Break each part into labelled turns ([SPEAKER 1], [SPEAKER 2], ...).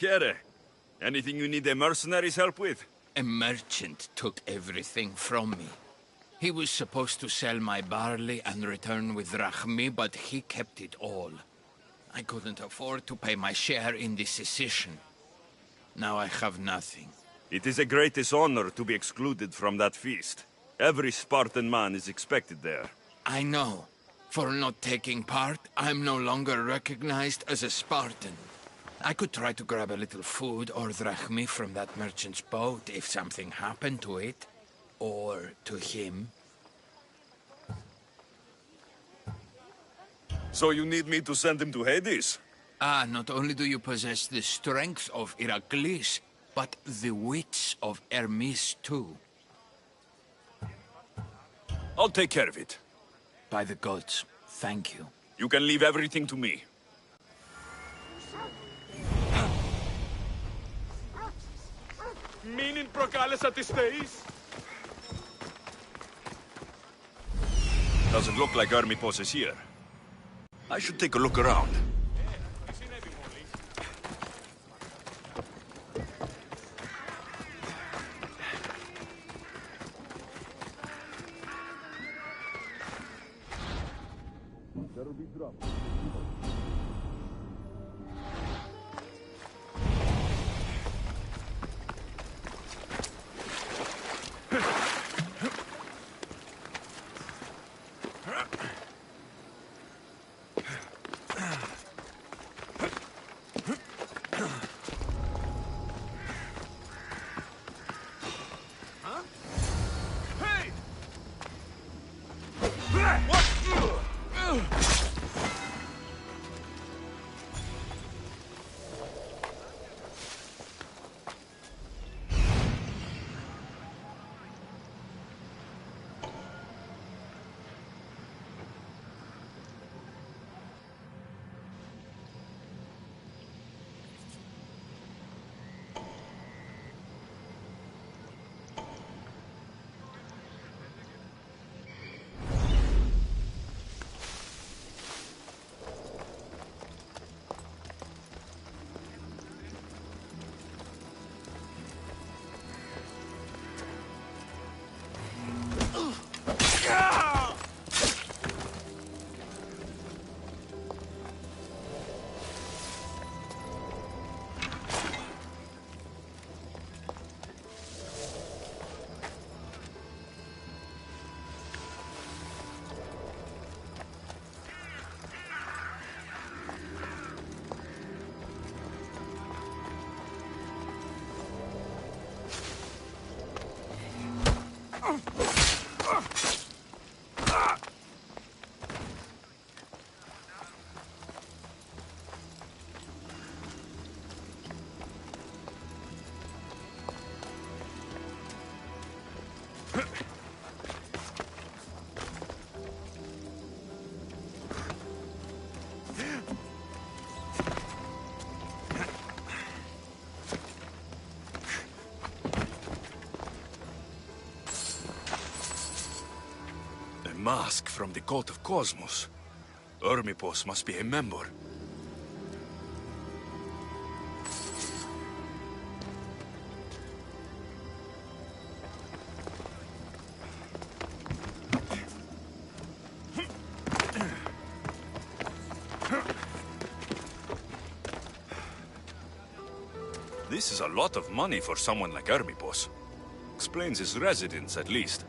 [SPEAKER 1] Kere, anything you need a mercenary's help with?
[SPEAKER 2] A merchant took everything from me. He was supposed to sell my barley and return with drachmi, but he kept it all. I couldn't afford to pay my share in the secession. Now I have nothing.
[SPEAKER 1] It is a greatest honor to be excluded from that feast. Every Spartan man is expected there.
[SPEAKER 2] I know. For not taking part, I'm no longer recognized as a Spartan. I could try to grab a little food or drachmi from that merchant's boat if something happened to it. Or to him.
[SPEAKER 1] So you need me to send him to Hades?
[SPEAKER 2] Ah, not only do you possess the strength of Heracles, but the wits of Hermes too.
[SPEAKER 1] I'll take care of it.
[SPEAKER 2] By the gods, thank you.
[SPEAKER 1] You can leave everything to me.
[SPEAKER 3] Μην προκάλεσα τις θεείς.
[SPEAKER 1] Doesn't look like Hermipos is here. I should take a look around. Mask from the cult of Cosmos. Hermipos must be a member. This is a lot of money for someone like Hermipos. Explains his residence, at least.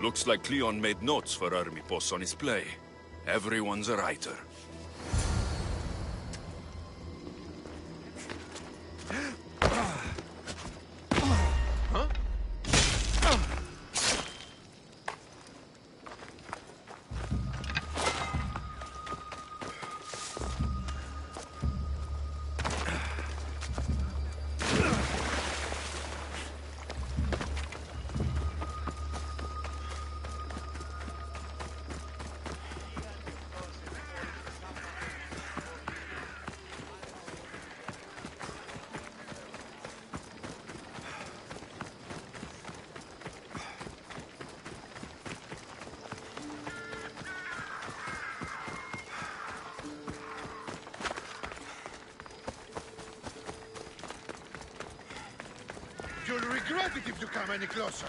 [SPEAKER 1] Looks like Cleon made notes for Hermipos on his play. Everyone's a writer.
[SPEAKER 4] You'll regret it if you come any closer.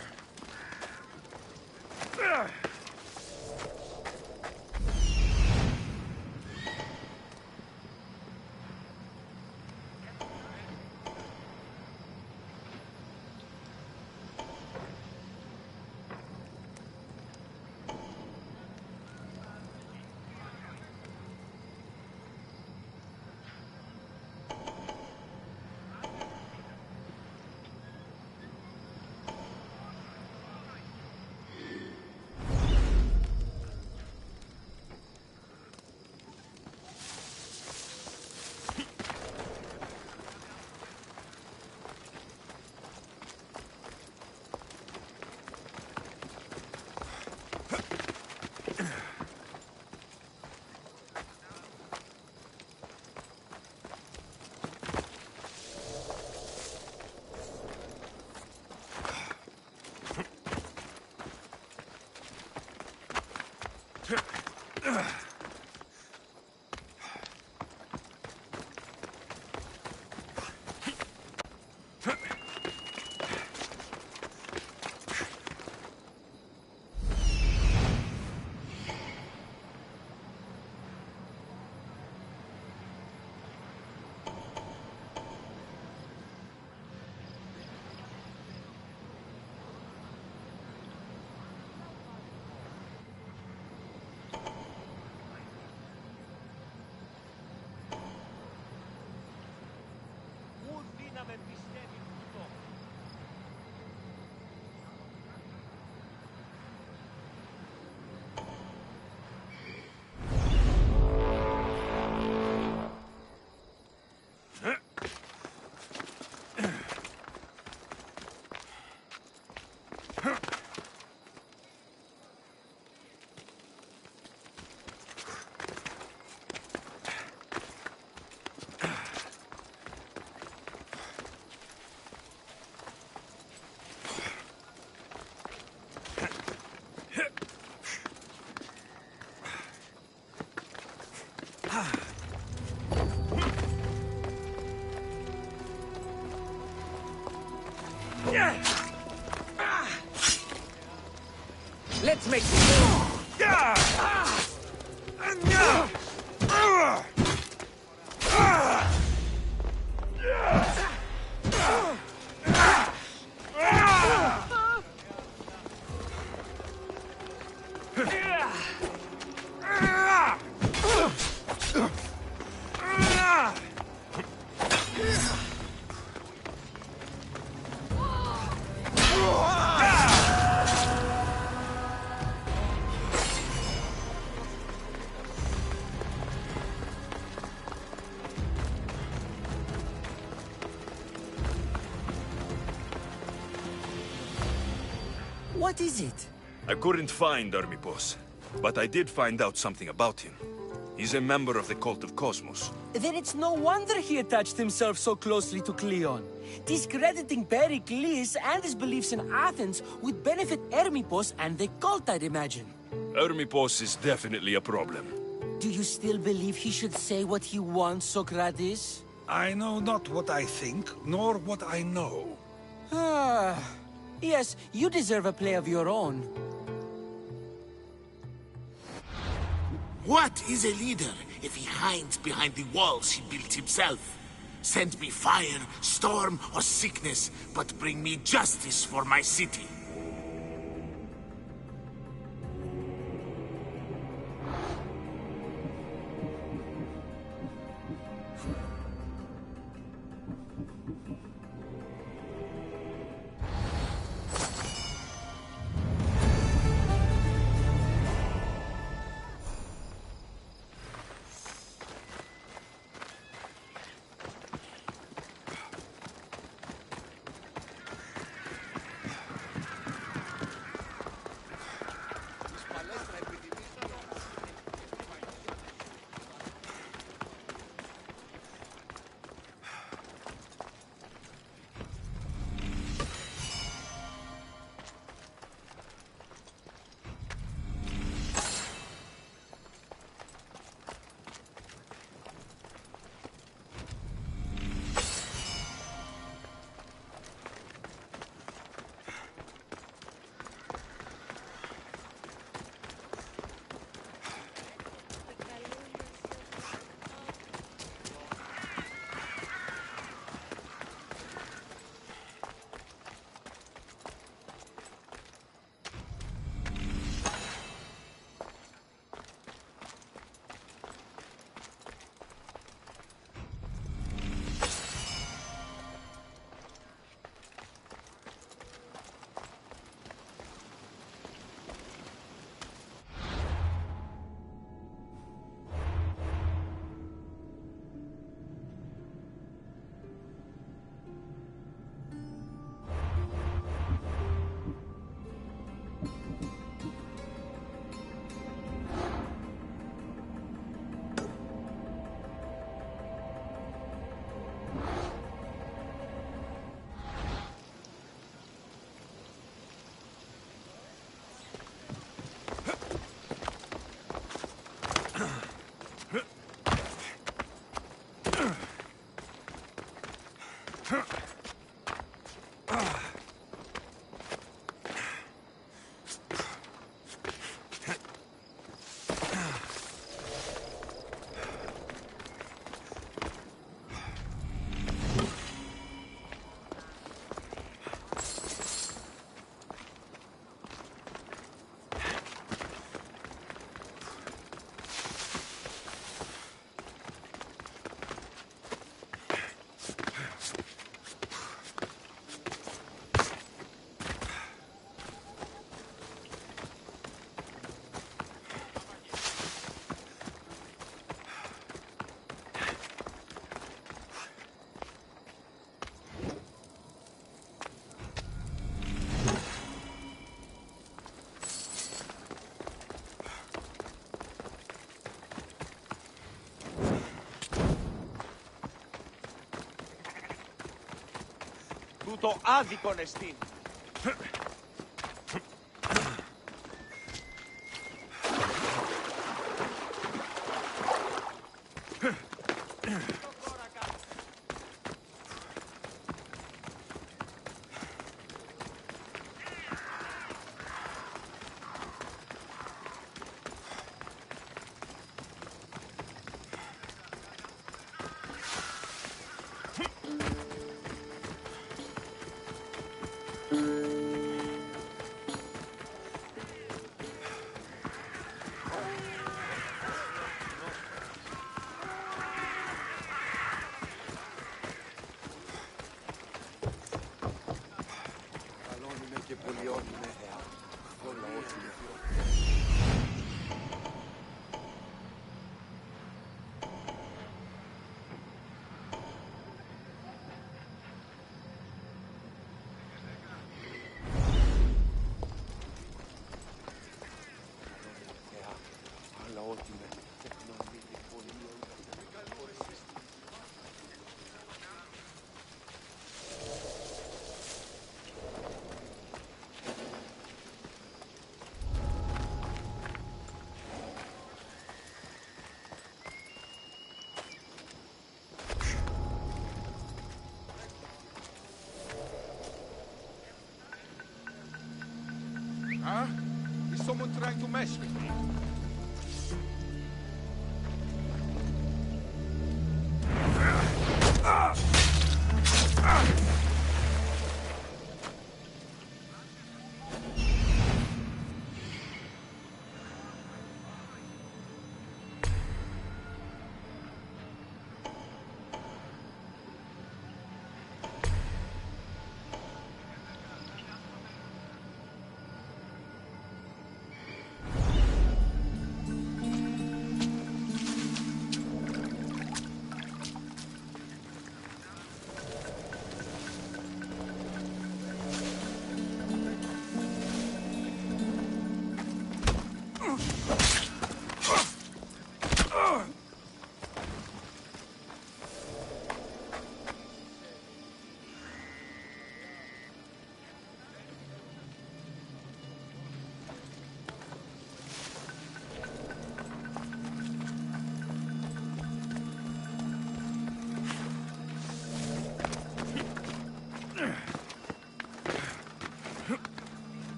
[SPEAKER 5] Let's make
[SPEAKER 6] What is it?
[SPEAKER 1] I couldn't find Army Boss, but I did find out something about him. He's a member of the Cult of Cosmos.
[SPEAKER 6] Then it's no wonder he attached himself so closely to Cleon. Discrediting Pericles and his beliefs in Athens would benefit Hermipos and the cult, I'd imagine.
[SPEAKER 1] Hermipos is definitely a problem.
[SPEAKER 6] Do you still believe he should say what he wants, Socrates?
[SPEAKER 7] I know not what I think, nor what I know.
[SPEAKER 6] Ah, yes, you deserve a play of your own.
[SPEAKER 8] What is a leader if he hides behind the walls he built himself? Send me fire, storm, or sickness, but bring me justice for my city.
[SPEAKER 3] Τούτο άδικον εστίν.
[SPEAKER 4] Huh? Is someone trying to mess with me?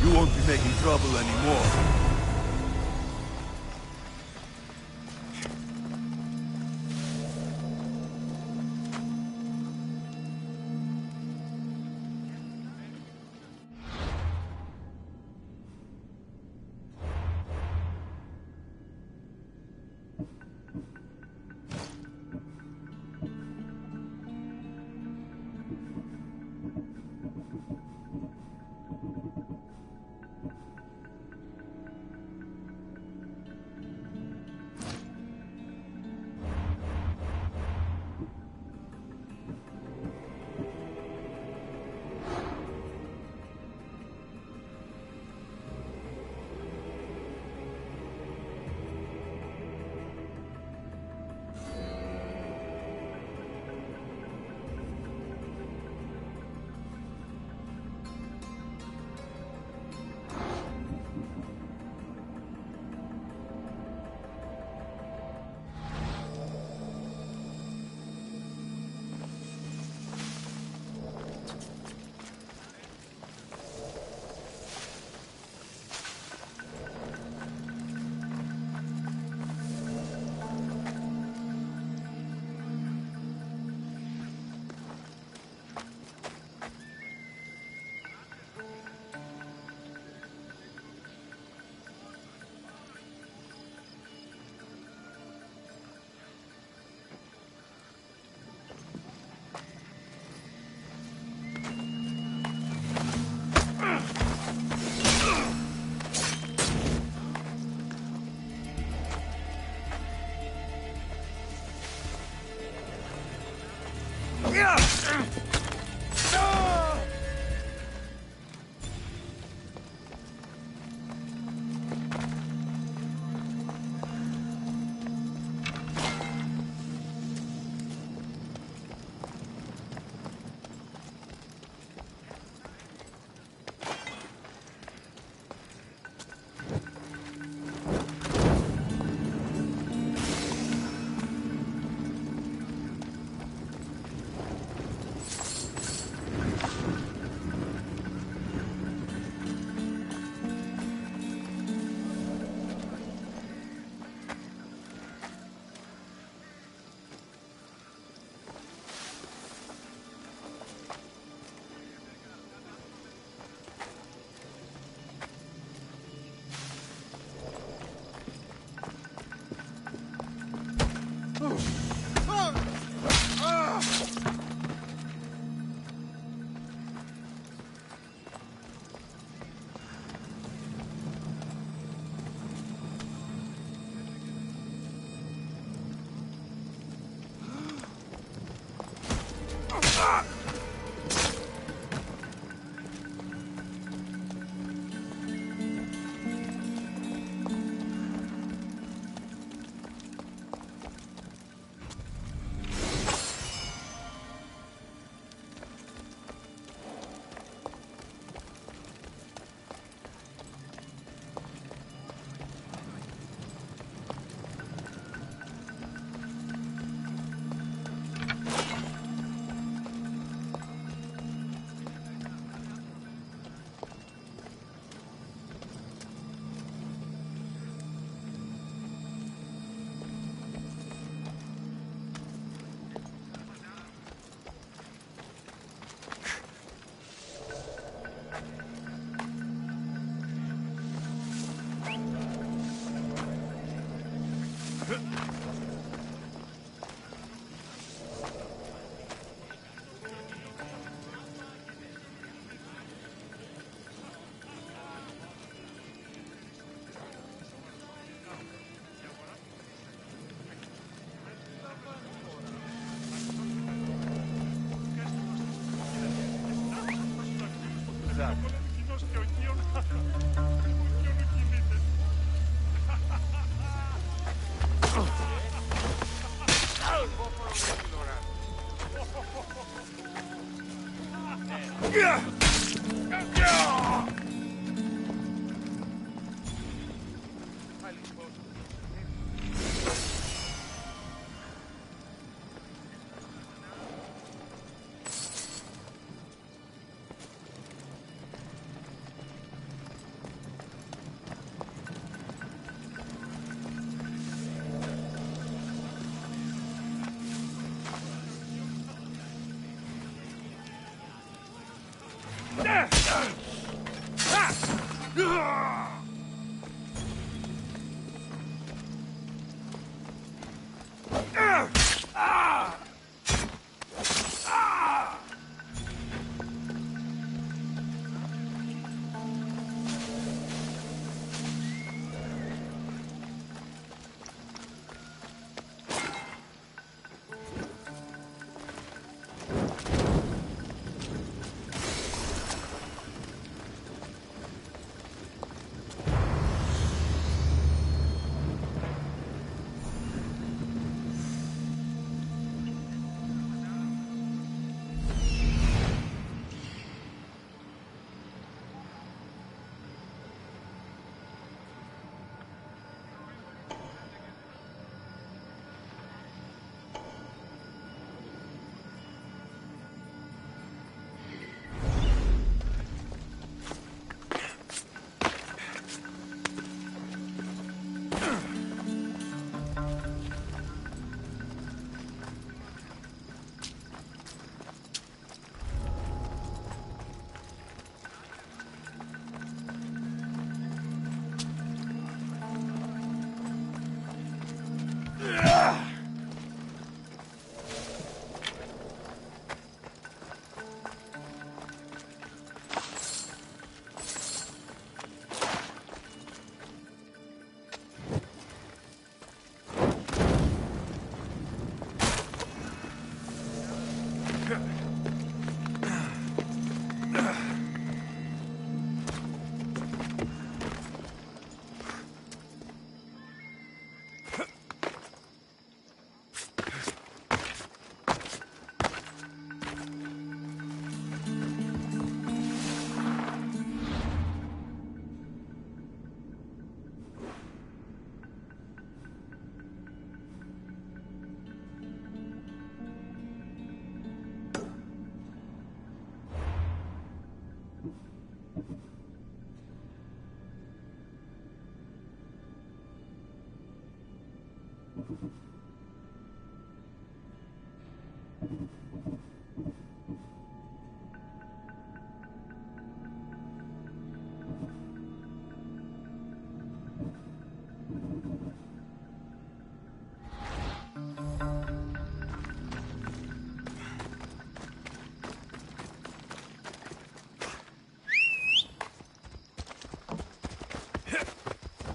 [SPEAKER 1] You won't be making trouble anymore.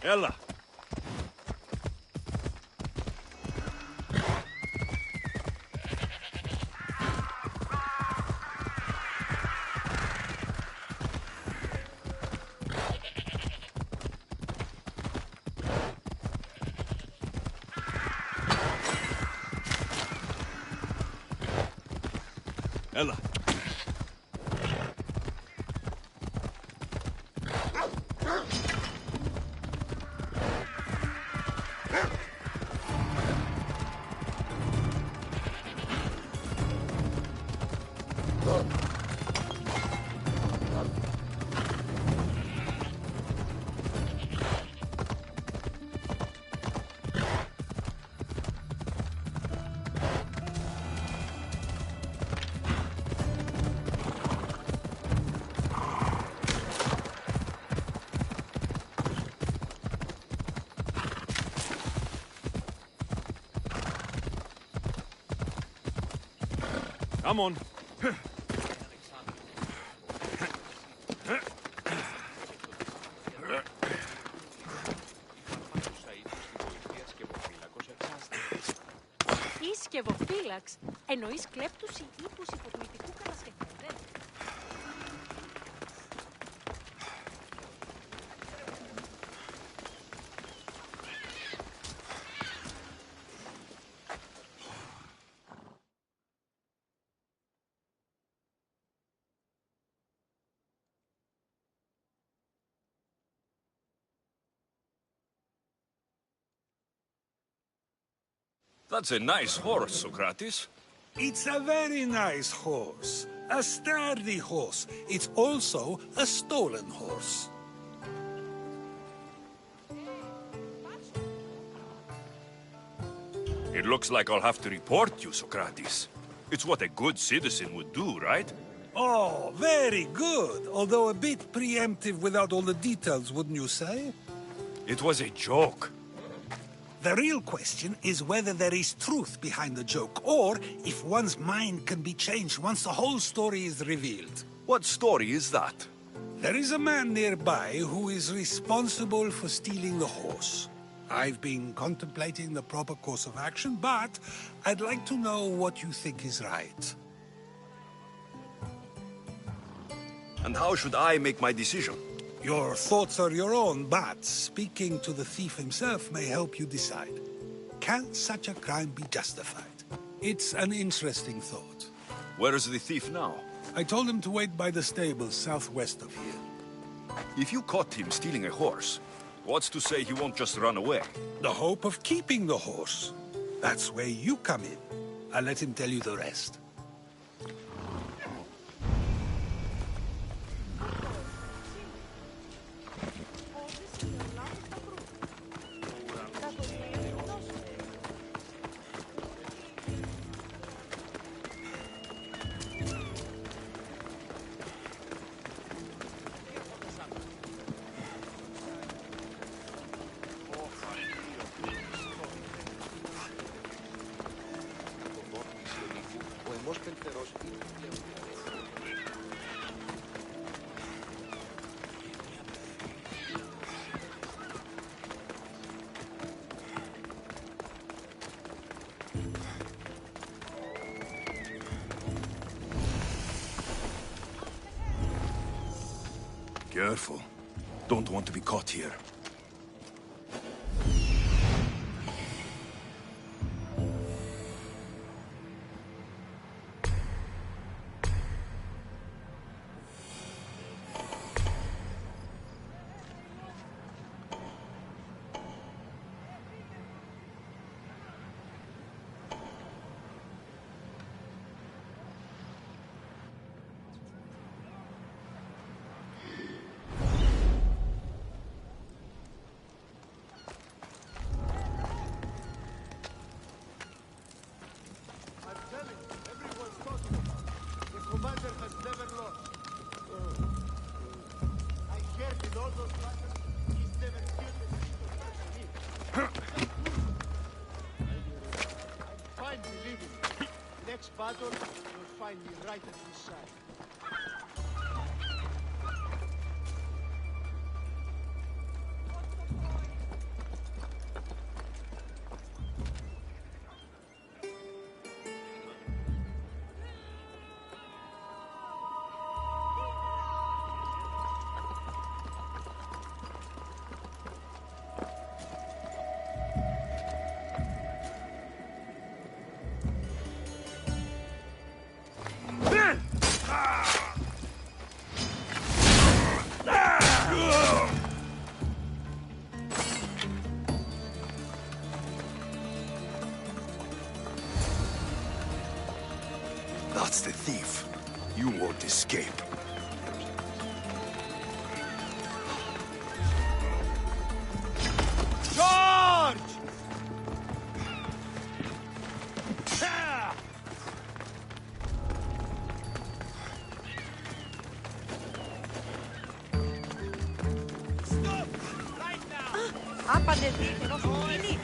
[SPEAKER 1] Ella. Ella. Come on.
[SPEAKER 5] Ή σκευοφύλαξ, εννοείς κλέπτους ή ύπους υποτιμητικού κατασκευαστέ.
[SPEAKER 1] That's a nice horse, Socrates.
[SPEAKER 7] It's a very nice horse. A sturdy horse. It's also a stolen horse.
[SPEAKER 1] It looks like I'll have to report you, Socrates. It's what a good citizen would do, right?
[SPEAKER 7] Oh, very good. Although a bit preemptive without all the details, wouldn't you say?
[SPEAKER 1] It was a joke.
[SPEAKER 7] The real question is whether there is truth behind the joke, or if one's mind can be changed once the whole story is revealed.
[SPEAKER 1] What story is that?
[SPEAKER 7] There is a man nearby who is responsible for stealing the horse. I've been contemplating the proper course of action, but I'd like to know what you think is right.
[SPEAKER 1] And how should I make my decision?
[SPEAKER 7] Your thoughts are your own, but speaking to the thief himself may help you decide. Can such a crime be justified? It's an interesting thought.
[SPEAKER 1] Where is the thief now?
[SPEAKER 7] I told him to wait by the stables southwest of here.
[SPEAKER 1] If you caught him stealing a horse, what's to say he won't just run away?
[SPEAKER 7] The hope of keeping the horse. That's where you come in. I'll let him tell you the rest.
[SPEAKER 1] Careful. Don't want to be caught here.
[SPEAKER 3] Next battle, you'll find me right at his side.
[SPEAKER 1] thief. You won't escape.
[SPEAKER 3] Charge!
[SPEAKER 5] Άπαντε δίθενος του μήνυ.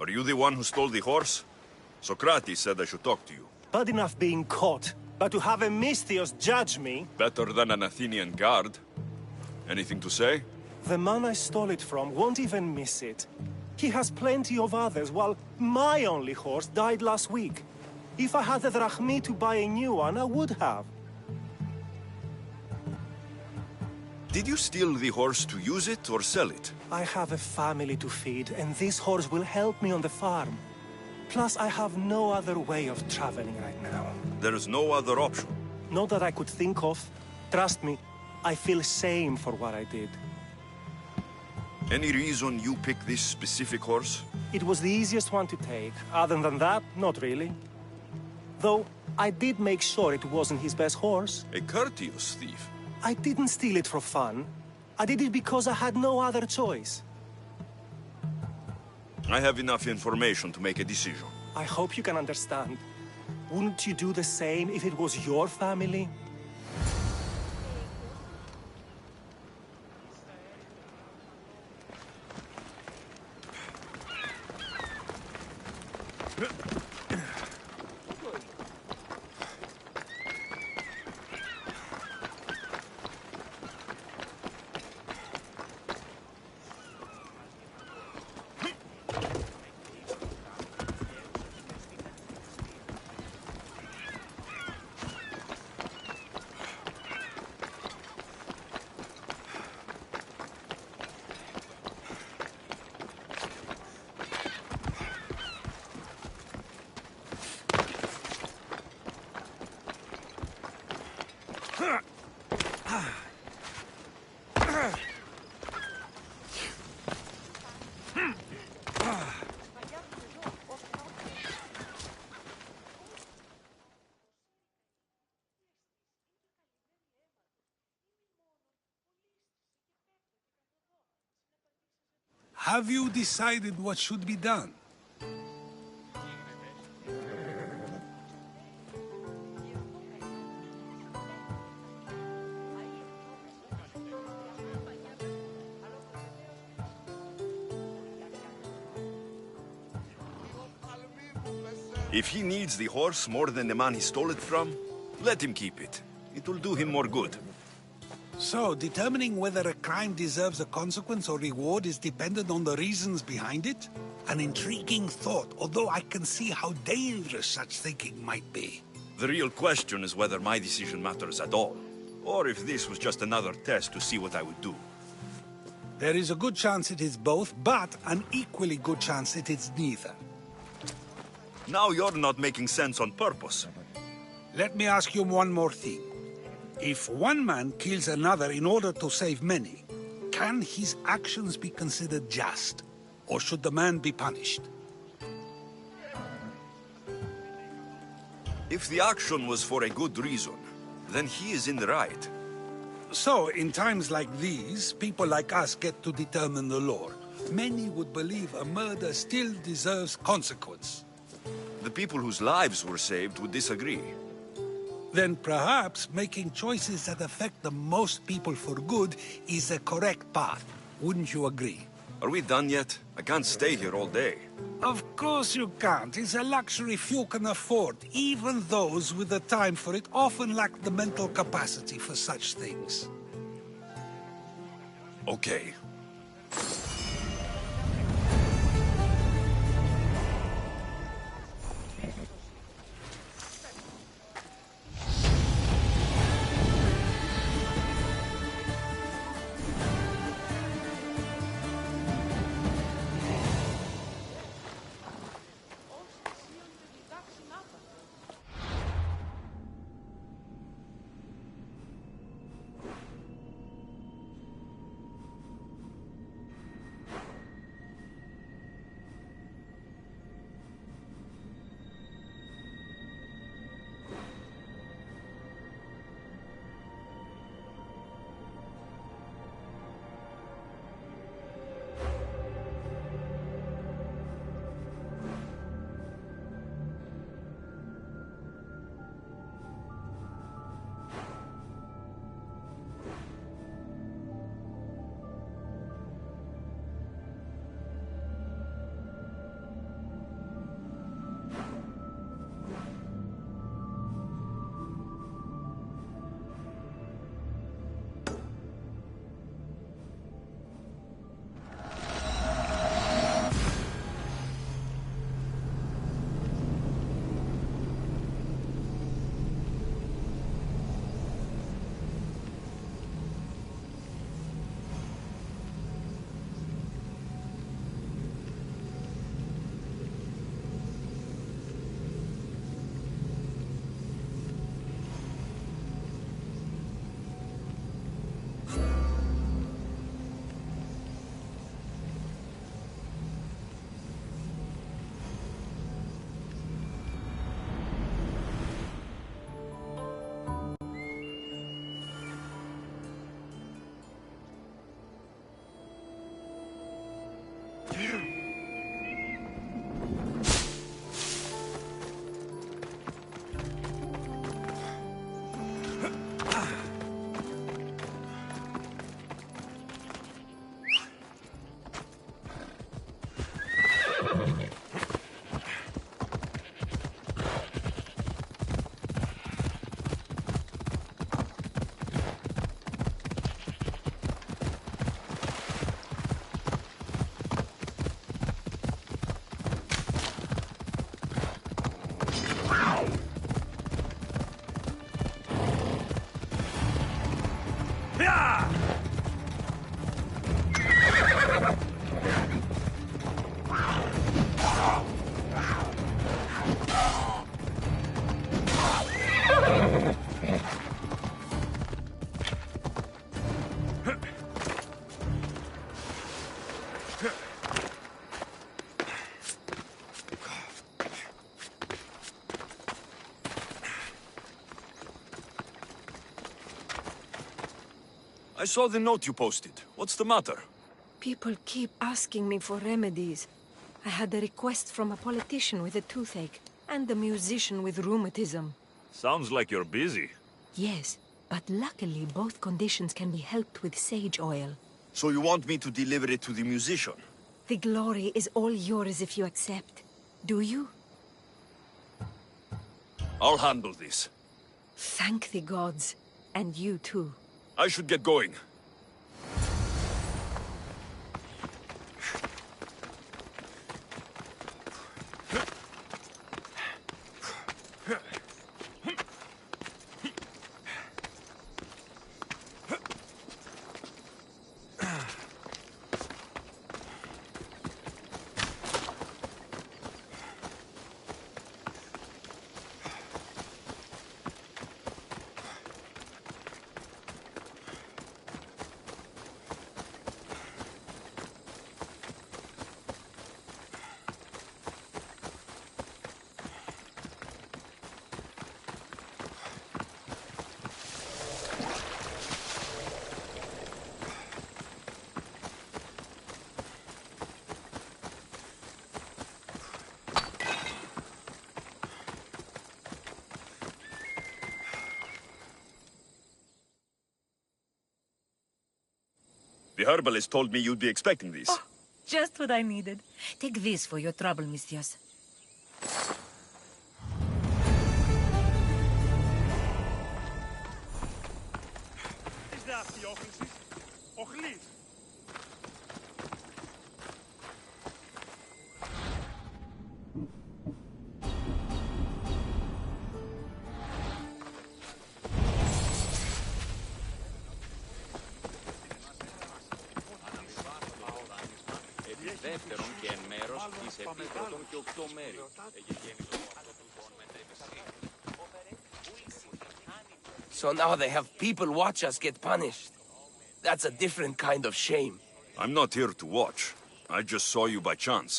[SPEAKER 1] Are you the one who stole the horse? Socrates said I should talk to you.
[SPEAKER 9] Bad enough being caught, but to have a Misthios judge me?
[SPEAKER 1] Better than an Athenian guard. Anything to say?
[SPEAKER 9] The man I stole it from won't even miss it. He has plenty of others, while my only horse died last week. If I had the drachmi to buy a new one, I would have.
[SPEAKER 1] Did you steal the horse to use it or sell it?
[SPEAKER 9] I have a family to feed, and this horse will help me on the farm. Plus, I have no other way of traveling right now.
[SPEAKER 1] There is no other option.
[SPEAKER 9] Not that I could think of. Trust me, I feel shame for what I did.
[SPEAKER 1] Any reason you picked this specific horse?
[SPEAKER 9] It was the easiest one to take. Other than that, not really. Though, I did make sure it wasn't his best horse.
[SPEAKER 1] A courteous thief.
[SPEAKER 9] I didn't steal it for fun. I did it because I had no other choice.
[SPEAKER 1] I have enough information to make a decision.
[SPEAKER 9] I hope you can understand. Wouldn't you do the same if it was your family?
[SPEAKER 7] Have you decided what should be done?
[SPEAKER 1] If he needs the horse more than the man he stole it from, let him keep it. It will do him more good.
[SPEAKER 7] So, determining whether a crime deserves a consequence or reward is dependent on the reasons behind it? An intriguing thought, although I can see how dangerous such thinking might be.
[SPEAKER 1] The real question is whether my decision matters at all, or if this was just another test to see what I would do.
[SPEAKER 7] There is a good chance it is both, but an equally good chance it is neither.
[SPEAKER 1] Now you're not making sense on purpose.
[SPEAKER 7] Let me ask you one more thing. If one man kills another in order to save many, can his actions be considered just? Or should the man be punished?
[SPEAKER 1] If the action was for a good reason, then he is in the right.
[SPEAKER 7] So, in times like these, people like us get to determine the law. Many would believe a murder still deserves consequence.
[SPEAKER 1] The people whose lives were saved would disagree.
[SPEAKER 7] Then perhaps making choices that affect the most people for good is a correct path. Wouldn't you agree?
[SPEAKER 1] Are we done yet? I can't stay here all day.
[SPEAKER 7] Of course you can't. It's a luxury few can afford. Even those with the time for it often lack the mental capacity for such things.
[SPEAKER 1] Okay. I saw the note you posted. What's the matter?
[SPEAKER 10] People keep asking me for remedies. I had a request from a politician with a toothache, and a musician with rheumatism.
[SPEAKER 1] Sounds like you're busy.
[SPEAKER 10] Yes, but luckily both conditions can be helped with sage oil.
[SPEAKER 1] So you want me to deliver it to the musician?
[SPEAKER 10] The glory is all yours if you accept. Do you?
[SPEAKER 1] I'll handle this.
[SPEAKER 10] Thank the gods. And you too.
[SPEAKER 1] I should get going. The herbalist told me you'd be expecting this.
[SPEAKER 11] Oh, just what I needed. Take this for your trouble, mistress.
[SPEAKER 9] Is that the offices? Ochlief.
[SPEAKER 12] Δεύτερον και εν μέρος εις επίπεδον και οκτωμέρι.
[SPEAKER 13] So now they have people watch us get punished. That's a different kind of shame.
[SPEAKER 1] I'm not here to watch. I just saw you by chance.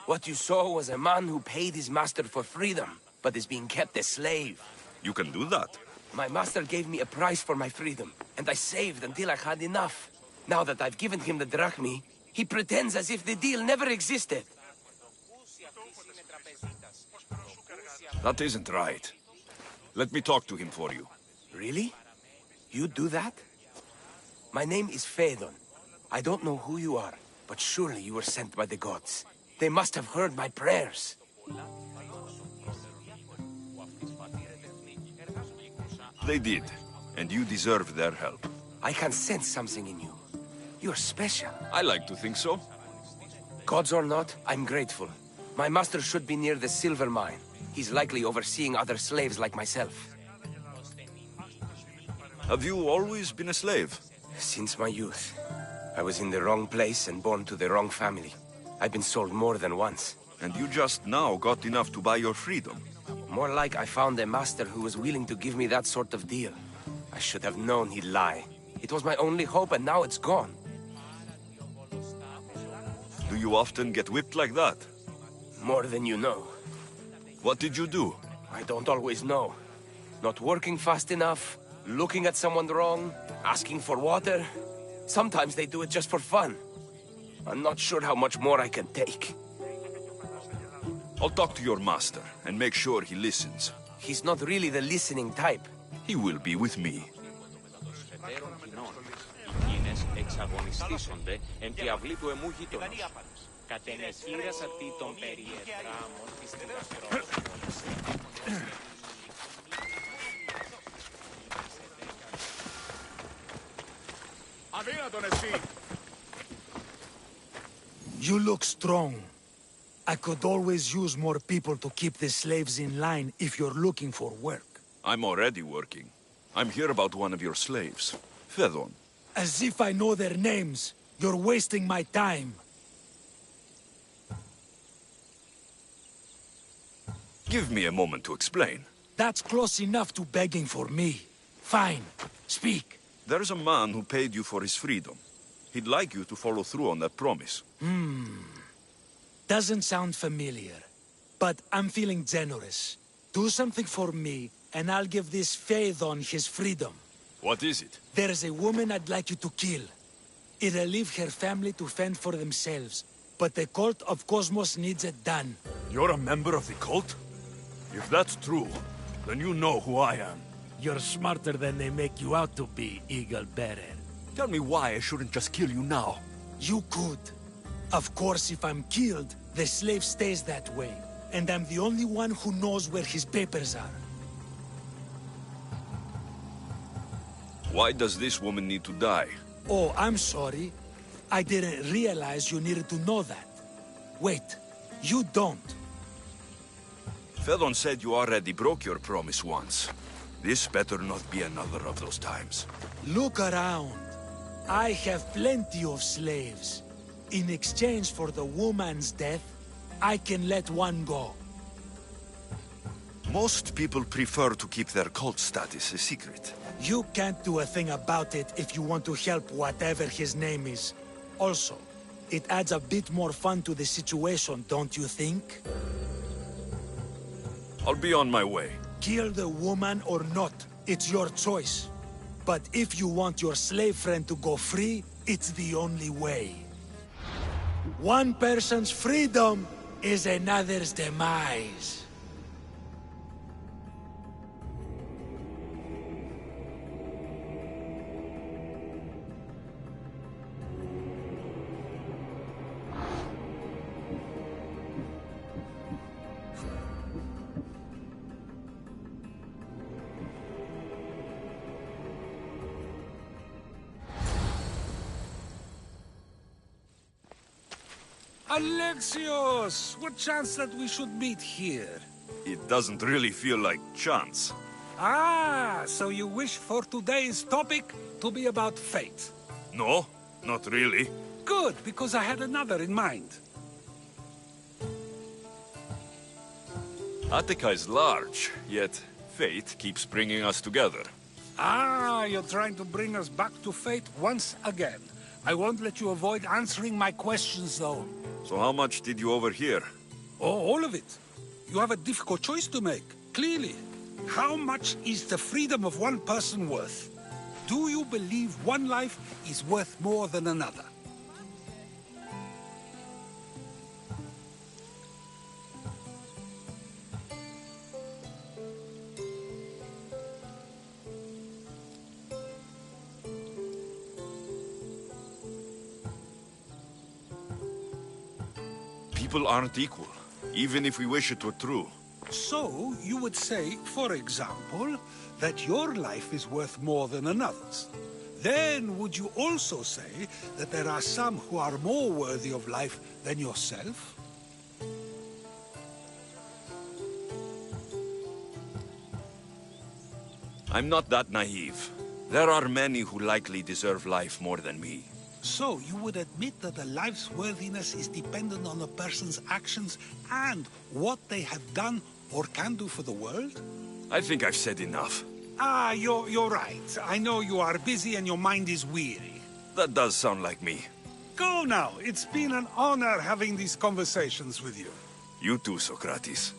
[SPEAKER 13] What you saw was a man who paid his master for freedom, but is being kept a slave.
[SPEAKER 1] You can do that?
[SPEAKER 13] My master gave me a price for my freedom, and I saved until I had enough. Now that I've given him the drachmi, he pretends as if the deal never existed.
[SPEAKER 1] That isn't right. Let me talk to him for you.
[SPEAKER 13] Really? You do that? My name is Phaedon. I don't know who you are, but surely you were sent by the gods. They must have heard my prayers.
[SPEAKER 1] They did, and you deserve their help.
[SPEAKER 13] I can sense something in you. You're special.
[SPEAKER 1] I like to think so.
[SPEAKER 13] Gods or not, I'm grateful. My master should be near the silver mine. He's likely overseeing other slaves like myself.
[SPEAKER 1] Have you always been a slave?
[SPEAKER 13] Since my youth. I was in the wrong place and born to the wrong family. I've been sold more than once.
[SPEAKER 1] And you just now got enough to buy your freedom.
[SPEAKER 13] More like I found a master who was willing to give me that sort of deal. I should have known he'd lie. It was my only hope, and now it's gone.
[SPEAKER 1] Do you often get whipped like that?
[SPEAKER 13] More than you know.
[SPEAKER 1] What did you do?
[SPEAKER 13] I don't always know. Not working fast enough, looking at someone wrong, asking for water. Sometimes they do it just for fun. I'm not sure how much more I can take.
[SPEAKER 1] I'll talk to your master and make sure he listens.
[SPEAKER 13] He's not really the listening type.
[SPEAKER 1] He will be with me.
[SPEAKER 12] Οι Κίνες εξαγωνιστήσονται εν τη αυλή του εμού γείτονος. Κατ' ενεχείρας αυτή των περιετράμων της τηλεφυρώσεως.
[SPEAKER 4] Αδύνατον εσύ!
[SPEAKER 14] You look strong. I could always use more people to keep the slaves in line if you're looking for work.
[SPEAKER 1] I'm already working. I'm here about one of your slaves, Phaedon.
[SPEAKER 14] As if I know their names. You're wasting my time.
[SPEAKER 1] Give me a moment to explain.
[SPEAKER 14] That's close enough to begging for me. Fine. Speak.
[SPEAKER 1] There's a man who paid you for his freedom. He'd like you to follow through on that promise.
[SPEAKER 14] Doesn't sound familiar. But I'm feeling generous. Do something for me, and I'll give this Phaethon his freedom.
[SPEAKER 1] What is it?
[SPEAKER 14] There's a woman I'd like you to kill. It'll leave her family to fend for themselves. But the cult of Cosmos needs it done.
[SPEAKER 1] You're a member of the cult? If that's true, then you know who I am.
[SPEAKER 14] You're smarter than they make you out to be, Eagle Bearer.
[SPEAKER 1] Tell me why I shouldn't just kill you now.
[SPEAKER 14] You could. Of course, if I'm killed, the slave stays that way. And I'm the only one who knows where his papers are.
[SPEAKER 1] Why does this woman need to die?
[SPEAKER 14] Oh, I'm sorry. I didn't realize you needed to know that. Wait, you don't.
[SPEAKER 1] Phaethon said you already broke your promise once. This better not be another of those times.
[SPEAKER 14] Look around. I have plenty of slaves. In exchange for the woman's death, I can let one go.
[SPEAKER 1] Most people prefer to keep their cult status a secret.
[SPEAKER 14] You can't do a thing about it if you want to help whatever his name is. Also, it adds a bit more fun to the situation, don't you think?
[SPEAKER 1] I'll be on my way.
[SPEAKER 14] Kill the woman or not, it's your choice. But if you want your slave friend to go free, it's the only way. One person's freedom is another's demise.
[SPEAKER 7] Alexios! What chance that we should meet here?
[SPEAKER 1] It doesn't really feel like chance.
[SPEAKER 7] Ah, so you wish for today's topic to be about fate?
[SPEAKER 1] No, not really.
[SPEAKER 7] Good, because I had another in mind.
[SPEAKER 1] Attica is large, yet fate keeps bringing us together.
[SPEAKER 7] Ah, you're trying to bring us back to fate once again. I won't let you avoid answering my questions, though.
[SPEAKER 1] So how much did you overhear?
[SPEAKER 7] Oh, all of it. You have a difficult choice to make, clearly. How much is the freedom of one person worth? Do you believe one life is worth more than another?
[SPEAKER 1] People aren't equal, even if we wish it were true.
[SPEAKER 7] So, you would say, for example, that your life is worth more than another's. Then, would you also say that there are some who are more worthy of life than yourself?
[SPEAKER 1] I'm not that naive. There are many who likely deserve life more than me.
[SPEAKER 7] So, you would admit that a life's worthiness is dependent on a person's actions and what they have done or can do for the world?
[SPEAKER 1] I think I've said enough.
[SPEAKER 7] Ah, you're right. I know you are busy and your mind is weary.
[SPEAKER 1] That does sound like me.
[SPEAKER 7] Go now. It's been an honor having these conversations with you.
[SPEAKER 1] You too, Socrates.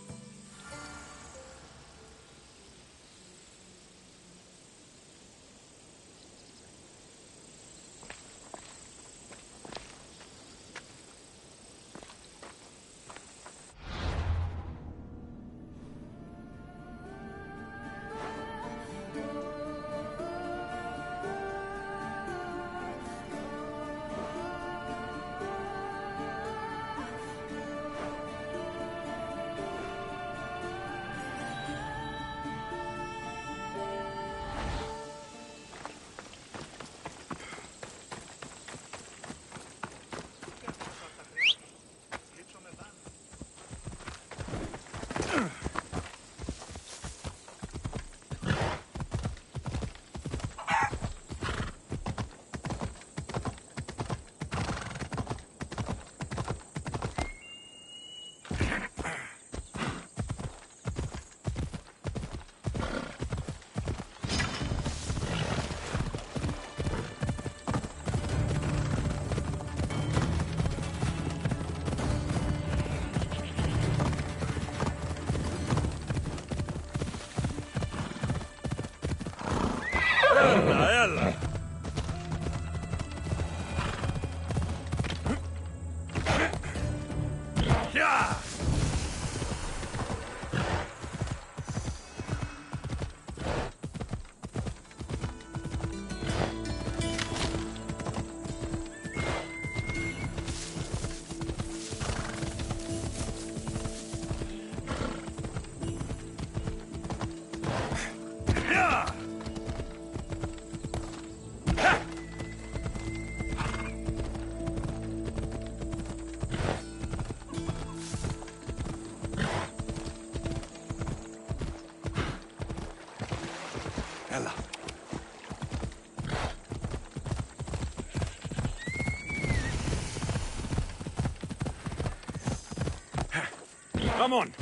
[SPEAKER 4] Come on.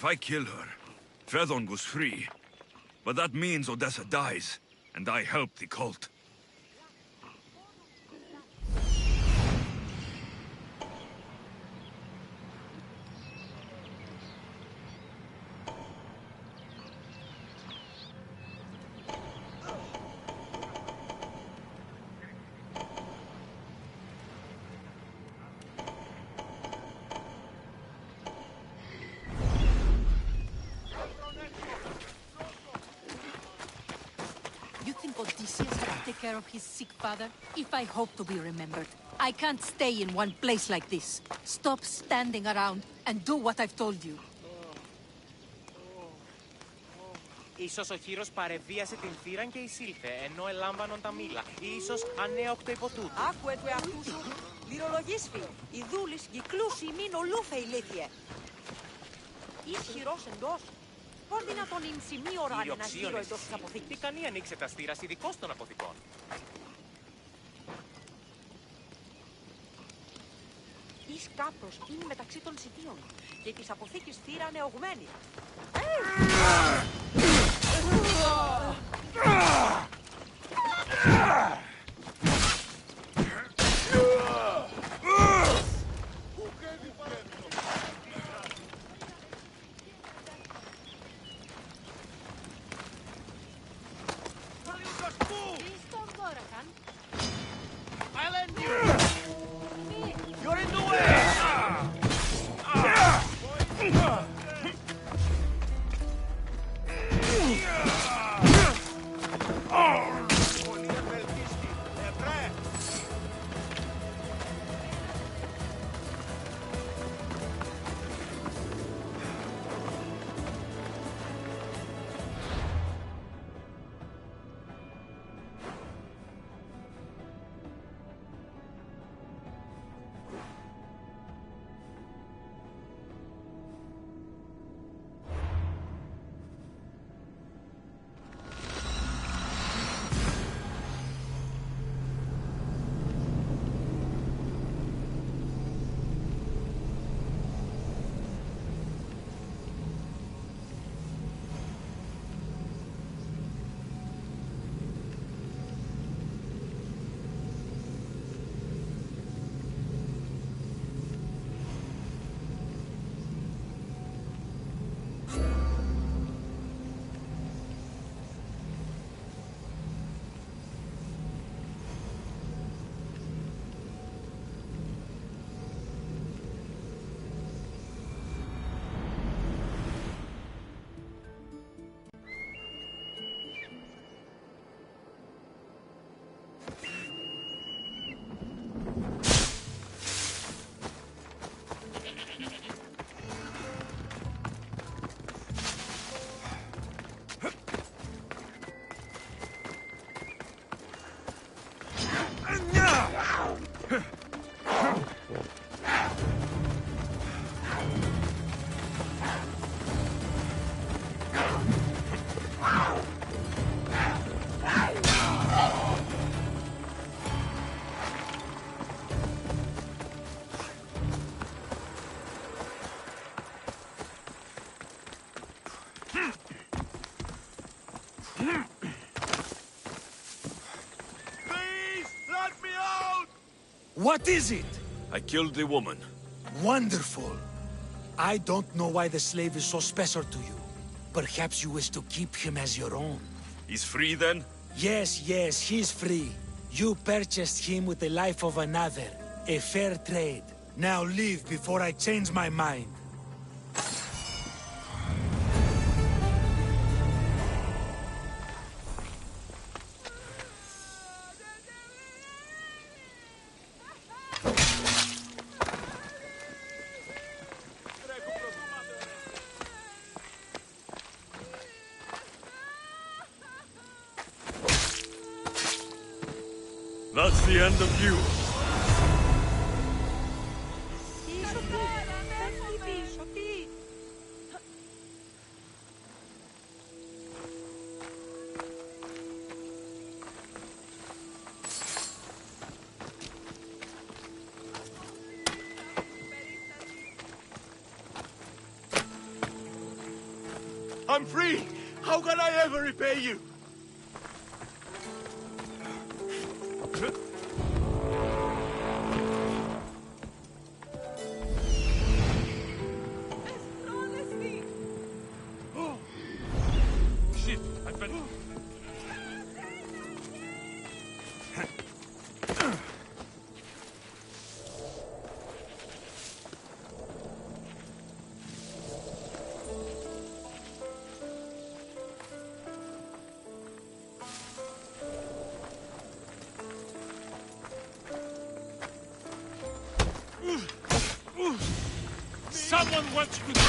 [SPEAKER 1] If I kill her, Fedon goes free. But that means Odessa dies, and I help the cult.
[SPEAKER 5] You think Odysseus will take care of his sick father? If I hope to be remembered, I can't stay in one place like this. Stop standing around and do what I've told you.
[SPEAKER 12] Ίσως ο Χείρος παρεβίασε την θύραν και εισήλθε, ενώ ελάμβανον τα μήλα. Ίσως ανέοκτο υποτούτου.
[SPEAKER 15] Άκουε του εαυτού σου. Λυρολογίσφη. Η δούλης γυκλούς ημίν ολούφε ηλίθιε. Ισχυρός εντός. Πώς δυνατόν είναι σημείο ράνι να γύρω εντός της αποθήκης.
[SPEAKER 12] Τι κάνει ανοίξε τα στήρας ειδικός των αποθηκών.
[SPEAKER 15] Εις κάπρος είναι μεταξύ των σιτίων και της αποθήκης θύρα ανεωγμένη.
[SPEAKER 4] You're in the way!
[SPEAKER 14] What is it?
[SPEAKER 1] I killed the woman.
[SPEAKER 14] Wonderful. I don't know why the slave is so special to you. Perhaps you wish to keep him as your own.
[SPEAKER 1] He's free then?
[SPEAKER 14] Yes, he's free. You purchased him with the life of another. A fair trade. Now leave before I change my mind.
[SPEAKER 1] That's the end of you.
[SPEAKER 8] I'm free! How can I ever repay you?
[SPEAKER 1] Shit, I better...
[SPEAKER 8] Someone wants to...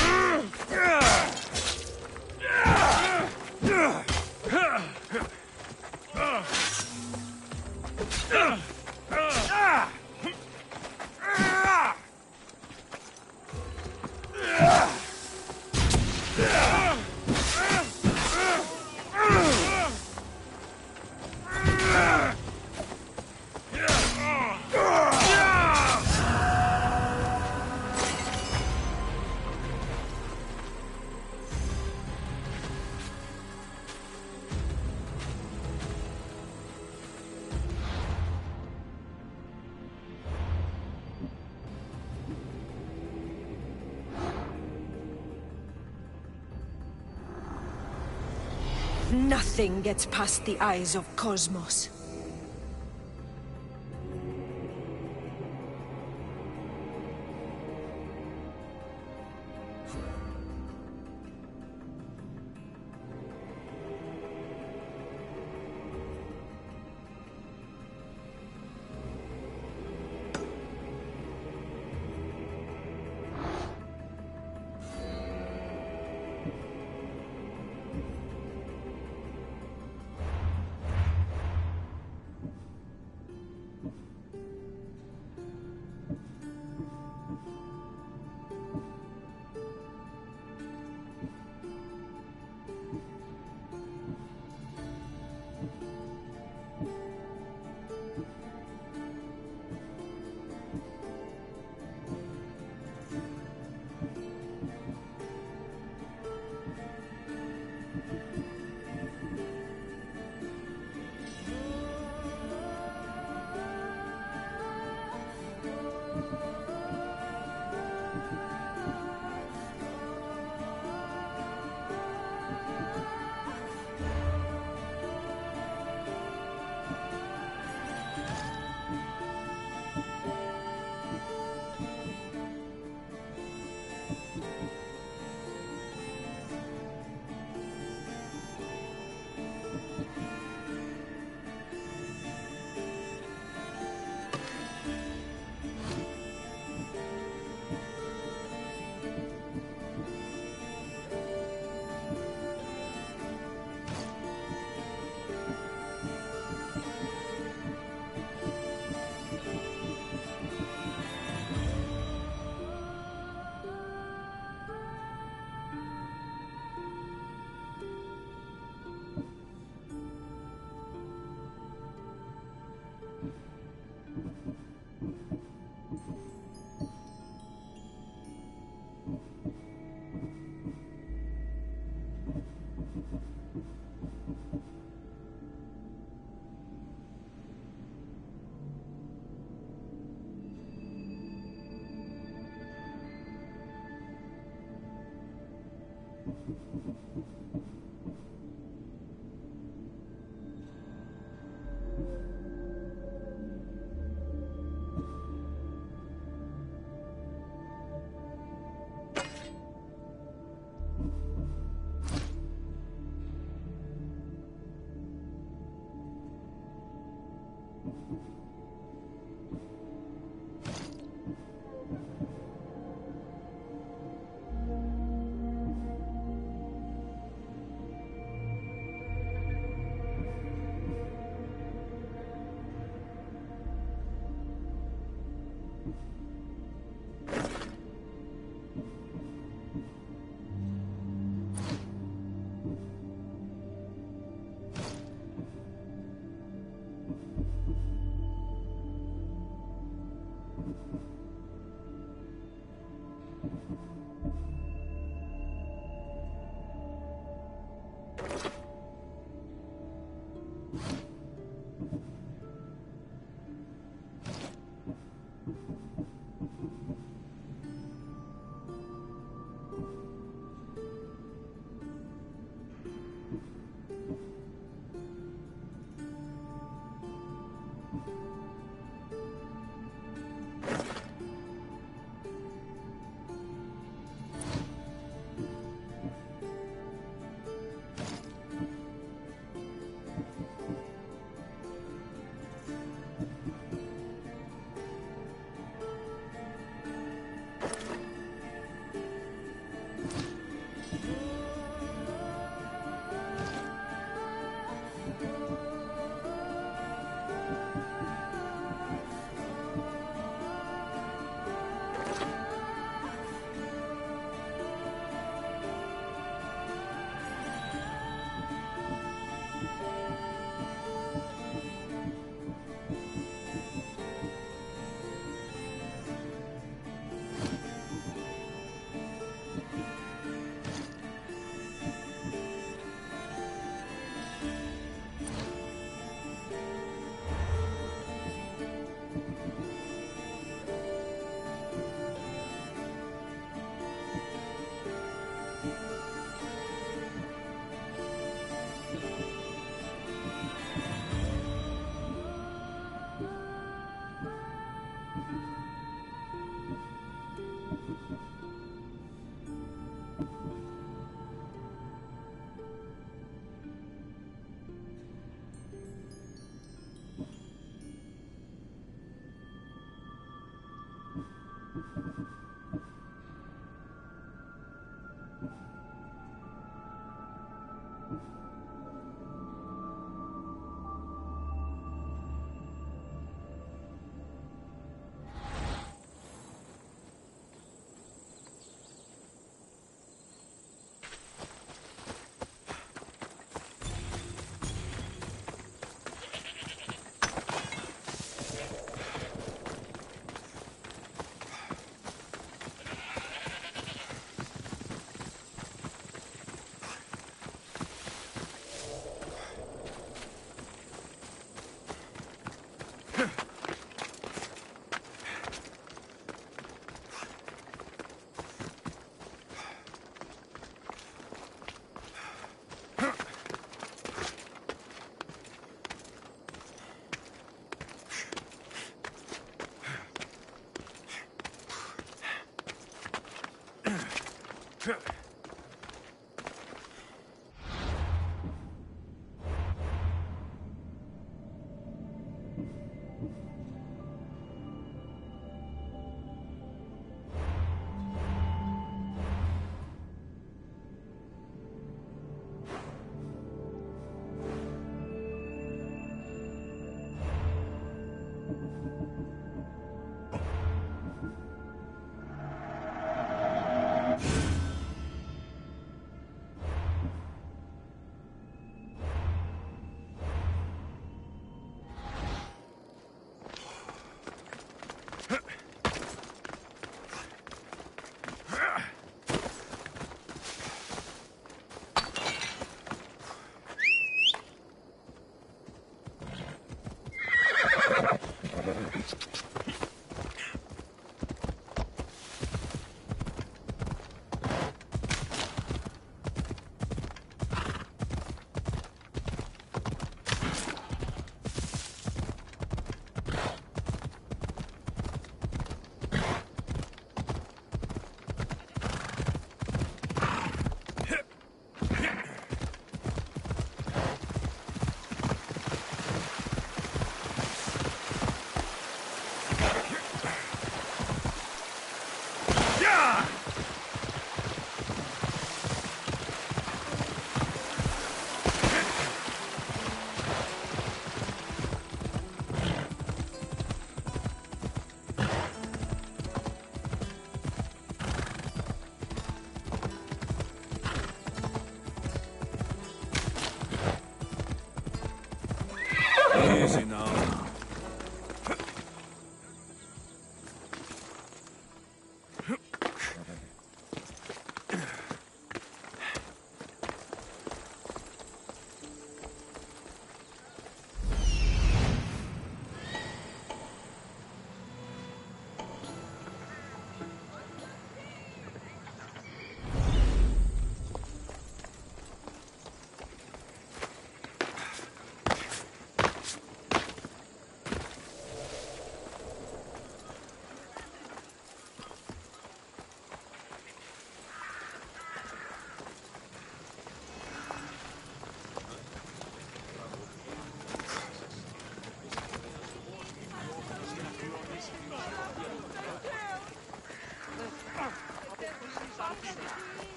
[SPEAKER 10] Nothing gets past the eyes of Cosmos.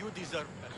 [SPEAKER 3] You deserve better.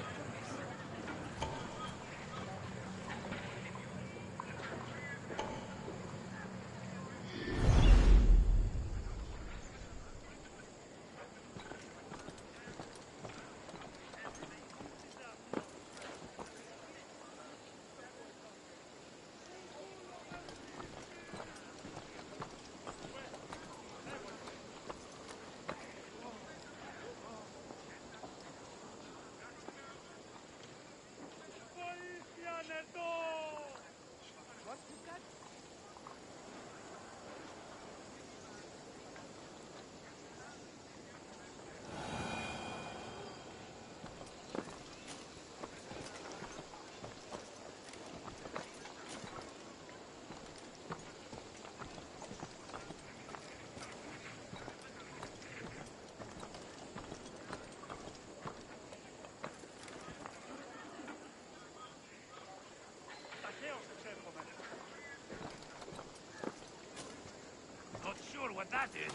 [SPEAKER 16] Not sure what that is.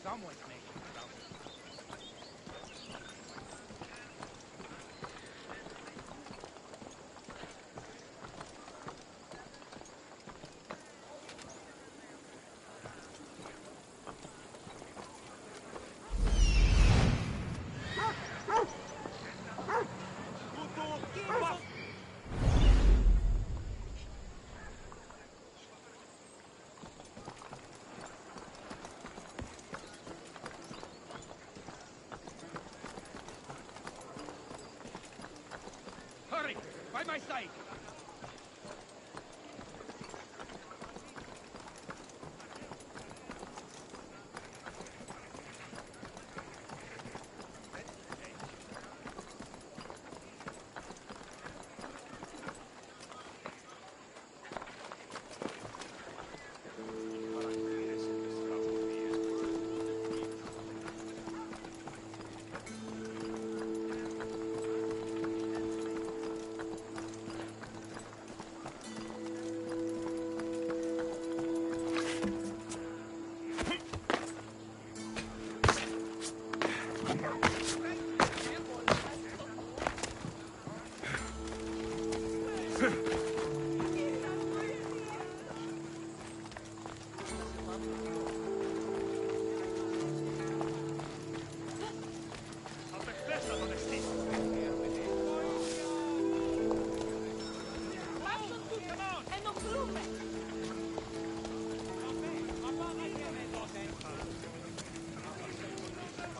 [SPEAKER 16] Someone's making trouble. Hurry! By my side!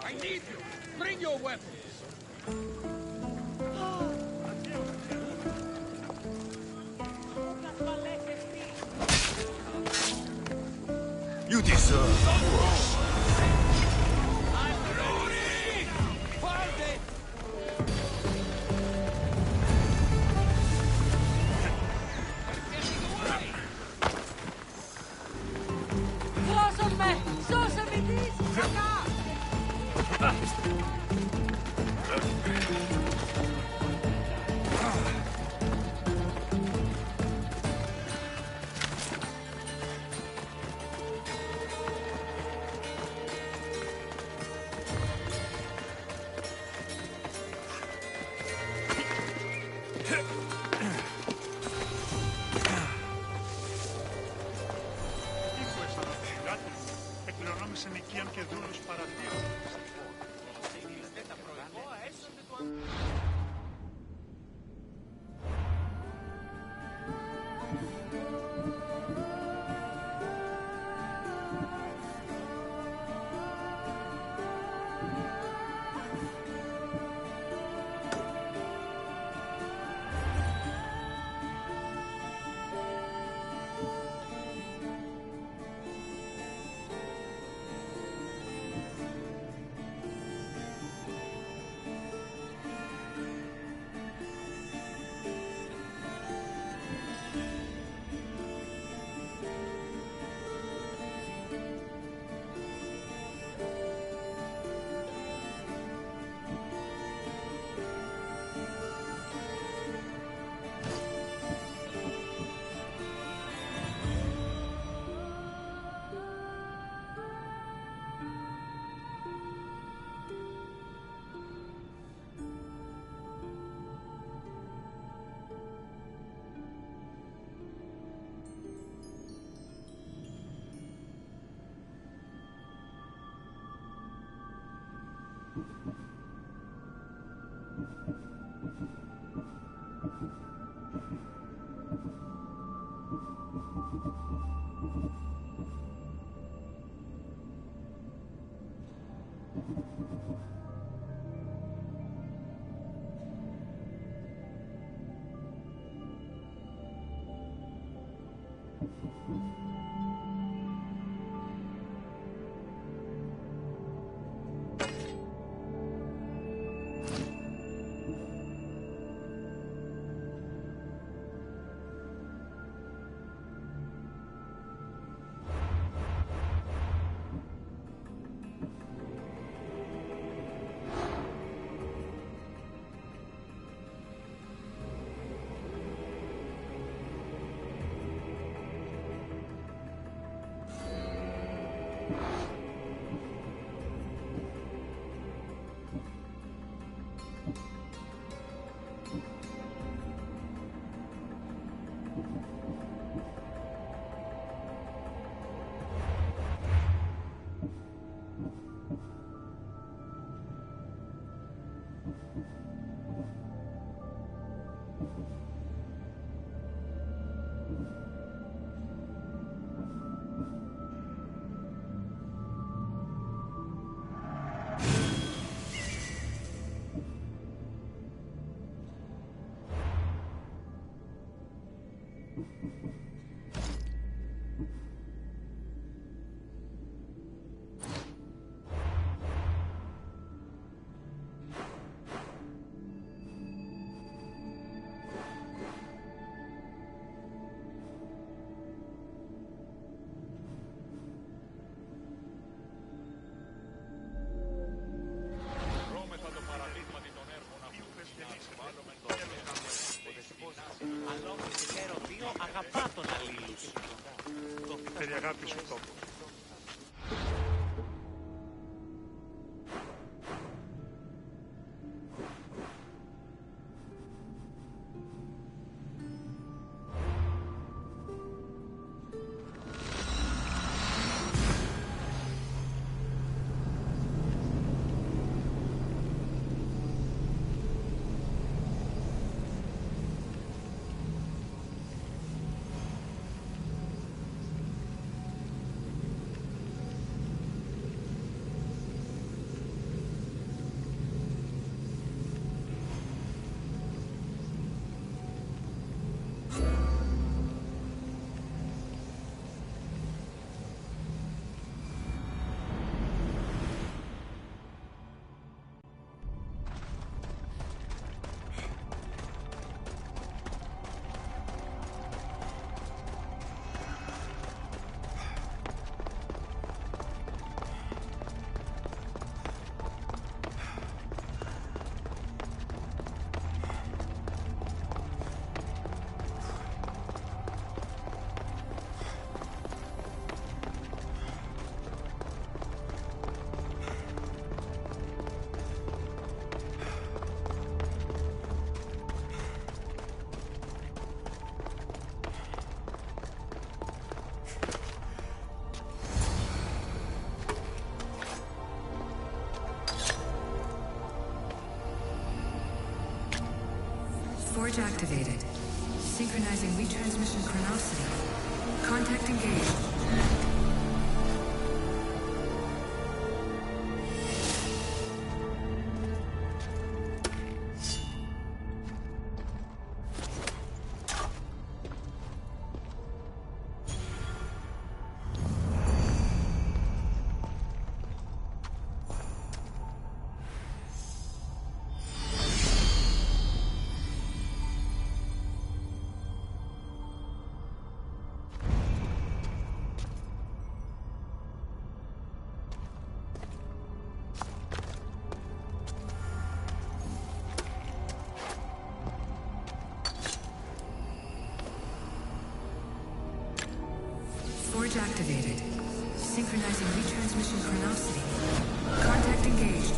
[SPEAKER 16] I need you! Bring your weapons!
[SPEAKER 1] deserve worse.
[SPEAKER 3] Αγαπά τον αλλήλους.
[SPEAKER 9] Περί αγάπη σου τόπο.
[SPEAKER 17] Forge activated. Synchronizing retransmission chronicity. Contact engaged. Forge activated. Synchronizing retransmission chronicity. Contact engaged.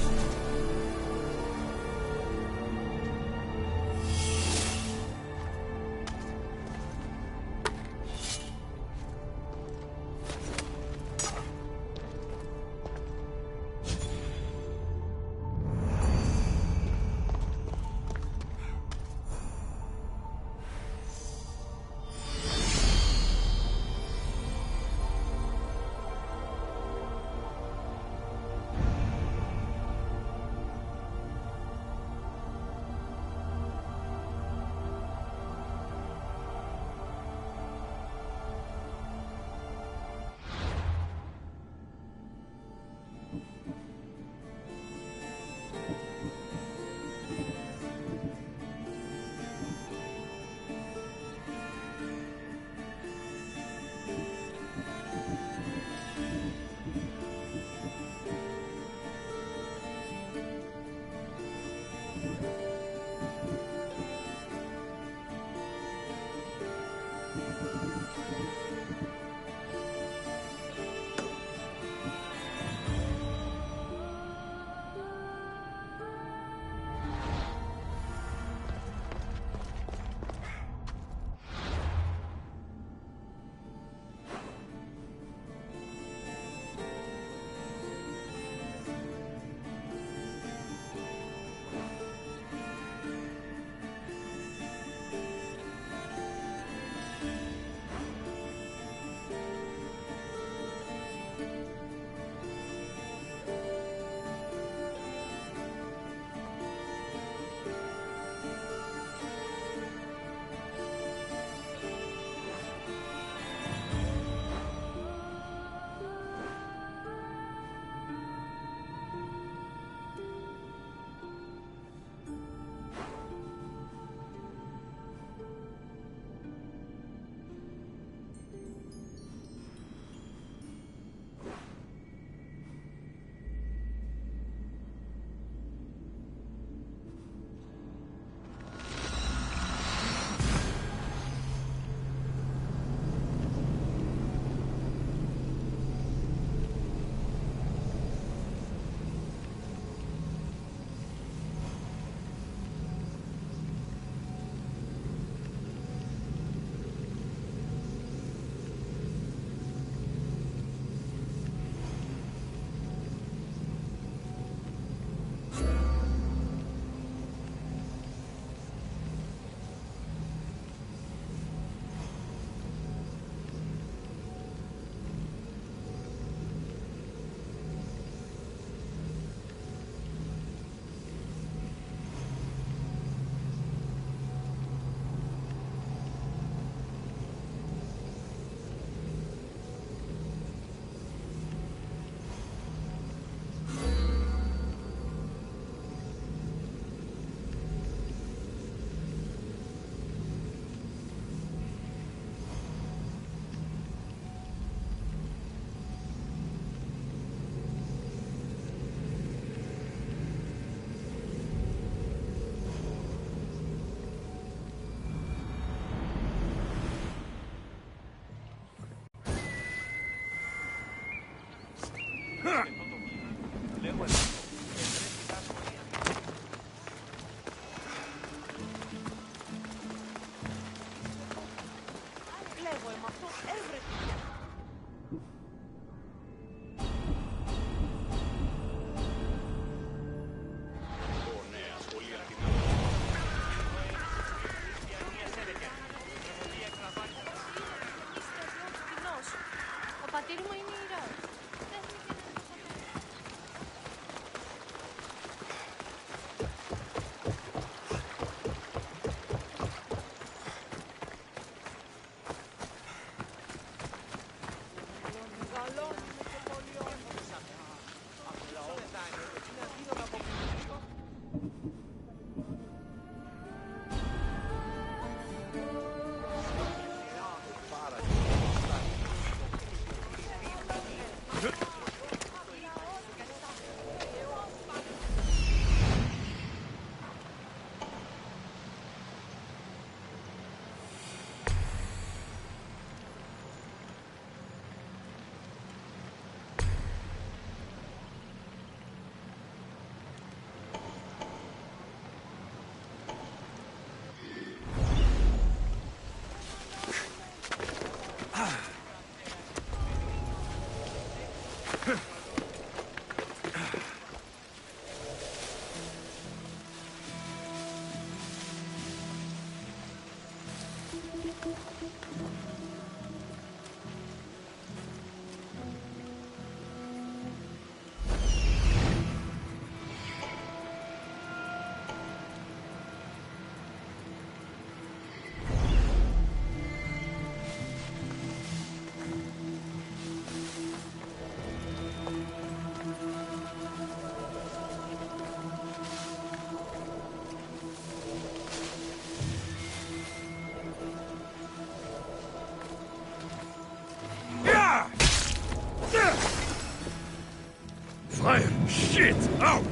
[SPEAKER 1] Fire! Shit! Out!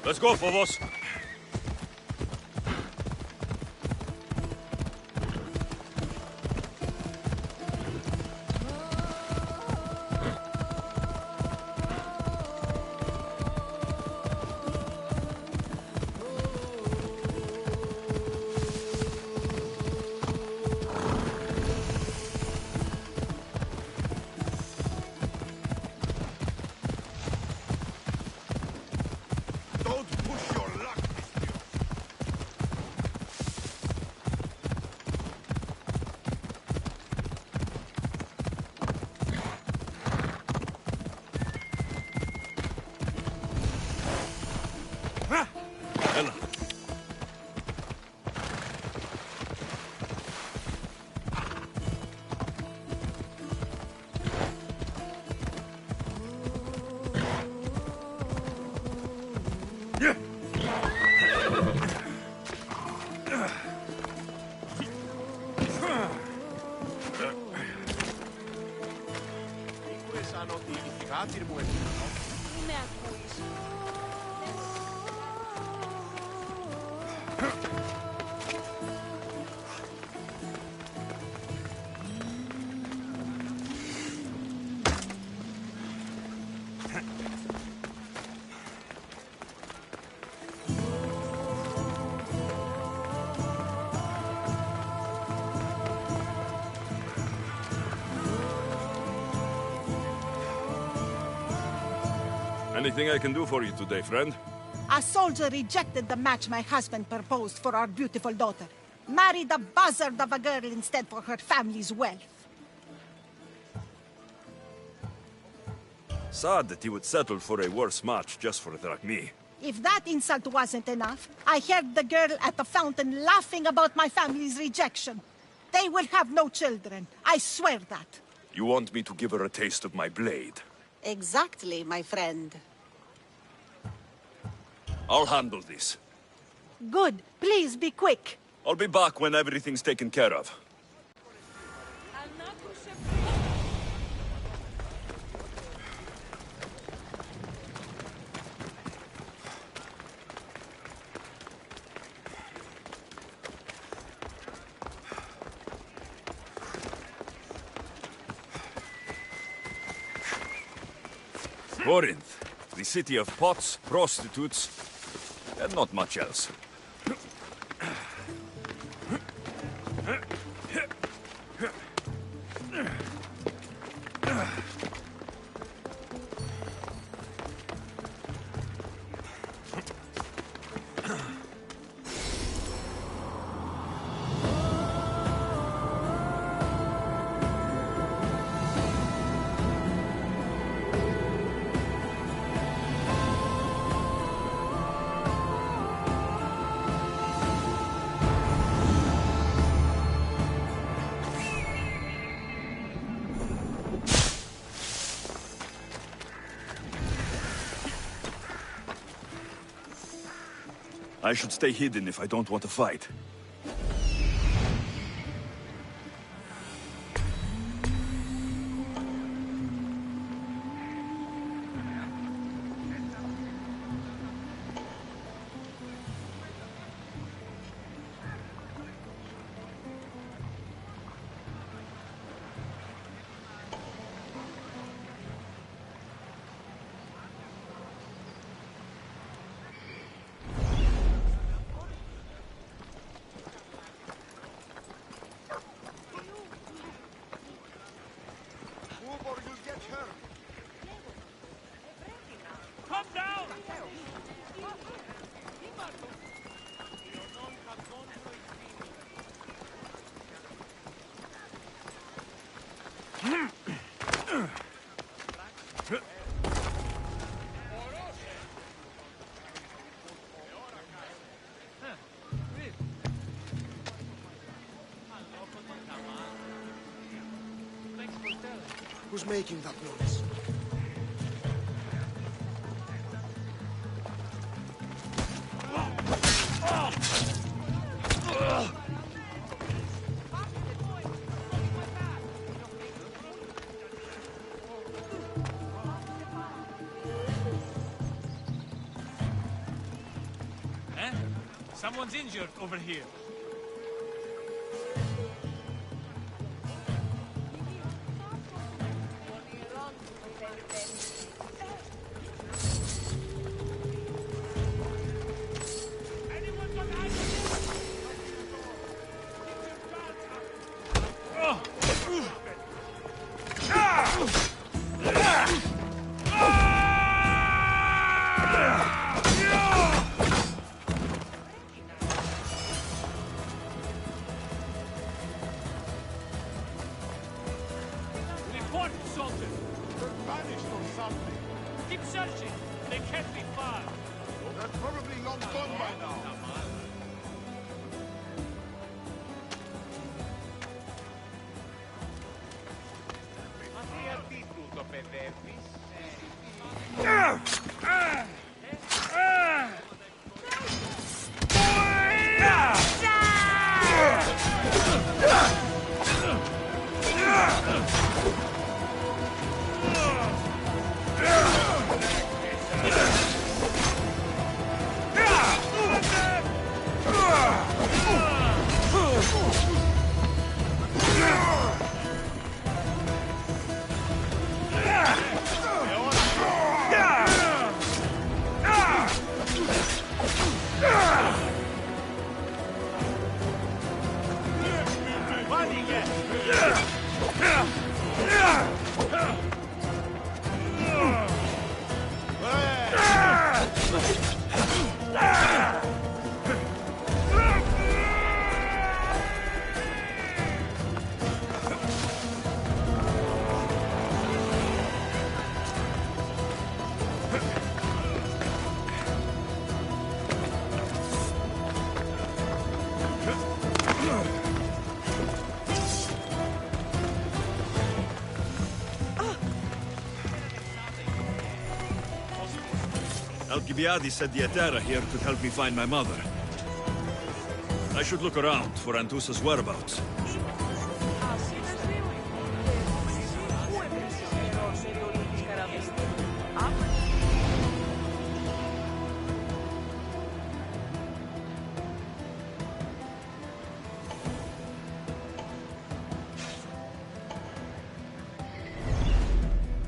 [SPEAKER 1] Let's go, Phobos. Anything I can do for you today, friend?
[SPEAKER 18] A soldier rejected the match my husband proposed for our beautiful daughter. Married a buzzard of a girl instead for her family's wealth.
[SPEAKER 1] Sad that he would settle for a worse match just for a drachmi.
[SPEAKER 18] If that insult wasn't enough, I heard the girl at the fountain laughing about my family's rejection. They will have no children. I swear that.
[SPEAKER 1] You want me to give her a taste of my blade?
[SPEAKER 18] Exactly, my friend.
[SPEAKER 1] I'll handle this.
[SPEAKER 18] Good. Please be quick.
[SPEAKER 1] I'll be back when everything's taken care of. Corinth, the city of pots, prostitutes, and not much else. I should stay hidden if I don't want to fight.
[SPEAKER 16] Come down!
[SPEAKER 19] Who's making that noise?
[SPEAKER 16] Eh? Someone's injured over here. Report assaulted.
[SPEAKER 19] They're vanished or something.
[SPEAKER 16] Keep searching. They can't be far.
[SPEAKER 19] They're probably long gone by now.
[SPEAKER 12] Γιατί του το παιδεύεις?
[SPEAKER 1] Alcibiades said the Atera here could help me find my mother. I should look around for Antusa's whereabouts.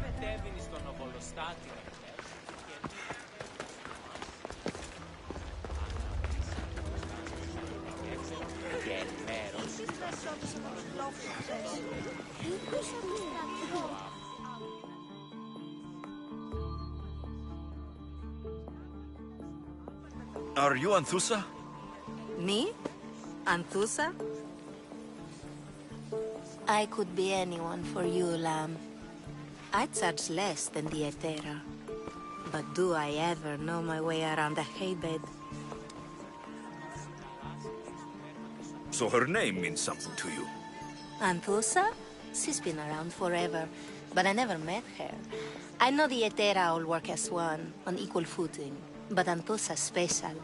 [SPEAKER 12] Μετέβηνες στον Οβολοστάτη.
[SPEAKER 1] Are you Anthusa?
[SPEAKER 20] Me? Anthusa? I could be anyone for you, Lamb. I charge less than the Etera. But do I ever know my way around a haybed?
[SPEAKER 1] So her name means something to you.
[SPEAKER 20] Anthusa? She's been around forever, but I never met her. I know the Etera all work as one, on equal footing. But Anthusa's special.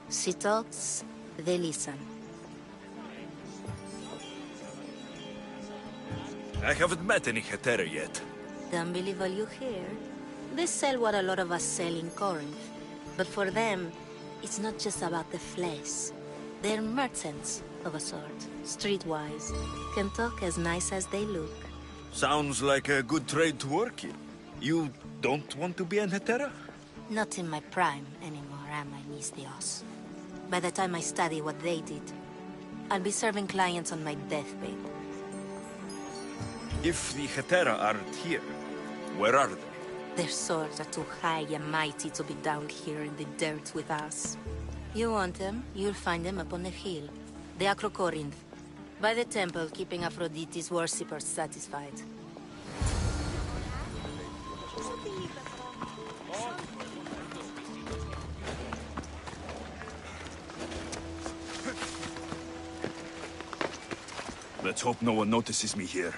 [SPEAKER 20] She talks, they listen.
[SPEAKER 1] I haven't met any Hetera yet.
[SPEAKER 20] Don't believe all you hear. They sell what a lot of us sell in Corinth. But for them, it's not just about the flesh. They're merchants, of a sort. Streetwise. Can talk as nice as they look.
[SPEAKER 1] Sounds like a good trade to work in. You don't want to be an Hetera?
[SPEAKER 20] Not in my prime anymore, am I, Nistios? By the time I study what they did, I'll be serving clients on my deathbed.
[SPEAKER 1] If the Hetera aren't here, where are they?
[SPEAKER 20] Their swords are too high and mighty to be down here in the dirt with us. You want them, you'll find them up on the hill. The ACO Corinth. By the temple, keeping Aphrodite's worshippers satisfied.
[SPEAKER 1] Let's hope no one notices me here.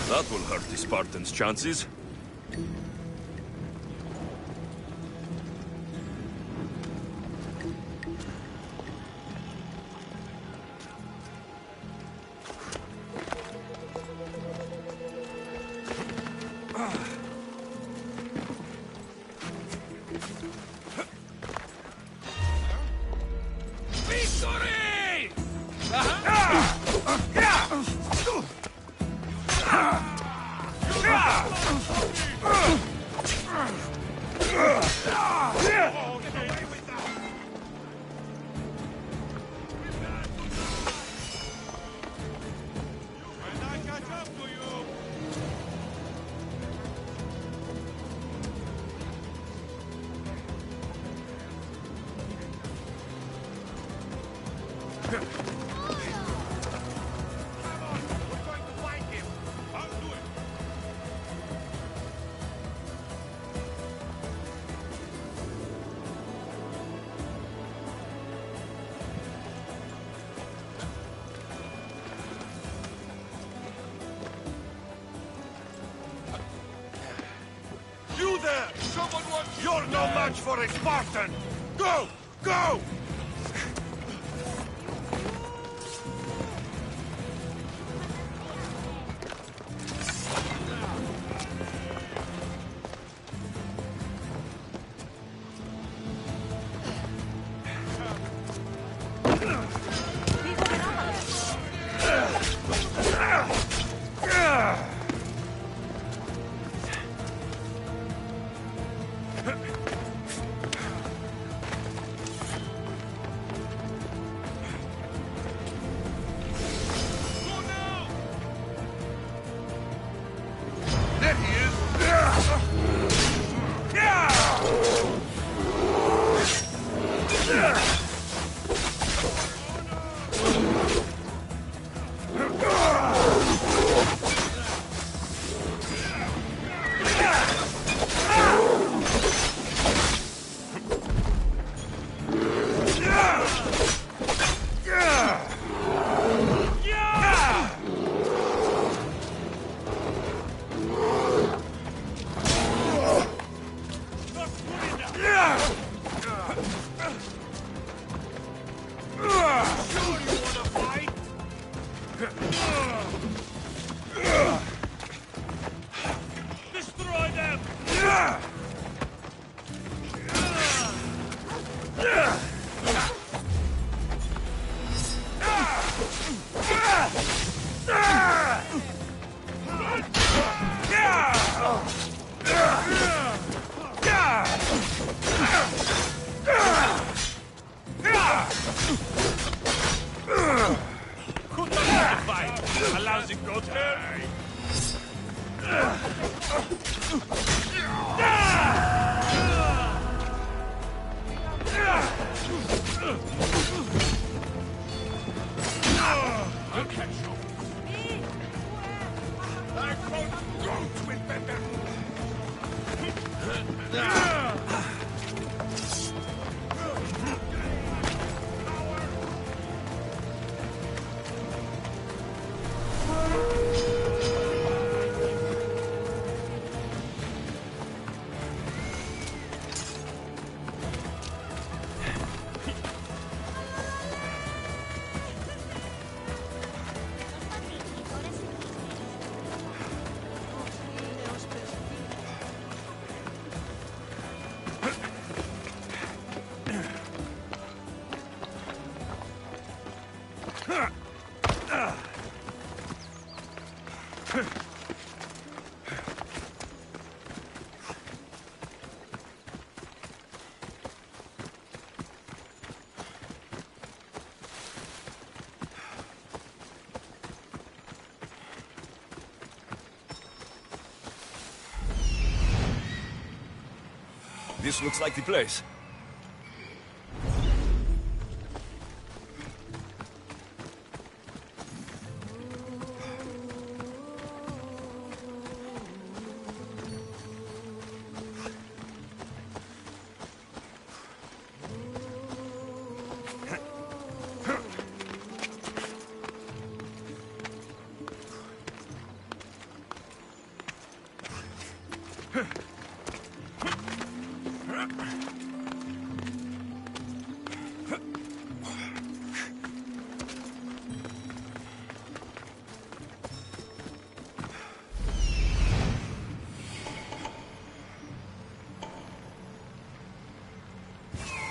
[SPEAKER 1] That will hurt the Spartans' chances.
[SPEAKER 19] You there! Someone wants... You're no match for a Spartan! Go! Go!
[SPEAKER 16] Destroy them! Who doesn't fight? A lousy goat herd? I'll catch you. I caught goats with better.
[SPEAKER 1] This looks like the place.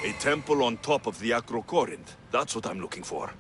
[SPEAKER 1] A temple on top of the ACO Corinth. That's what I'm looking for.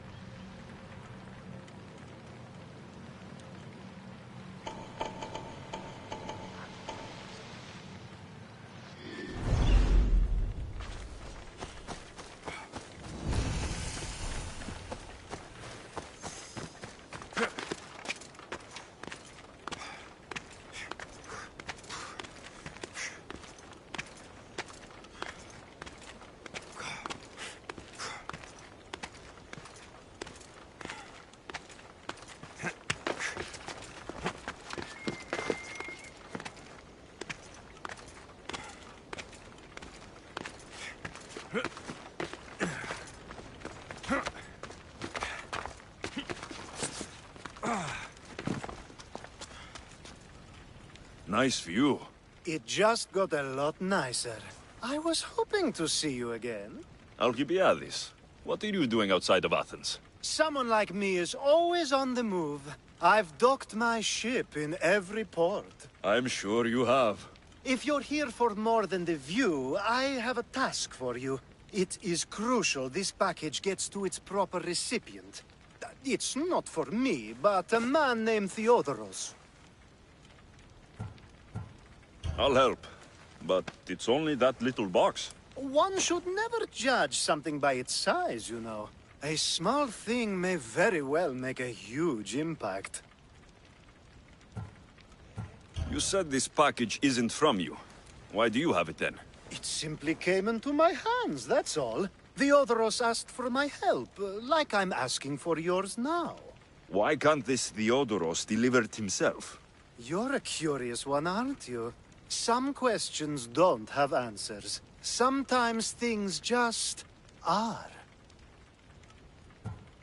[SPEAKER 1] Nice view.
[SPEAKER 21] It just got a lot nicer. I was hoping to see you again.
[SPEAKER 1] Alcibiades, what are you doing outside of Athens?
[SPEAKER 21] Someone like me is always on the move. I've docked my ship in every port.
[SPEAKER 1] I'm sure you have.
[SPEAKER 21] If you're here for more than the view, I have a task for you. It is crucial this package gets to its proper recipient. It's not for me, but a man named Theodoros.
[SPEAKER 1] I'll help. But it's only that little box.
[SPEAKER 21] One should never judge something by its size, you know. A small thing may very well make a huge impact.
[SPEAKER 1] You said this package isn't from you. Why do you have it then?
[SPEAKER 21] It simply came into my hands, that's all. Theodoros asked for my help, like I'm asking for yours now.
[SPEAKER 1] Why can't this Theodoros deliver it himself?
[SPEAKER 21] You're a curious one, aren't you? Some questions don't have answers. Sometimes things just are.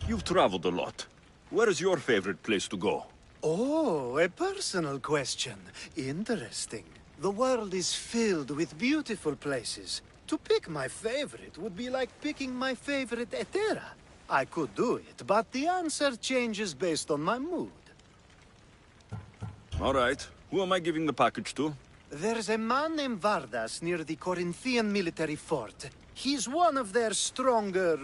[SPEAKER 1] You've traveled a lot. Where is your favorite place to go?
[SPEAKER 21] Oh, a personal question. Interesting. The world is filled with beautiful places. To pick my favorite would be like picking my favorite Etera. I could do it, but the answer changes based on my mood.
[SPEAKER 1] All right. Who am I giving the package to?
[SPEAKER 21] There's a man named Vardas near the Corinthian military fort. He's one of their stronger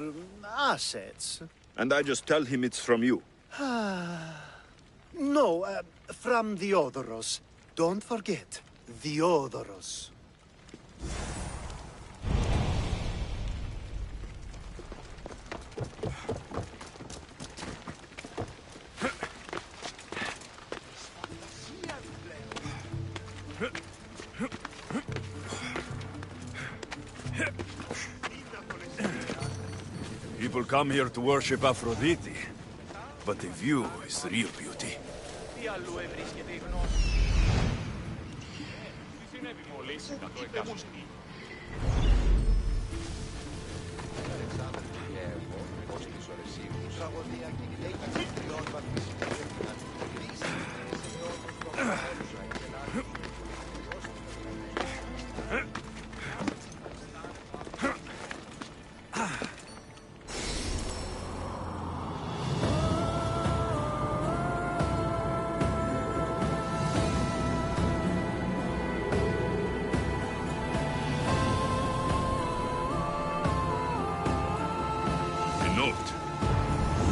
[SPEAKER 21] assets.
[SPEAKER 1] And I just tell him it's from you.
[SPEAKER 21] No, from the Odoros. Don't forget, the Odoros.
[SPEAKER 1] People come here to worship Aphrodite, but the view is the real beauty.
[SPEAKER 3] Τι αλλού ευρίσκεται η γνώση.
[SPEAKER 12] Τι συνέβη μόλις καθώ εκάστοτε.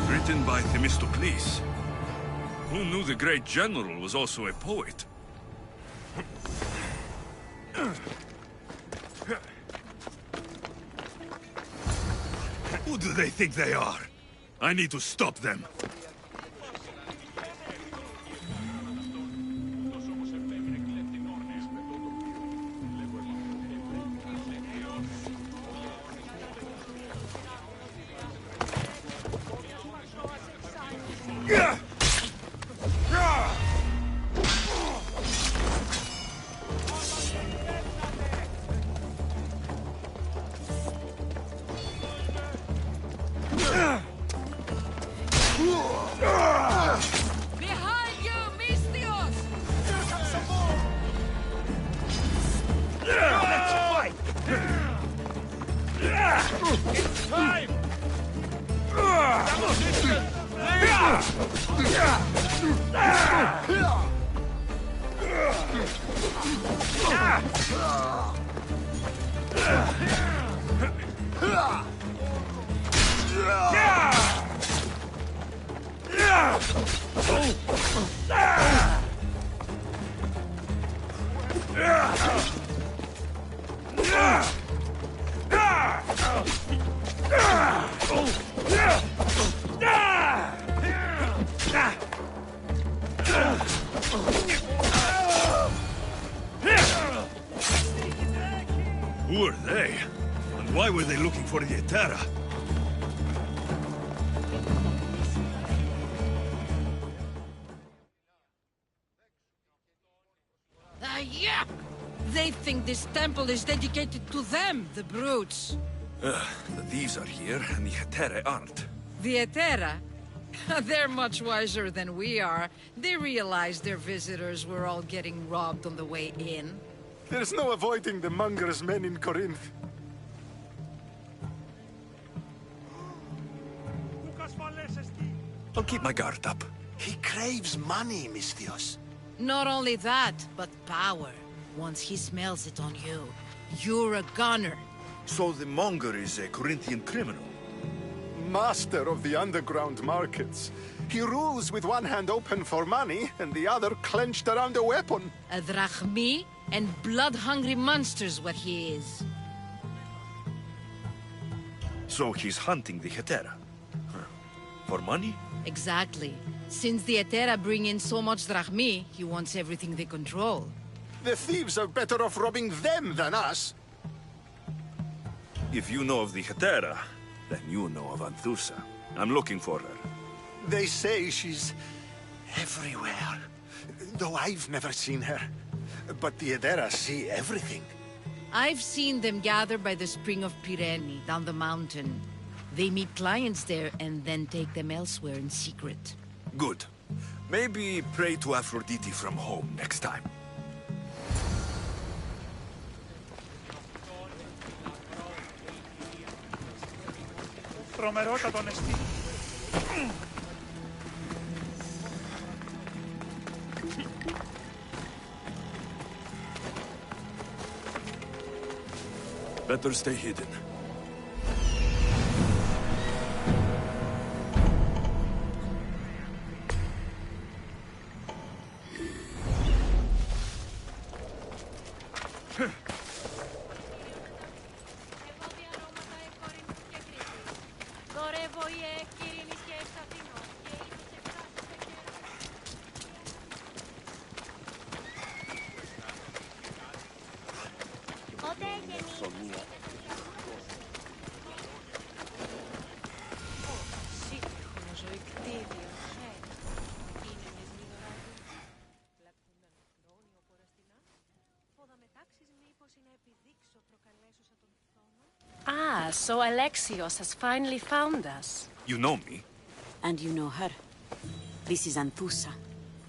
[SPEAKER 1] Written by Themistocles. Who knew the great general was also a poet? Who do they think they are? I need to stop them.
[SPEAKER 5] Behind you, Mystios!
[SPEAKER 19] Let's fight! It's time!
[SPEAKER 1] Who are they? And why were they looking for the Etera?
[SPEAKER 5] Yeah! They think this temple is dedicated to them, the brutes.
[SPEAKER 1] The thieves are here, and the Etera aren't.
[SPEAKER 5] The Etera? They're much wiser than we are. They realized their visitors were all getting robbed on the way in.
[SPEAKER 21] There's no avoiding the monger's men in Corinth.
[SPEAKER 1] I'll keep my guard up.
[SPEAKER 21] He craves money, Mystios.
[SPEAKER 5] Not only that, but power. Once he smells it on you, you're a gunner.
[SPEAKER 1] So the monger is a Corinthian criminal?
[SPEAKER 21] Master of the underground markets. He rules with one hand open for money and the other clenched around a weapon.
[SPEAKER 5] A drachmi and blood-hungry monster's what he is.
[SPEAKER 1] So he's hunting the Etera? For money?
[SPEAKER 5] Exactly. Since the Etera bring in so much drachmi, he wants everything they control.
[SPEAKER 21] The thieves are better off robbing them than us.
[SPEAKER 1] If you know of the Etera, then you know of Anthusa. I'm looking for her.
[SPEAKER 21] They say she's everywhere, though I've never seen her. But the Edera see everything.
[SPEAKER 5] I've seen them gather by the spring of Pirene, down the mountain. They meet clients there and then take them elsewhere in secret.
[SPEAKER 1] Good. Maybe pray to Aphrodite from home next time.
[SPEAKER 16] Τρομερότατον εστί.
[SPEAKER 1] Better stay hidden.
[SPEAKER 2] Ah, so Alexios has finally found us.
[SPEAKER 1] You know me?
[SPEAKER 22] And you know her. This is Anthusa.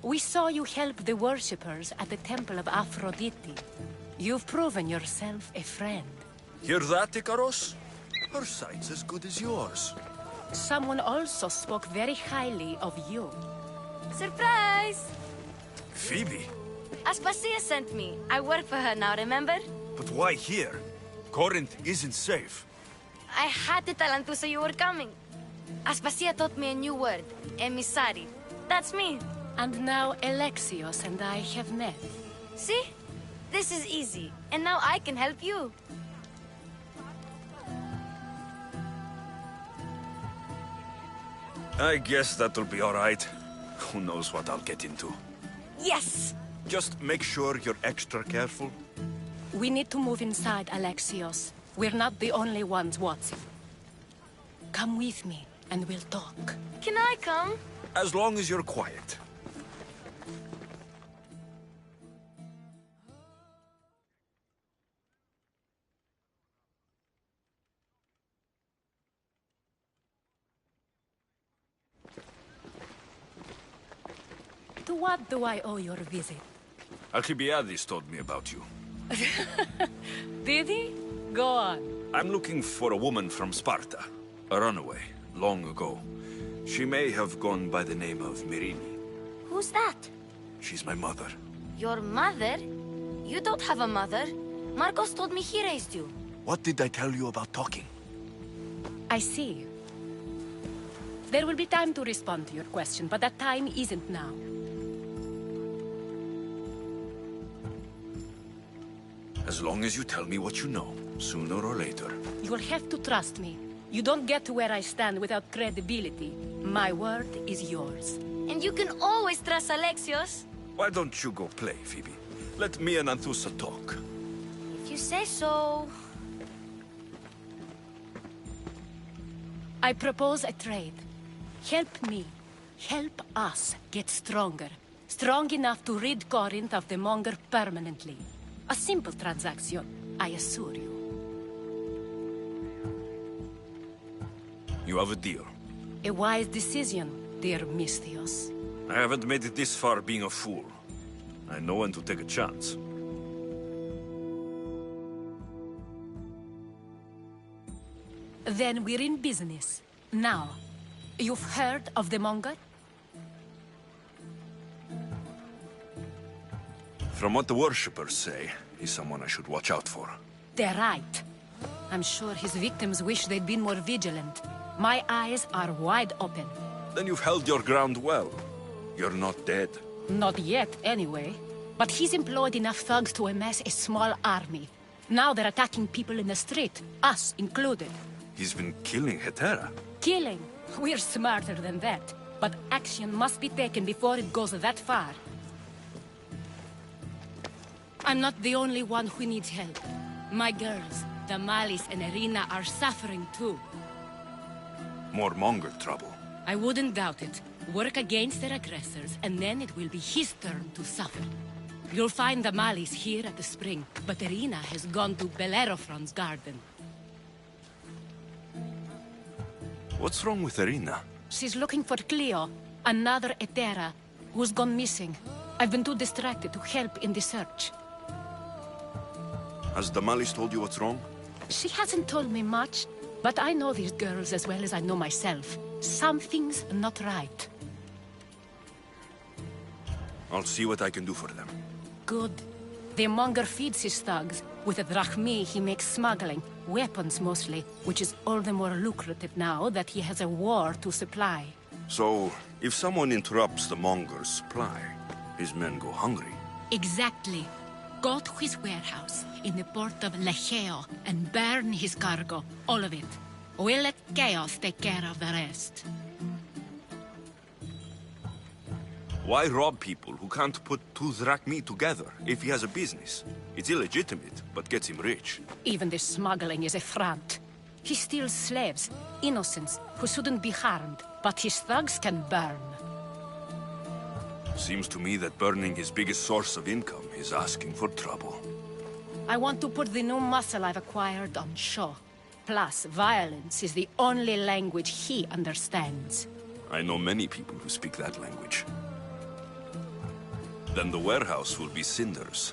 [SPEAKER 2] We saw you help the worshippers at the Temple of Aphrodite. You've proven yourself a friend.
[SPEAKER 1] Hear that, Ikaros? Her sight's as good as yours.
[SPEAKER 2] Someone also spoke very highly of you.
[SPEAKER 23] Surprise!
[SPEAKER 1] Phoebe?
[SPEAKER 23] Aspasia sent me. I work for her now, remember?
[SPEAKER 1] But why here? Corinth isn't safe.
[SPEAKER 23] I had to tell Anthusa you were coming. Aspasia taught me a new word, emissary. That's me.
[SPEAKER 2] And now Alexios and I have met.
[SPEAKER 23] See? This is easy. And now I can help you.
[SPEAKER 1] I guess that'll be all right. Who knows what I'll get into.
[SPEAKER 23] Yes!
[SPEAKER 1] Just make sure you're extra careful.
[SPEAKER 2] We need to move inside, Alexios. We're not the only ones watching. Come with me, and we'll talk.
[SPEAKER 23] Can I come?
[SPEAKER 1] As long as you're quiet.
[SPEAKER 2] To what do I owe your visit?
[SPEAKER 1] Alcibiades told me about you.
[SPEAKER 2] Did he? Go on.
[SPEAKER 1] I'm looking for a woman from Sparta. A runaway, long ago. She may have gone by the name of Myrine.
[SPEAKER 23] Who's that?
[SPEAKER 1] She's my mother.
[SPEAKER 23] Your mother? You don't have a mother. Marcos told me he raised you.
[SPEAKER 1] What did I tell you about talking?
[SPEAKER 2] I see. There will be time to respond to your question, but that time isn't now.
[SPEAKER 1] As long as you tell me what you know, sooner or later.
[SPEAKER 2] You will have to trust me. You don't get to where I stand without credibility. My word is yours.
[SPEAKER 23] And you can always trust Alexios.
[SPEAKER 1] Why don't you go play, Phoebe? Let me and Anthusa talk.
[SPEAKER 23] If you say so.
[SPEAKER 2] I propose a trade. Help me. Help us get stronger. Strong enough to rid Corinth of the Monger permanently. A simple transaction, I assure you.
[SPEAKER 1] You have a deal.
[SPEAKER 2] A wise decision, dear Misthios.
[SPEAKER 1] I haven't made it this far being a fool. I know when to take a chance.
[SPEAKER 2] Then we're in business. Now, you've heard of the Monger?
[SPEAKER 1] From what the worshippers say, he's someone I should watch out for.
[SPEAKER 2] They're right. I'm sure his victims wish they'd been more vigilant. My eyes are wide open.
[SPEAKER 1] Then you've held your ground well. You're not dead.
[SPEAKER 2] Not yet, anyway. But he's employed enough thugs to amass a small army. Now they're attacking people in the street, us included.
[SPEAKER 1] He's been killing Hetera.
[SPEAKER 2] Killing? We're smarter than that. But action must be taken before it goes that far. I'm not the only one who needs help. My girls, Damalis and Irina, are suffering too.
[SPEAKER 1] More Monger trouble.
[SPEAKER 2] I wouldn't doubt it. Work against their aggressors, and then it will be his turn to suffer. You'll find Damalis here at the spring, but Irina has gone to Bellerophon's garden.
[SPEAKER 1] What's wrong with Irina?
[SPEAKER 2] She's looking for Cleo, another Hetera, who's gone missing. I've been too distracted to help in the search.
[SPEAKER 1] Has Damalis told you what's wrong?
[SPEAKER 2] She hasn't told me much, but I know these girls as well as I know myself. Something's not right.
[SPEAKER 1] I'll see what I can do for them.
[SPEAKER 2] Good. The monger feeds his thugs. With the drachmi, he makes smuggling. Weapons, mostly. Which is all the more lucrative now that he has a war to supply.
[SPEAKER 1] So, if someone interrupts the monger's supply, his men go hungry.
[SPEAKER 2] Exactly. Go to his warehouse in the port of ACO and burn his cargo. All of it. We'll let chaos take care of the rest.
[SPEAKER 1] Why rob people who can't put two drachmi together if he has a business? It's illegitimate, but gets him rich.
[SPEAKER 2] Even the smuggling is a front. He steals slaves, innocents, who shouldn't be harmed, but his thugs can burn.
[SPEAKER 1] Seems to me that burning his biggest source of income is asking for trouble.
[SPEAKER 2] I want to put the new muscle I've acquired on show. Plus, violence is the only language he understands.
[SPEAKER 1] I know many people who speak that language. Then the warehouse will be cinders.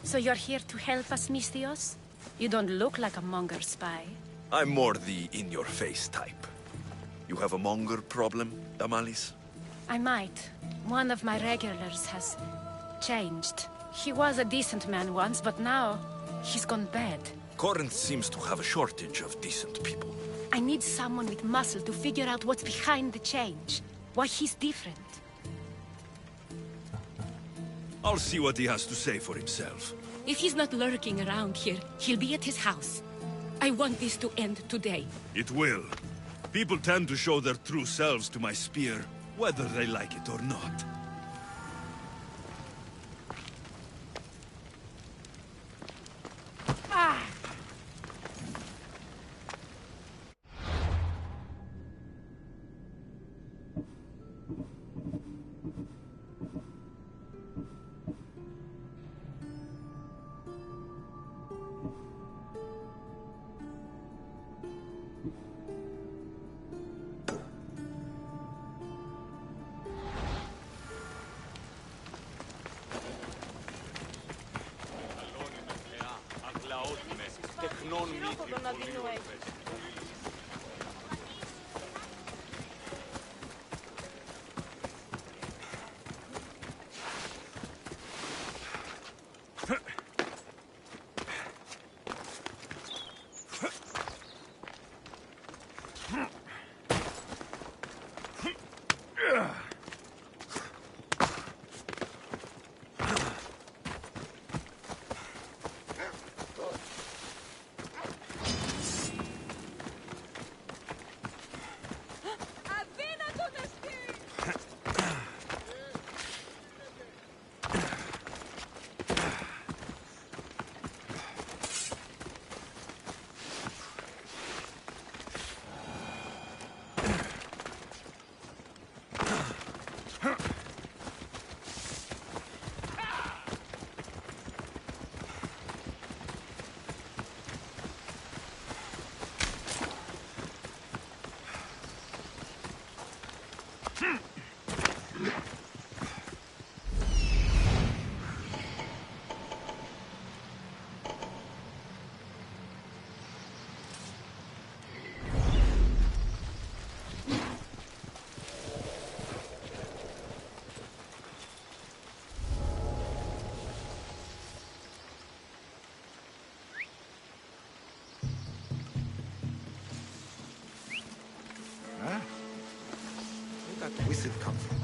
[SPEAKER 2] So you're here to help us, Mistios? You don't look like a monger spy.
[SPEAKER 1] I'm more the in-your-face type. You have a monger problem, Damalis?
[SPEAKER 2] I might. One of my regulars has changed. He was a decent man once, but now he's gone bad.
[SPEAKER 1] Corinth seems to have a shortage of decent people.
[SPEAKER 2] I need someone with muscle to figure out what's behind the change. Why he's different.
[SPEAKER 1] I'll see what he has to say for himself.
[SPEAKER 2] If he's not lurking around here, he'll be at his house. I want this to end today.
[SPEAKER 1] It will. People tend to show their true selves to my spear, whether they like it or not.
[SPEAKER 19] Where'd that wizard come from?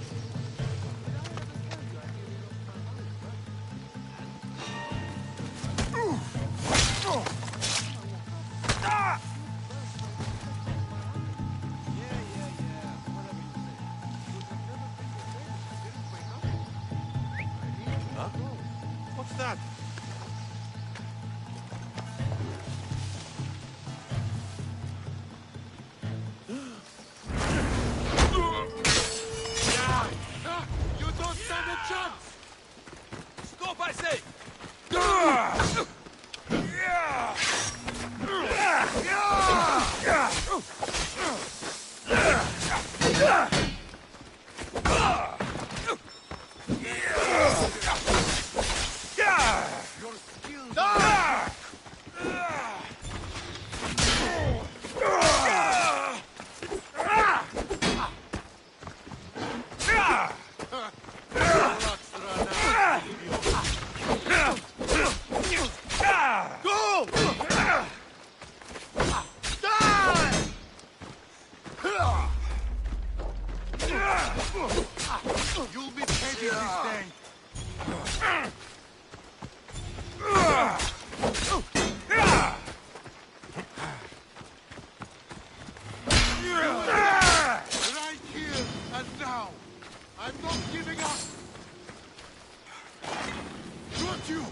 [SPEAKER 16] Huh? What's that?
[SPEAKER 19] You don't stand a chance!
[SPEAKER 16] Stop, I say!
[SPEAKER 19] You'll be paid this day. Right here and now. I'm not giving up. Got you.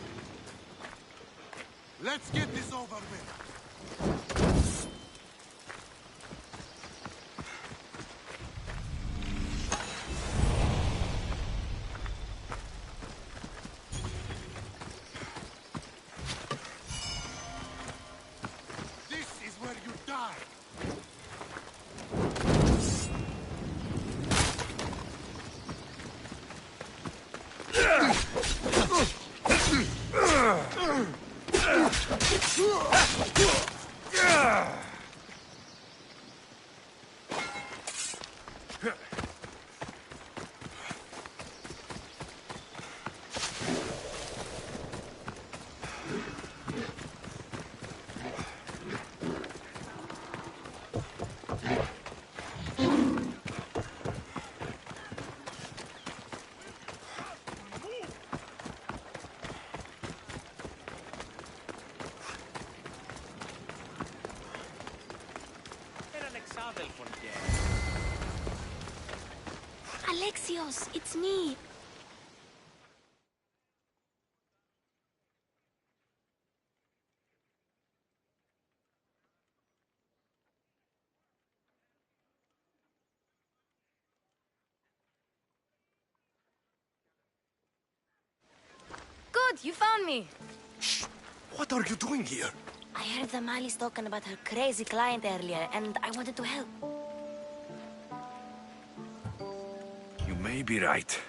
[SPEAKER 19] Let's get this over with. This is where you die.
[SPEAKER 23] Alexios, it's me. Good, you found me.
[SPEAKER 6] Shh! What are you doing here?
[SPEAKER 23] I heard the Mali's talking about her crazy client earlier, and I wanted to help.
[SPEAKER 1] You may be right.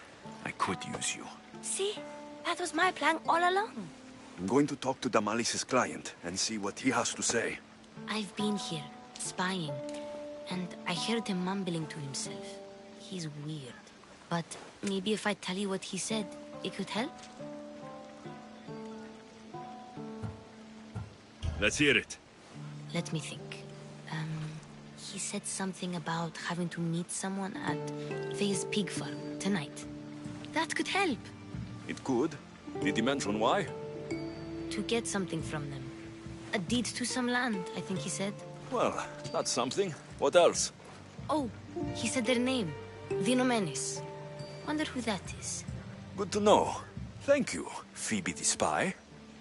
[SPEAKER 1] I could use you.
[SPEAKER 23] See? That was my plan all along.
[SPEAKER 6] I'm going to talk to Damalis's client and see what he has to say.
[SPEAKER 23] I've been here, spying, and I heard him mumbling to himself. He's weird. But maybe if I tell you what he said, it could help?
[SPEAKER 1] Let's hear it.
[SPEAKER 23] Let me think. He said something about having to meet someone at Faye's pig farm tonight. That could help.
[SPEAKER 6] It could. Did he mention why?
[SPEAKER 23] To get something from them. A deed to some land, I think he said.
[SPEAKER 6] Well, that's something. What else?
[SPEAKER 23] Oh, he said their name. Vinomenes. Wonder who that is.
[SPEAKER 6] Good to know. Thank you, Phoebe the spy.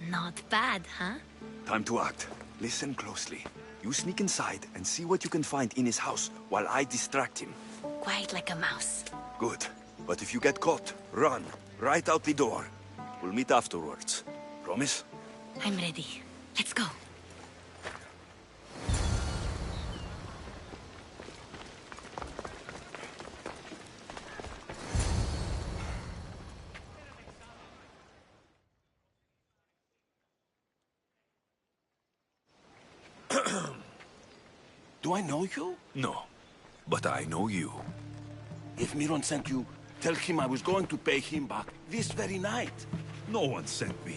[SPEAKER 23] Not bad, huh?
[SPEAKER 6] Time to act. Listen closely. You sneak inside and see what you can find in his house while I distract him.
[SPEAKER 23] Quiet like a mouse.
[SPEAKER 6] Good. But if you get caught, run. Right out the door. We'll meet afterwards. Promise?
[SPEAKER 23] I'm ready. Let's go.
[SPEAKER 11] Do I know you?
[SPEAKER 1] No, but I know you.
[SPEAKER 11] If Miron sent you, tell him I was going to pay him back this very night.
[SPEAKER 1] No one sent me.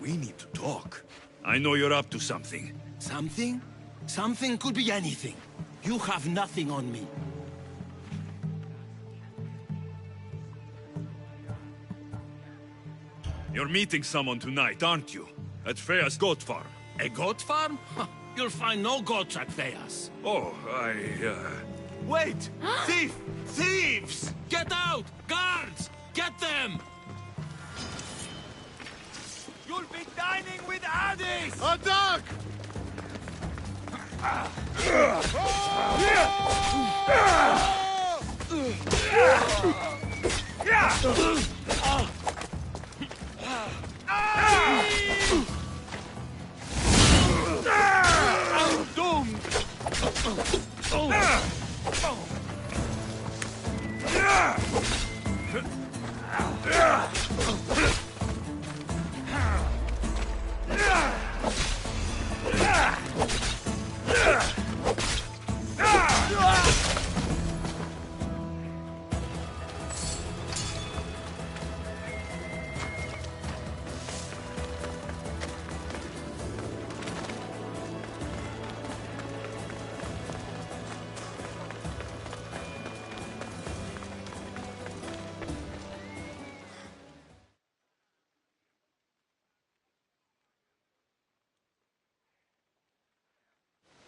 [SPEAKER 1] We need to talk. I know you're up to something.
[SPEAKER 11] Something? Something could be anything. You have nothing on me.
[SPEAKER 1] You're meeting someone tonight, aren't you? At Freya's goat farm.
[SPEAKER 11] A goat farm? You'll find no goats at Thea's.
[SPEAKER 1] Oh,
[SPEAKER 11] Wait! Thief! Thieves! Get out! Guards! Get them!
[SPEAKER 19] You'll be dining with Addis! A dog! I'm doomed!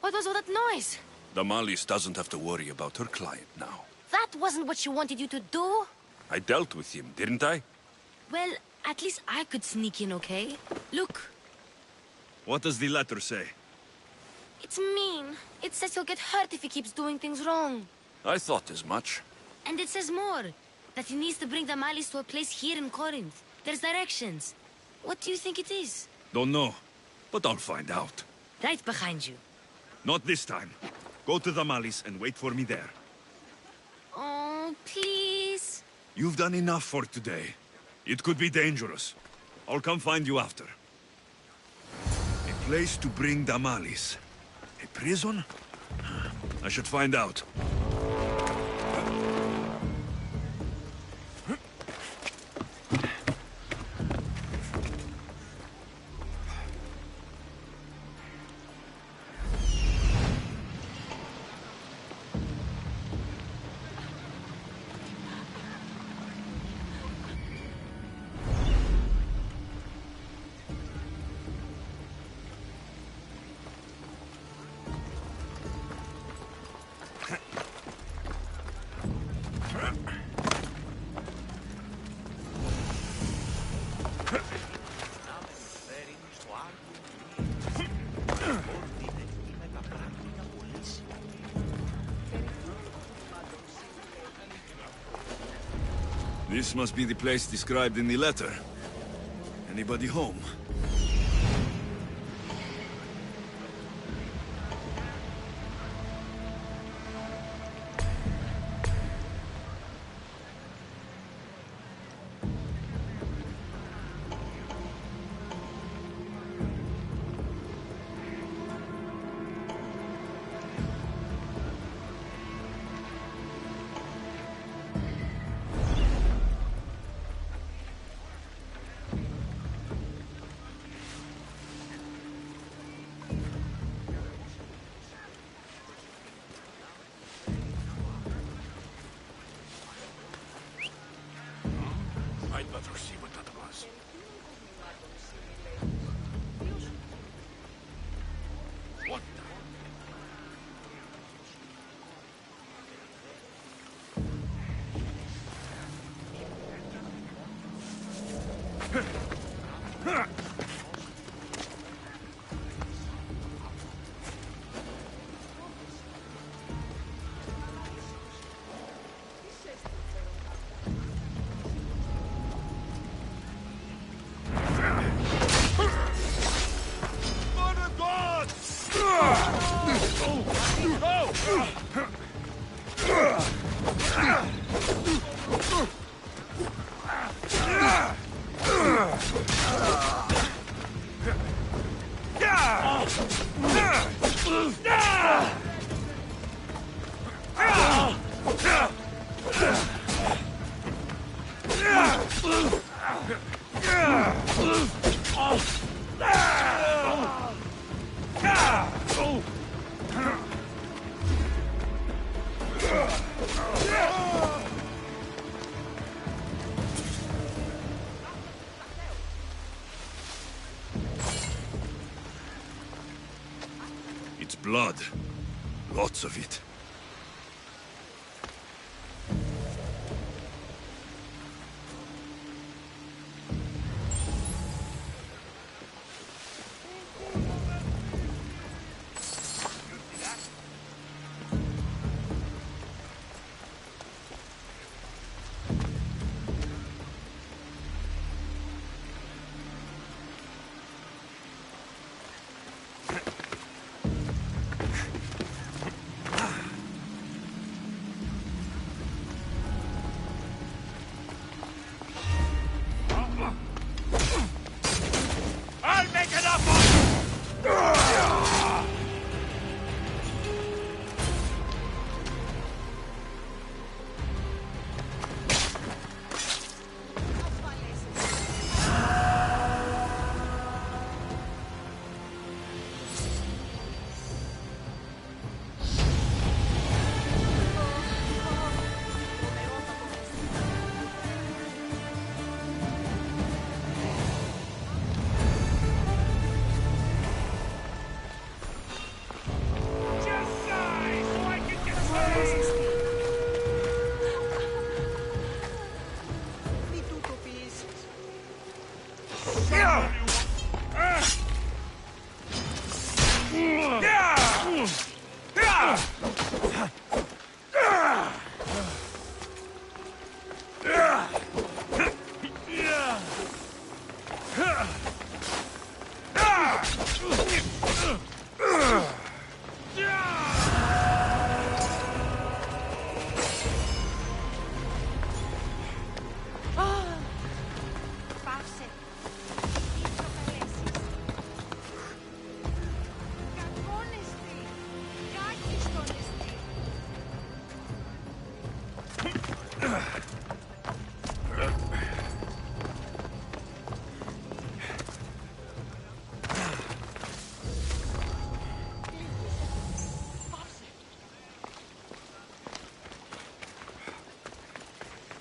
[SPEAKER 23] What was all that noise?
[SPEAKER 1] Damalis doesn't have to worry about her client now.
[SPEAKER 23] That wasn't what she wanted you to do.
[SPEAKER 1] I dealt with him, didn't I?
[SPEAKER 23] Well, at least I could sneak in, okay? Look,
[SPEAKER 1] What does the letter say?
[SPEAKER 23] it's mean. It says he'll get hurt if he keeps doing things wrong.
[SPEAKER 1] I thought as much.
[SPEAKER 23] And it says more. That he needs to bring the Malis to a place here in Corinth. There's directions. What do you think it is?
[SPEAKER 1] Don't know, but I'll find out.
[SPEAKER 23] Right behind you.
[SPEAKER 1] Not this time. Go to Damalis and wait for me there.
[SPEAKER 23] Oh, please.
[SPEAKER 1] You've done enough for today. It could be dangerous. I'll come find you after. A place to bring Damalis. A prison? I should find out. This must be the place described in the letter. Anybody home?
[SPEAKER 19] I'd better see what that was. What the?
[SPEAKER 1] It's blood. Lots of it.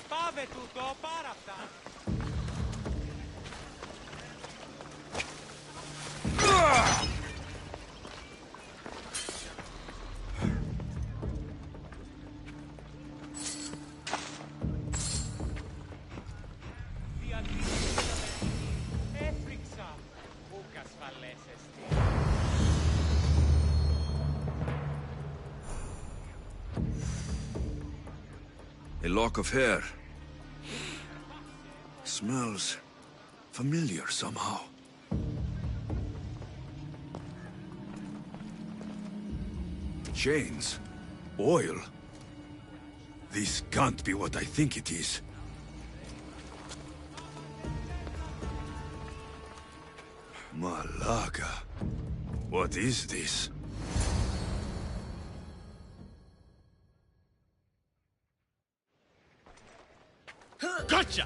[SPEAKER 3] Πάμε τούτο, πάρα αυτά. Έφυξα. Ούκ ασφαλές εστί.
[SPEAKER 1] A lock of hair. Smells familiar somehow. Chains. Oil. This can't be what I think it is. Malaga. What is this?
[SPEAKER 16] Gotcha!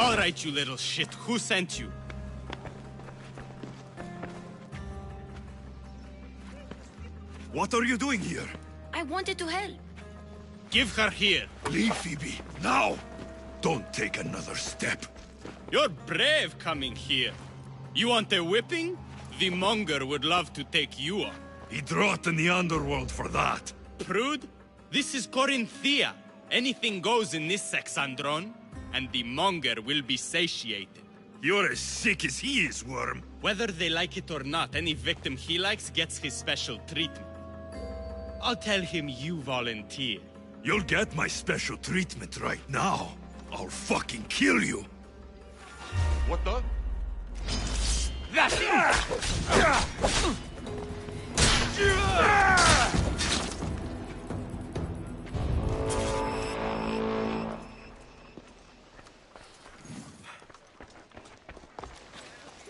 [SPEAKER 16] All right, you little shit. Who sent you?
[SPEAKER 1] What are you doing here?
[SPEAKER 23] I wanted to help.
[SPEAKER 16] Give her here.
[SPEAKER 1] Leave, Phoebe. Now! Don't take another step.
[SPEAKER 16] You're brave coming here. You want a whipping? The monger would love to take you on.
[SPEAKER 1] He'd rot in the underworld for that.
[SPEAKER 16] Prude, this is Corinthia. Anything goes in this Sexandron, and the monger will be satiated.
[SPEAKER 1] You're as sick as he is, Worm.
[SPEAKER 16] Whether they like it or not, any victim he likes gets his special treatment. I'll tell him you volunteer.
[SPEAKER 1] You'll get my special treatment right now. I'll fucking kill you.
[SPEAKER 19] What the?
[SPEAKER 3] That's it!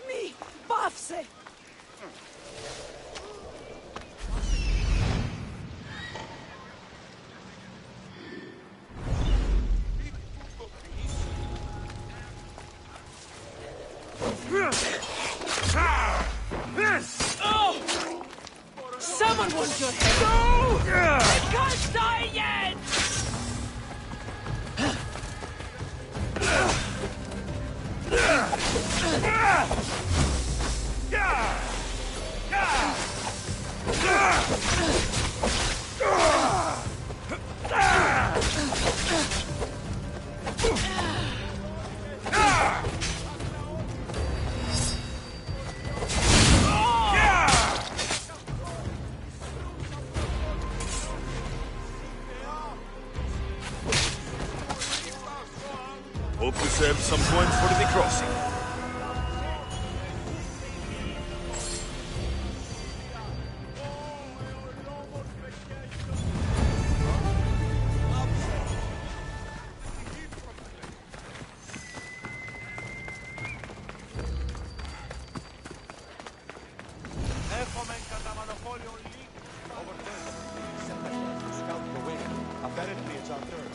[SPEAKER 18] Me, Bafse!
[SPEAKER 3] Oh! Someone wants your head! No! I can't die yet!
[SPEAKER 1] Hope to save some coins for the crossing.
[SPEAKER 3] Έχουμε κατά μονοπόλιο λίγη. Over there. Send my men to scout the way. Apparently it's our turn.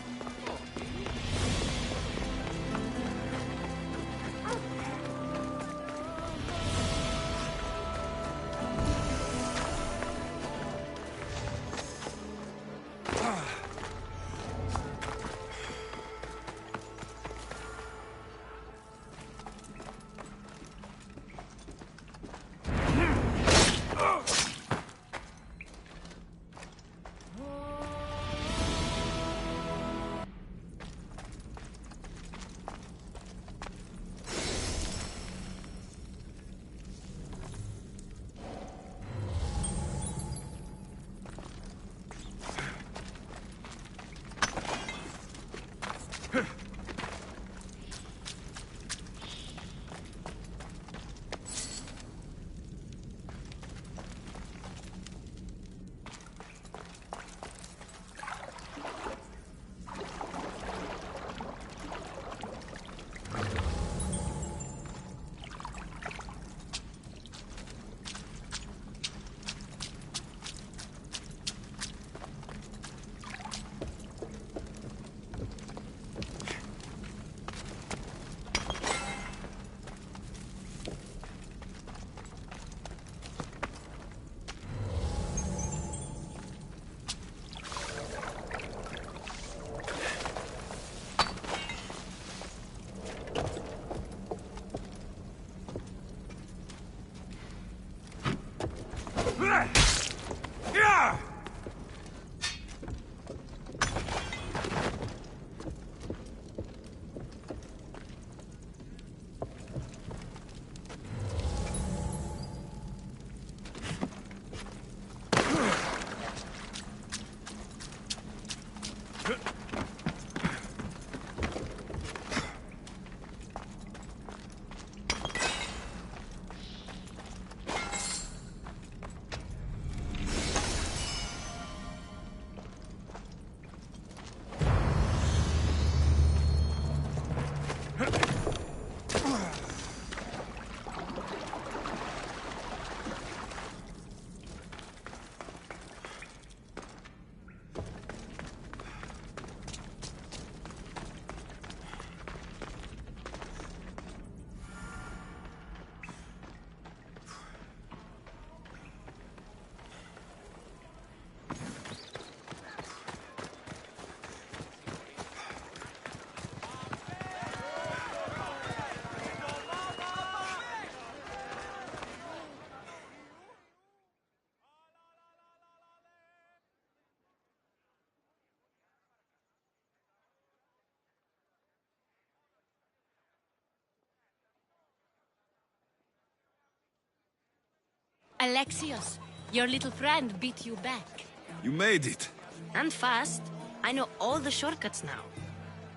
[SPEAKER 2] Alexios, your little friend beat you back.
[SPEAKER 1] You made it.
[SPEAKER 23] And fast. I know all the shortcuts now.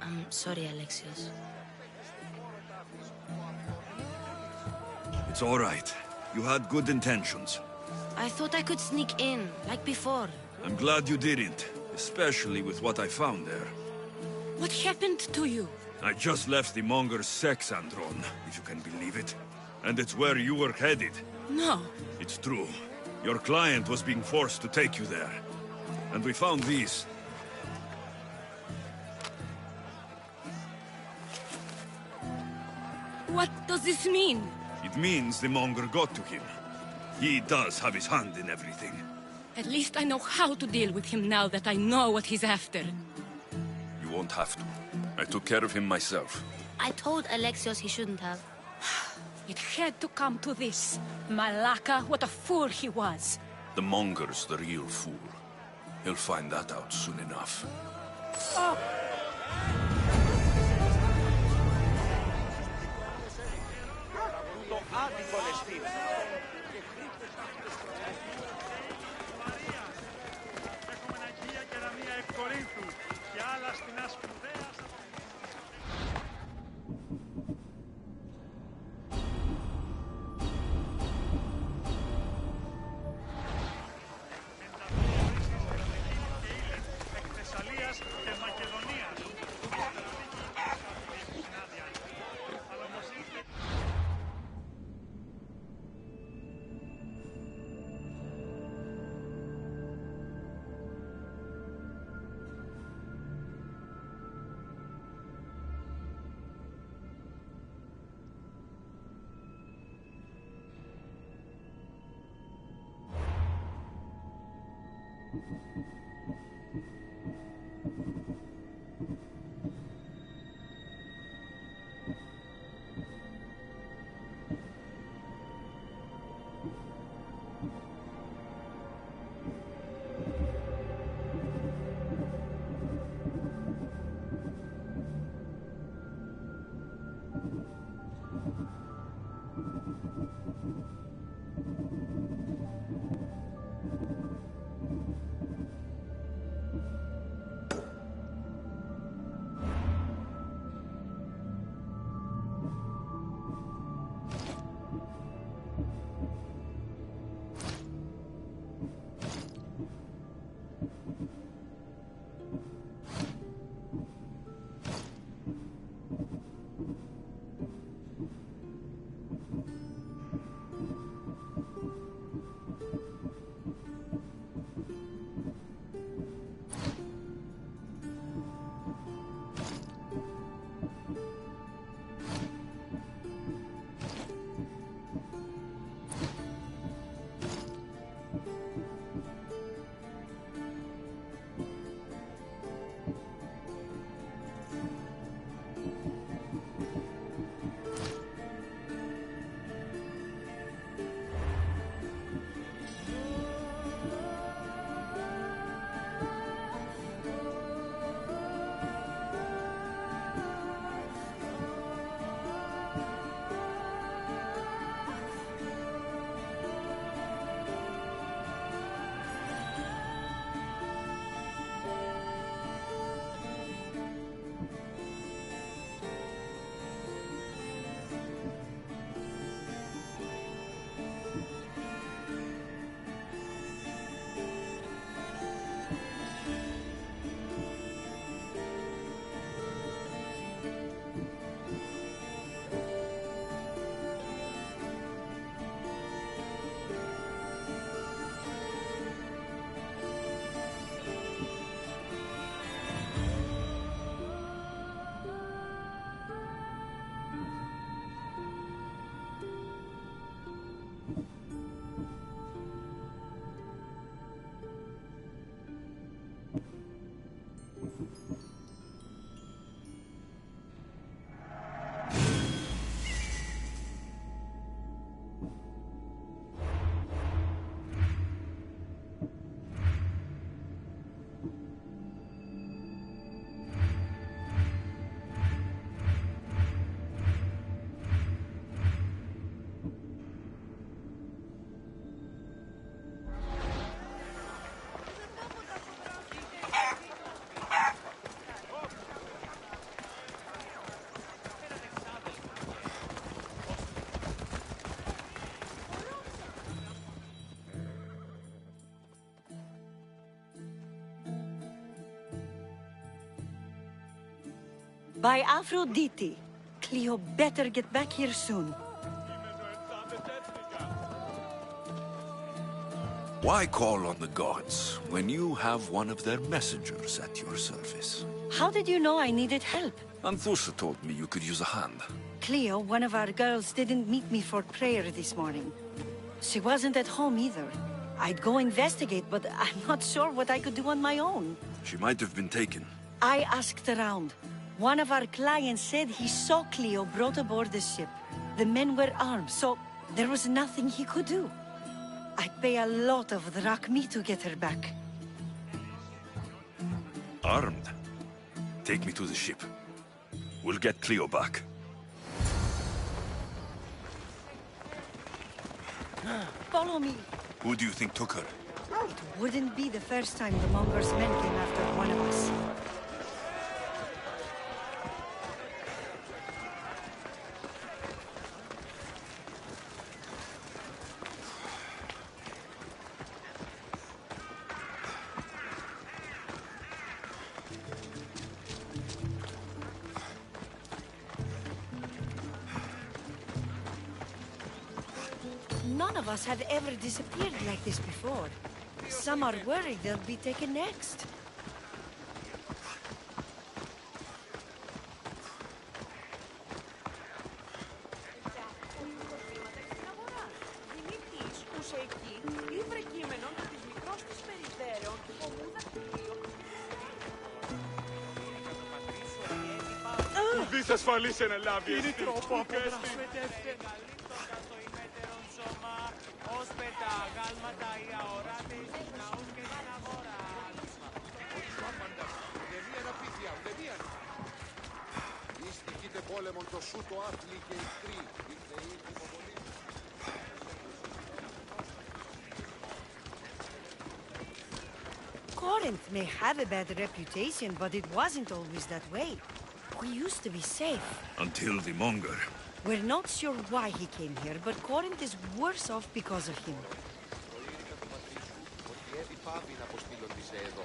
[SPEAKER 23] I'm sorry, Alexios.
[SPEAKER 1] It's all right. You had good intentions.
[SPEAKER 23] I thought I could sneak in, like before.
[SPEAKER 1] I'm glad you didn't, especially with what I found there.
[SPEAKER 2] What happened to you?
[SPEAKER 1] I just left the Monger's sex andron, if you can believe it. And it's where you were headed.
[SPEAKER 2] No.
[SPEAKER 1] It's true. Your client was being forced to take you there. And we found these.
[SPEAKER 2] What does this mean?
[SPEAKER 1] It means the Monger got to him. He does have his hand in everything.
[SPEAKER 2] At least I know how to deal with him now that I know what he's after.
[SPEAKER 1] You won't have to. I took care of him myself.
[SPEAKER 23] I told Alexios he shouldn't have.
[SPEAKER 2] It had to come to this. Malaka, what a fool he was.
[SPEAKER 1] The Monger's the real fool. He'll find that out soon enough.
[SPEAKER 2] Oh.
[SPEAKER 22] By Aphrodite. Cleo better get back here soon.
[SPEAKER 6] Why call on the gods when you have one of their messengers at your service?
[SPEAKER 22] How did you know I needed help?
[SPEAKER 6] Anthusa told me you could use a hand.
[SPEAKER 22] Cleo, one of our girls, didn't meet me for prayer this morning. She wasn't at home either. I'd go investigate, but I'm not sure what I could do on my own.
[SPEAKER 6] She might have been taken.
[SPEAKER 22] I asked around. One of our clients said he saw Cleo brought aboard the ship. The men were armed, so there was nothing he could do. I'd pay a lot of drachmi to get her back.
[SPEAKER 6] Armed? Take me to the ship. We'll get Cleo back.
[SPEAKER 22] Follow me.
[SPEAKER 6] Who do you think took her?
[SPEAKER 22] It wouldn't be the first time the Monger's men came after one of us. None of us have ever disappeared like this before. Some are worried they'll be taken next.
[SPEAKER 19] Ουδής ασφαλής εν ελάβει.
[SPEAKER 3] Είναι τρόπο αποδράσετε. Ως πετά γάλματα οι αοράτες στους ναούς και την αγορά.
[SPEAKER 19] Ουδεμίαν απίθεια, ουδεμίαν. Ίστικείτε πόλεμον το σου το άθλη και οι κροί. Οι θεοί υποβολή.
[SPEAKER 22] Corinth may have a bad reputation, but it wasn't always that way. We used to be safe.
[SPEAKER 1] Until the Monger.
[SPEAKER 22] We're not sure why he came here, but Corinth is worse off because of him.
[SPEAKER 19] Ότι επιπάβει να αποστείλουν τις εδώ.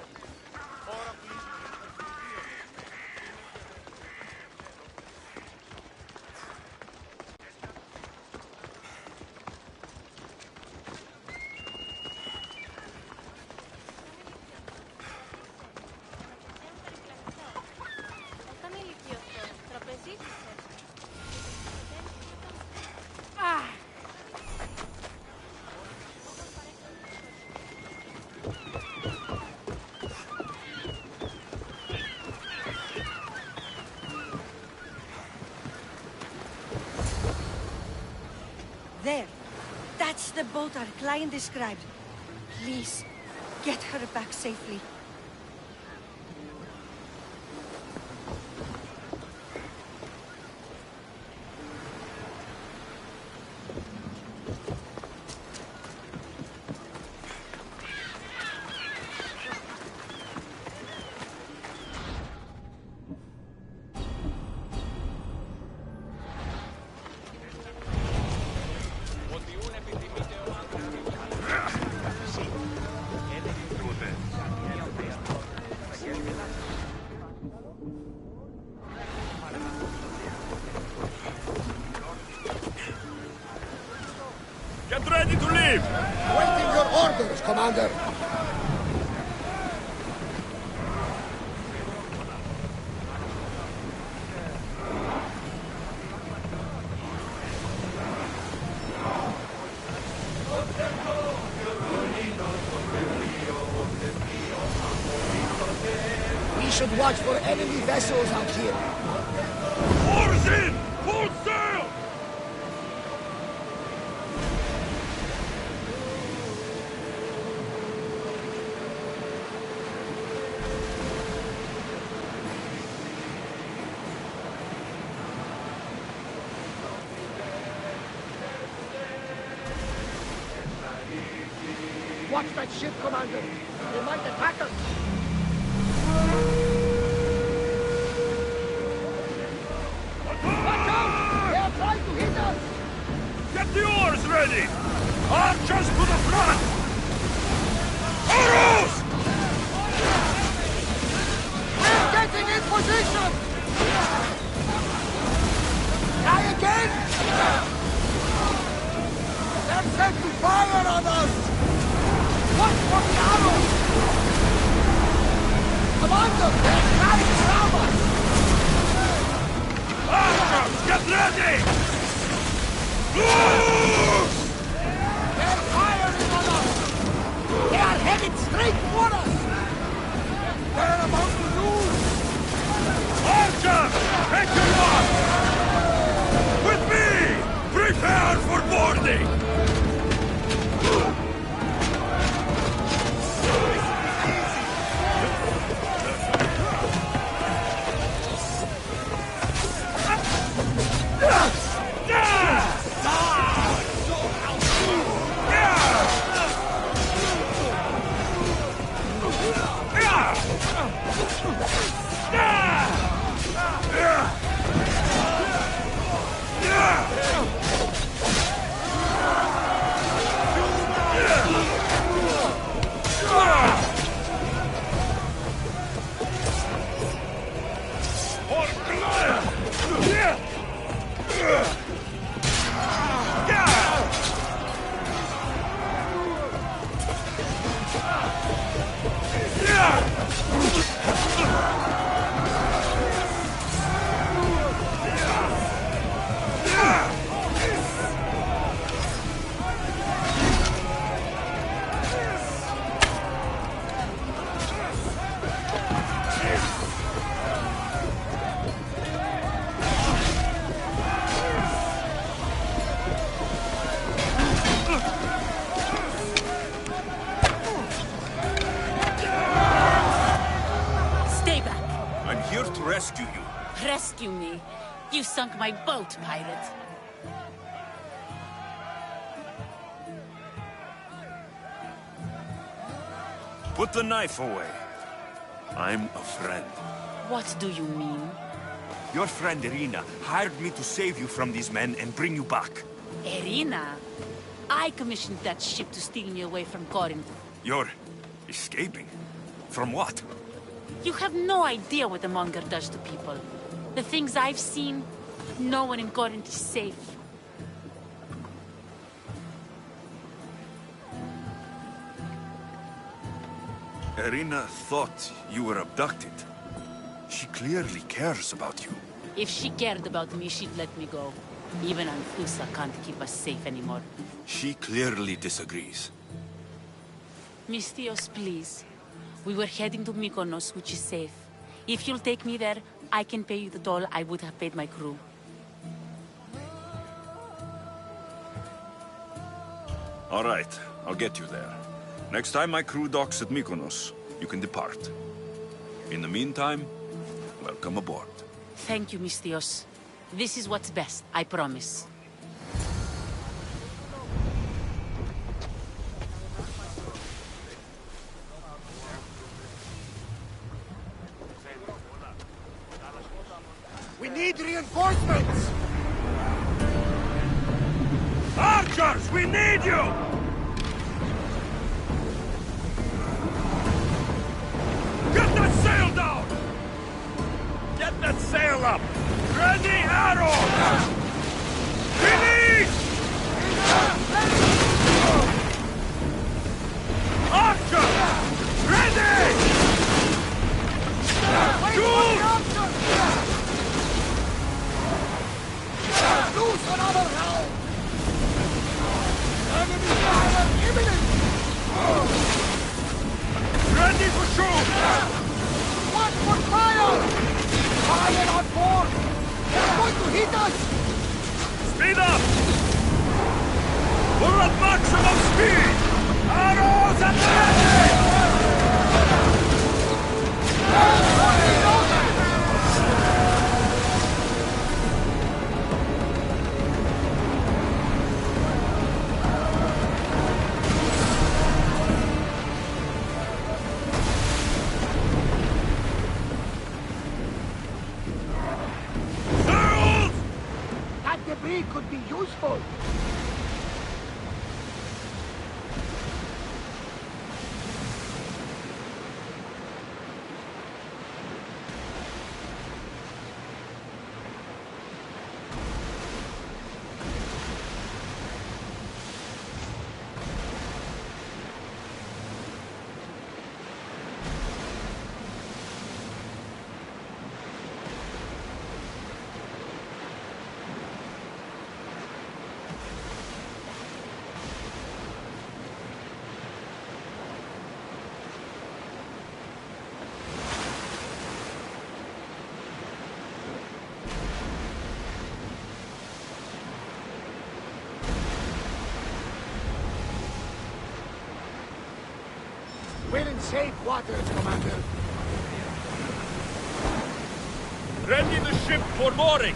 [SPEAKER 22] There. That's the boat our client described. Please, get her back safely.
[SPEAKER 1] Get ready to leave!
[SPEAKER 7] Waiting your orders, Commander! We should watch for enemy vessels out here.
[SPEAKER 1] Oars in! Full sail!
[SPEAKER 7] Watch that ship, Commander. They might attack us. Watch out! They are trying to hit us!
[SPEAKER 1] Get the oars ready! Archers to the front! Arrows!
[SPEAKER 7] We're getting in position! again? They're set to fire on us! Watch for the arrows! Commander, they're trying to ram us!
[SPEAKER 19] Archers, get ready!
[SPEAKER 7] They're firing on us! They are headed straight for us! They're about to lose!
[SPEAKER 19] Archers, take your mark! With me! Prepare for boarding!
[SPEAKER 1] Rescue you.
[SPEAKER 2] Rescue me. You sunk my boat, pirate.
[SPEAKER 1] Put the knife away. I'm a friend.
[SPEAKER 2] What do you mean?
[SPEAKER 1] Your friend Irina hired me to save you from these men and bring you back.
[SPEAKER 2] Irina? I commissioned that ship to steal me away from Corinth.
[SPEAKER 1] You're escaping? From what?
[SPEAKER 2] You have no idea what the Monger does to people. The things I've seen, no one in Corinth is safe.
[SPEAKER 1] Irina thought you were abducted. She clearly cares about you.
[SPEAKER 2] If she cared about me, she'd let me go. Even Anfusa can't keep us safe anymore.
[SPEAKER 1] She clearly disagrees.
[SPEAKER 2] Mistios, please. We were heading to Mykonos, which is safe. If you'll take me there, I can pay you the toll I would have paid my crew.
[SPEAKER 1] All right, I'll get you there. Next time my crew docks at Mykonos, you can depart. In the meantime, welcome aboard.
[SPEAKER 2] Thank you, Mistios. This is what's best, I promise.
[SPEAKER 7] We need reinforcements!
[SPEAKER 19] Archers, we need you! Get that sail down! Get that sail up! Ready, arrows! Release! Archers! Ready! Shoot!
[SPEAKER 7] Loose another round! Enemy fire imminent!
[SPEAKER 19] Ready for shoot!
[SPEAKER 7] Watch for fire! Fire on board! They're going to hit us!
[SPEAKER 19] Speed up! We're at maximum speed! Arrows at the ready!
[SPEAKER 7] That debris could be useful! Safe waters, Commander.
[SPEAKER 19] Ready the ship for mooring!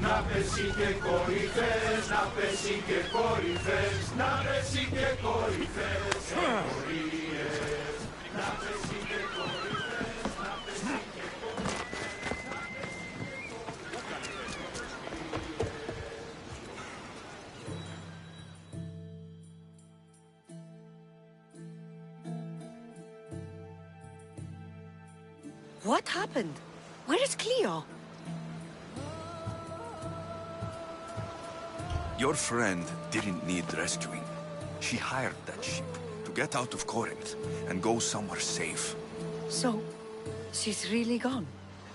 [SPEAKER 7] Να πέσει και κορυφές, να πέσει και κορυφές, να πέσει και κορυφές, εφορίες. Να πέσει και κορυφές, να πέσει και
[SPEAKER 22] What happened? Where is Cleo?
[SPEAKER 6] Your friend didn't need rescuing. She hired that ship to get out of Corinth and go somewhere safe.
[SPEAKER 22] So, she's really gone?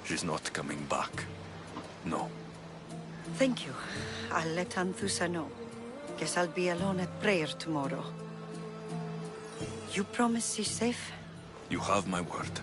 [SPEAKER 6] She's not coming back. No.
[SPEAKER 22] Thank you. I'll let Anthusa know. Guess I'll be alone at prayer tomorrow. You promise she's safe?
[SPEAKER 6] You have my word.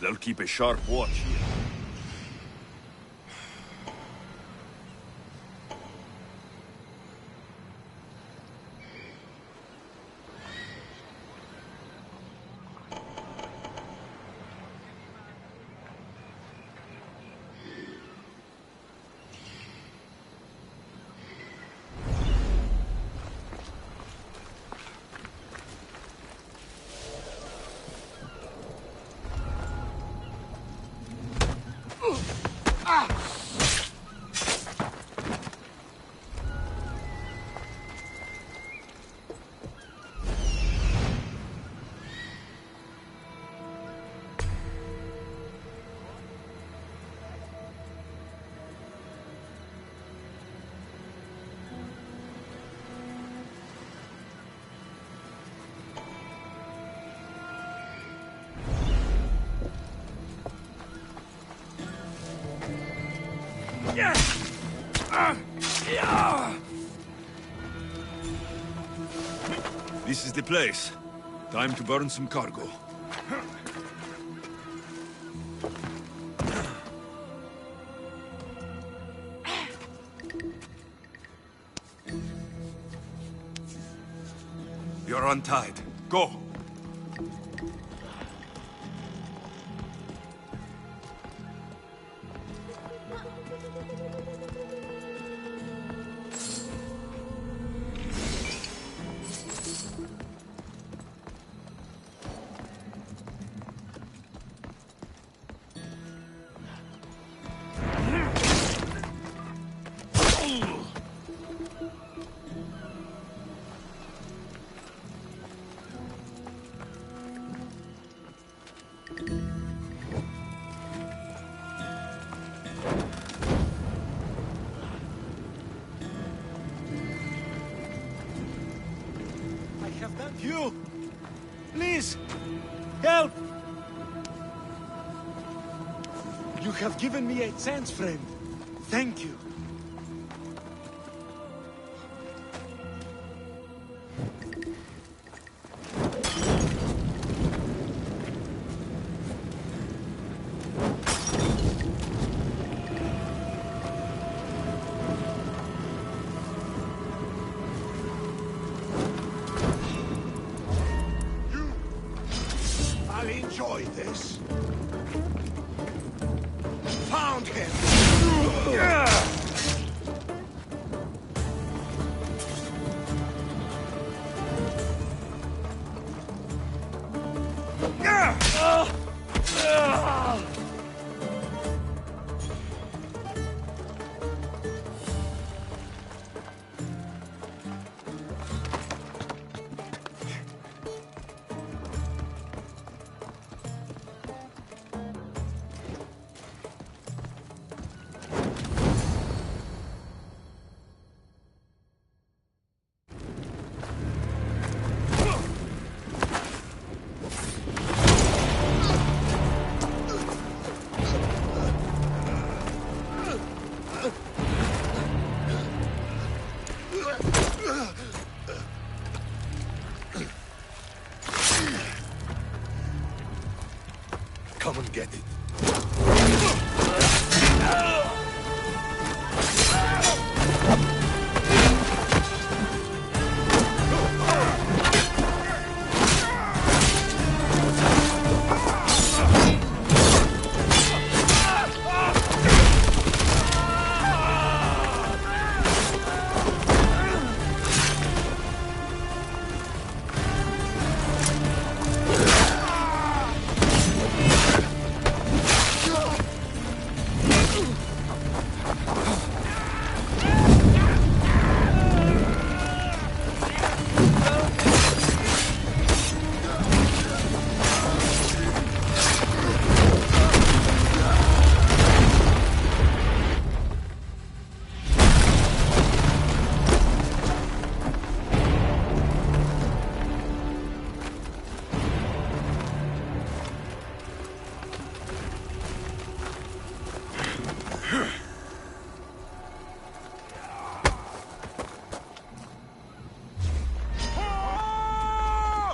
[SPEAKER 1] They'll keep a sharp watch here. This is the place. Time to burn some cargo.
[SPEAKER 6] You're untied. Go!
[SPEAKER 9] You! Please! Help! You have given me a chance, friend. Thank you.
[SPEAKER 19] enjoy this. Found him!
[SPEAKER 4] Come and get it.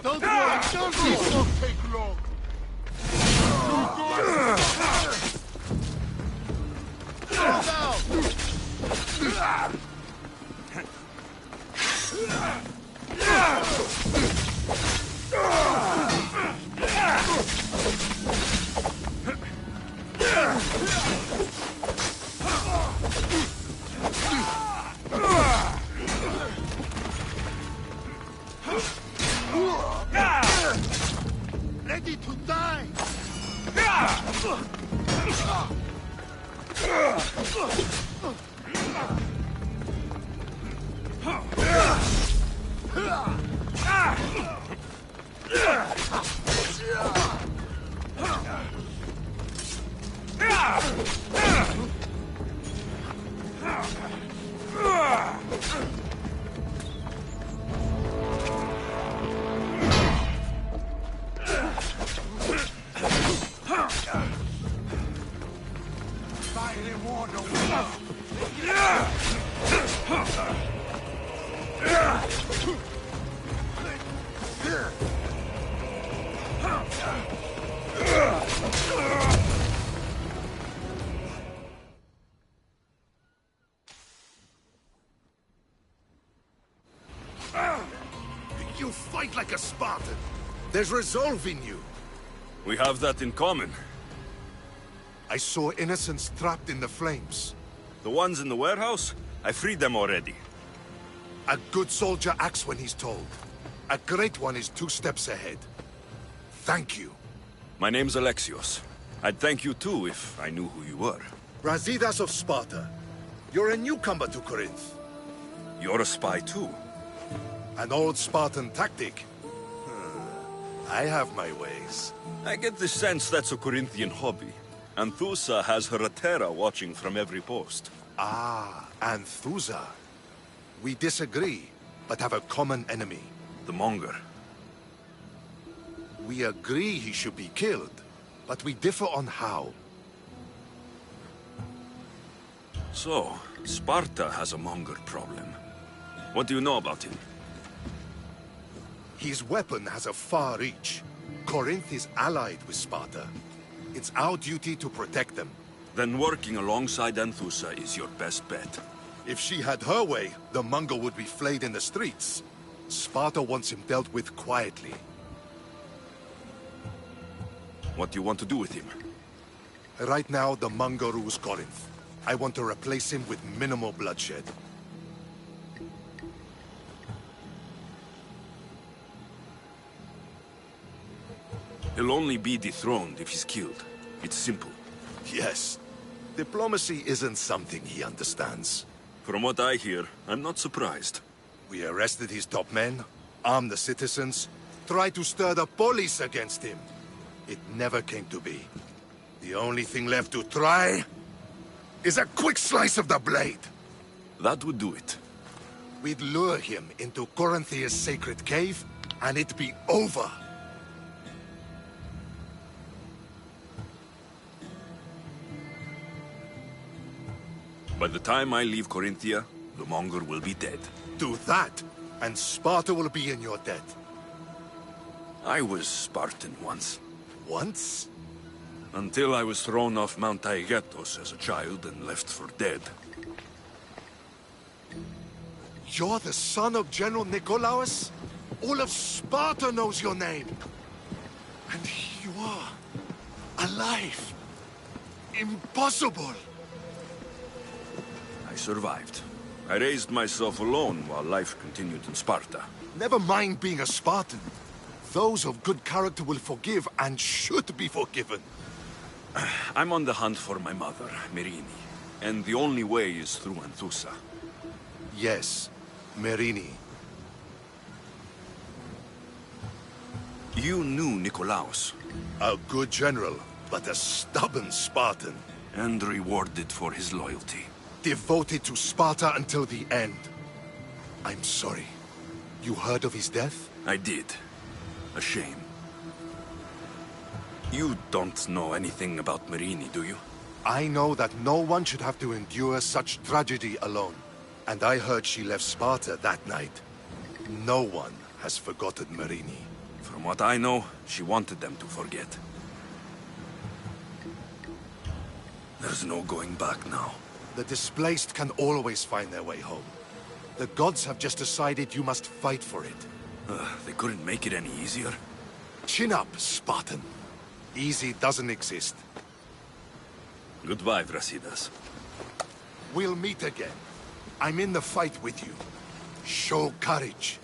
[SPEAKER 19] Don't worry, this won't take long. Ready to die! You fight like a Spartan. There's resolve in you.
[SPEAKER 6] We have that in common.
[SPEAKER 19] I saw innocents trapped in the flames.
[SPEAKER 6] The ones in the warehouse? I freed them already.
[SPEAKER 19] A good soldier acts when he's told. A great one is 2 steps ahead. Thank you.
[SPEAKER 6] My name's Alexios. I'd thank you too if I knew who you were.
[SPEAKER 19] Brasidas of Sparta. You're a newcomer to Corinth.
[SPEAKER 6] You're a spy too.
[SPEAKER 19] An old Spartan tactic. I have my ways.
[SPEAKER 6] I get the sense that's a Corinthian hobby. Anthusa has her Atera watching from every post.
[SPEAKER 19] Ah, Anthusa. We disagree, but have a common enemy.
[SPEAKER 6] The Monger.
[SPEAKER 19] We agree he should be killed, but we differ on how.
[SPEAKER 6] So, Sparta has a Monger problem. What do you know about him?
[SPEAKER 19] His weapon has a far reach. Corinth is allied with Sparta. It's our duty to protect them.
[SPEAKER 6] Then working alongside Anthusa is your best bet.
[SPEAKER 19] If she had her way, the Monger would be flayed in the streets. Sparta wants him dealt with quietly.
[SPEAKER 6] What do you want to do with him?
[SPEAKER 19] Right now, the Mongol rules Corinth. I want to replace him with minimal bloodshed.
[SPEAKER 6] He'll only be dethroned if he's killed. It's simple.
[SPEAKER 19] Yes. Diplomacy isn't something he understands.
[SPEAKER 6] From what I hear, I'm not surprised.
[SPEAKER 19] We arrested his top men, armed the citizens, tried to stir the police against him. It never came to be. The only thing left to try is a quick slice of the blade.
[SPEAKER 6] That would do it.
[SPEAKER 19] We'd lure him into Corinthia's sacred cave, and it'd be over.
[SPEAKER 6] By the time I leave Corinthia, the Mongol will be dead.
[SPEAKER 19] Do that, and Sparta will be in your debt.
[SPEAKER 6] I was Spartan once.
[SPEAKER 19] Once?
[SPEAKER 6] Until I was thrown off Mount Taygetos as a child and left for dead.
[SPEAKER 19] You're the son of General Nikolaos? All of Sparta knows your name. And here you are, alive. Impossible.
[SPEAKER 6] I survived. I raised myself alone while life continued in Sparta.
[SPEAKER 19] Never mind being a Spartan. Those of good character will forgive and should be forgiven.
[SPEAKER 6] I'm on the hunt for my mother, Merini. And the only way is through Anthusa.
[SPEAKER 19] Yes, Merini.
[SPEAKER 6] You knew Nikolaos.
[SPEAKER 19] A good general, but a stubborn Spartan.
[SPEAKER 6] And rewarded for his loyalty.
[SPEAKER 19] Devoted to Sparta until the end. I'm sorry. You heard of his death?
[SPEAKER 6] I did. A shame. You don't know anything about Merini, do you?
[SPEAKER 19] I know that no one should have to endure such tragedy alone. And I heard she left Sparta that night. No one has forgotten Merini.
[SPEAKER 6] From what I know, she wanted them to forget. There's no going back now.
[SPEAKER 19] The displaced can always find their way home. The gods have just decided you must fight for it.
[SPEAKER 6] They couldn't make it any easier.
[SPEAKER 19] Chin up, Spartan. Easy doesn't exist.
[SPEAKER 6] Goodbye, Brasidas.
[SPEAKER 19] We'll meet again. I'm in the fight with you. Show courage.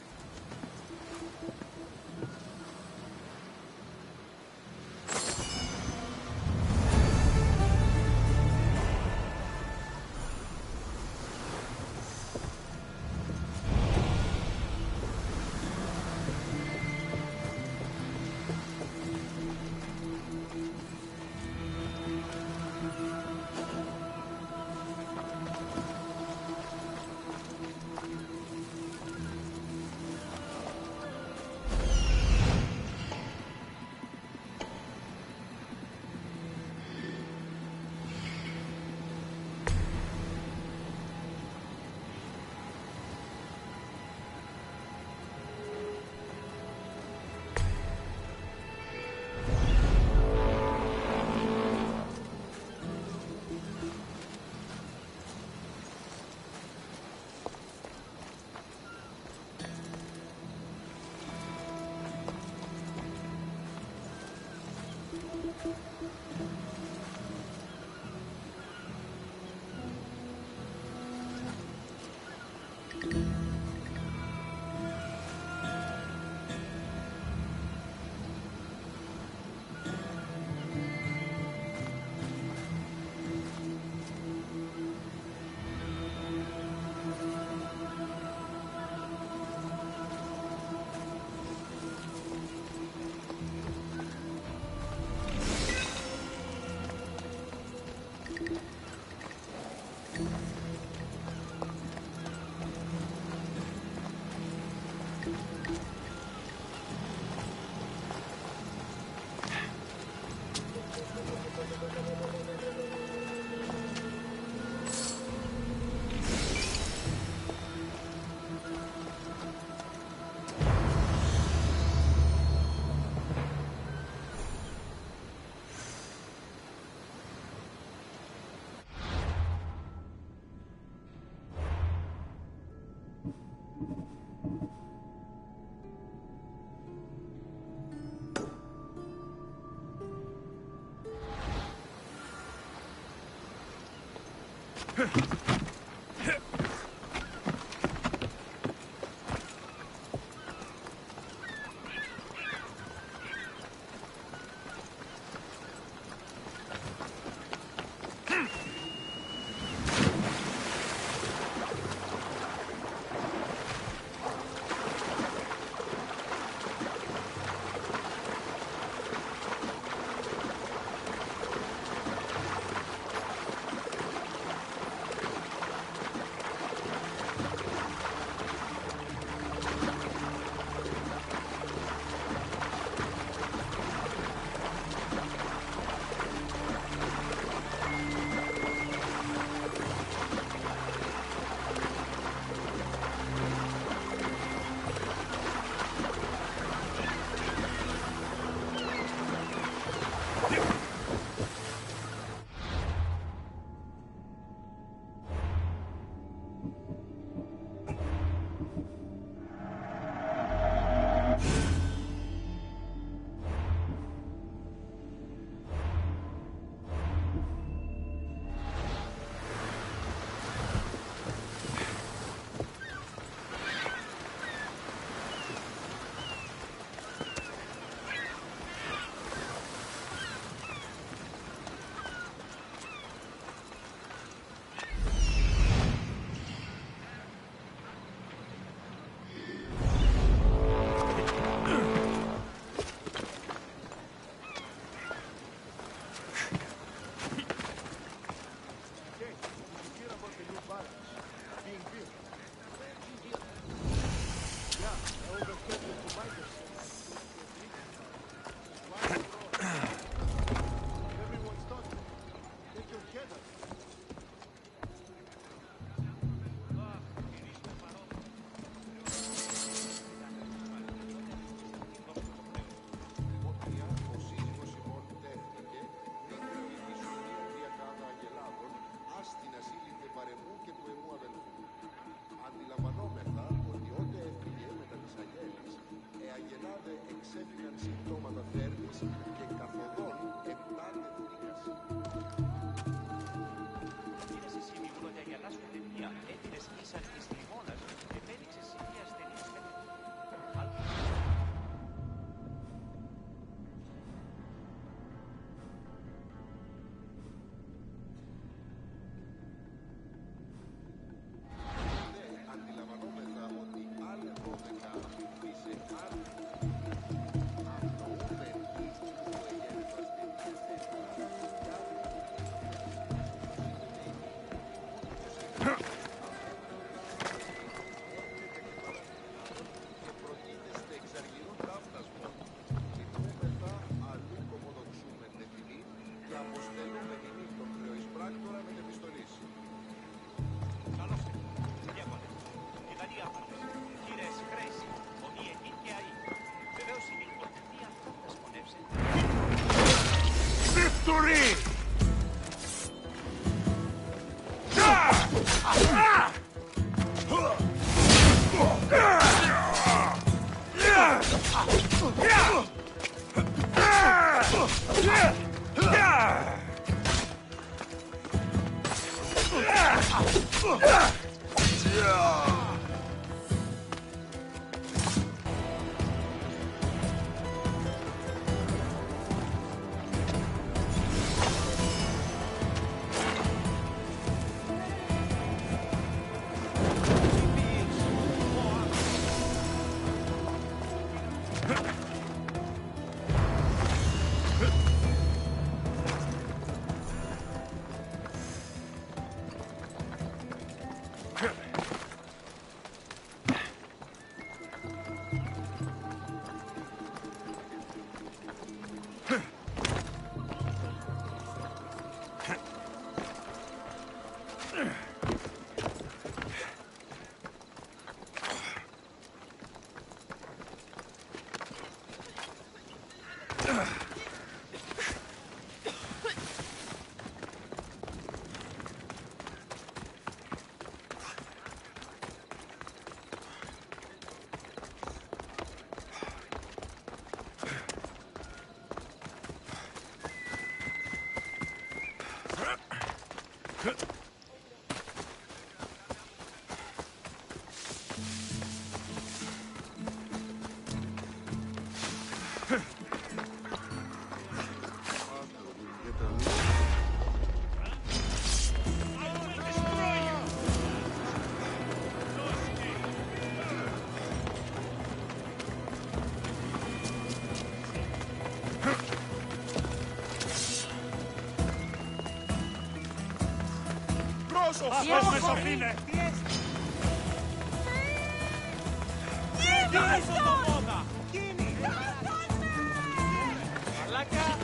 [SPEAKER 3] Μαλάκα,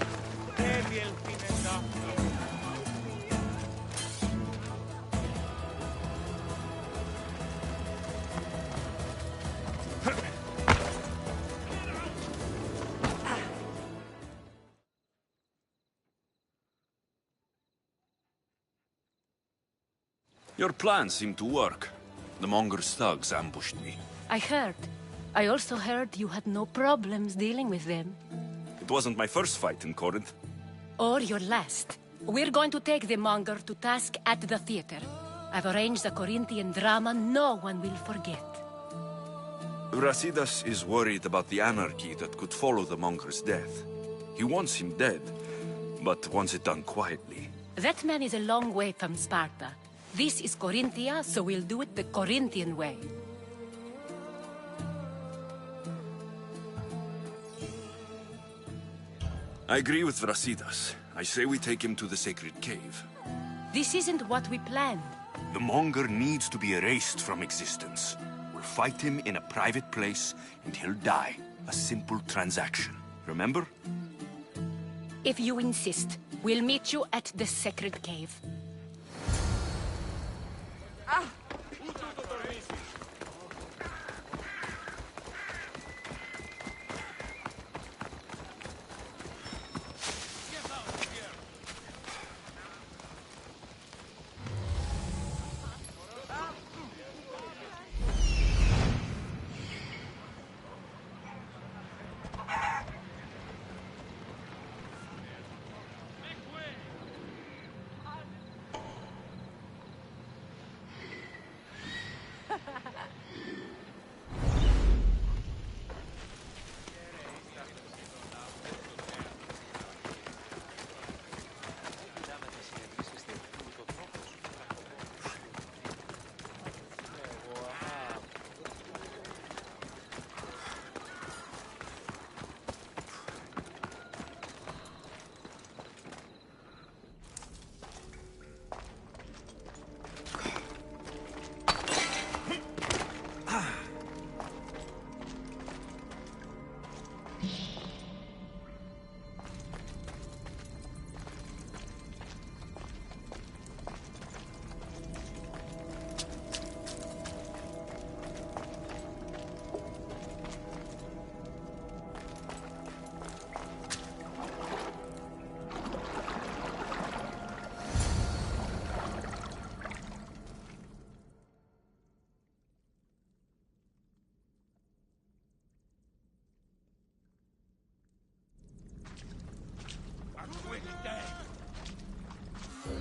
[SPEAKER 3] δεν διελθύνεται αυτό.
[SPEAKER 6] Your plan seemed to work. The Monger's thugs ambushed me.
[SPEAKER 2] I heard. I also heard you had no problems dealing with them.
[SPEAKER 6] It wasn't my first fight in Corinth.
[SPEAKER 2] Or your last. We're going to take the monger to task at the theater. I've arranged a Corinthian drama no one will forget.
[SPEAKER 6] Brasidas is worried about the anarchy that could follow the Monger's death. He wants him dead, but wants it done quietly.
[SPEAKER 2] That man is a long way from Sparta. This is Corinthia, so we'll do it the Corinthian way.
[SPEAKER 6] I agree with Brasidas. I say we take him to the sacred cave.
[SPEAKER 2] This isn't what we planned.
[SPEAKER 6] The Monger needs to be erased from existence. We'll fight him in a private place, and he'll die. A simple transaction. Remember?
[SPEAKER 2] If you insist, we'll meet you at the sacred cave.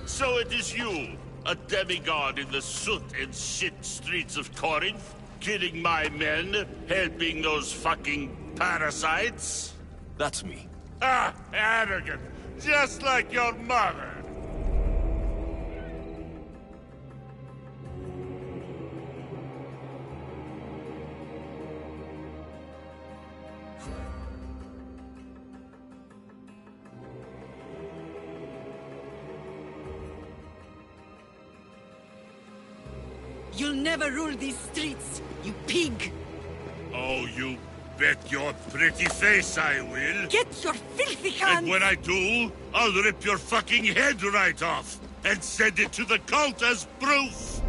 [SPEAKER 13] So it is you, a demigod in the soot and shit streets of Corinth, killing my men, helping those fucking parasites?
[SPEAKER 6] That's me.
[SPEAKER 13] Ah, arrogant, just like your mother.
[SPEAKER 22] You'll never rule these streets, you pig!
[SPEAKER 13] Oh, you bet your pretty face I will.
[SPEAKER 22] Get your filthy hands!
[SPEAKER 13] And when I do, I'll rip your fucking head right off and send it to the cult as proof.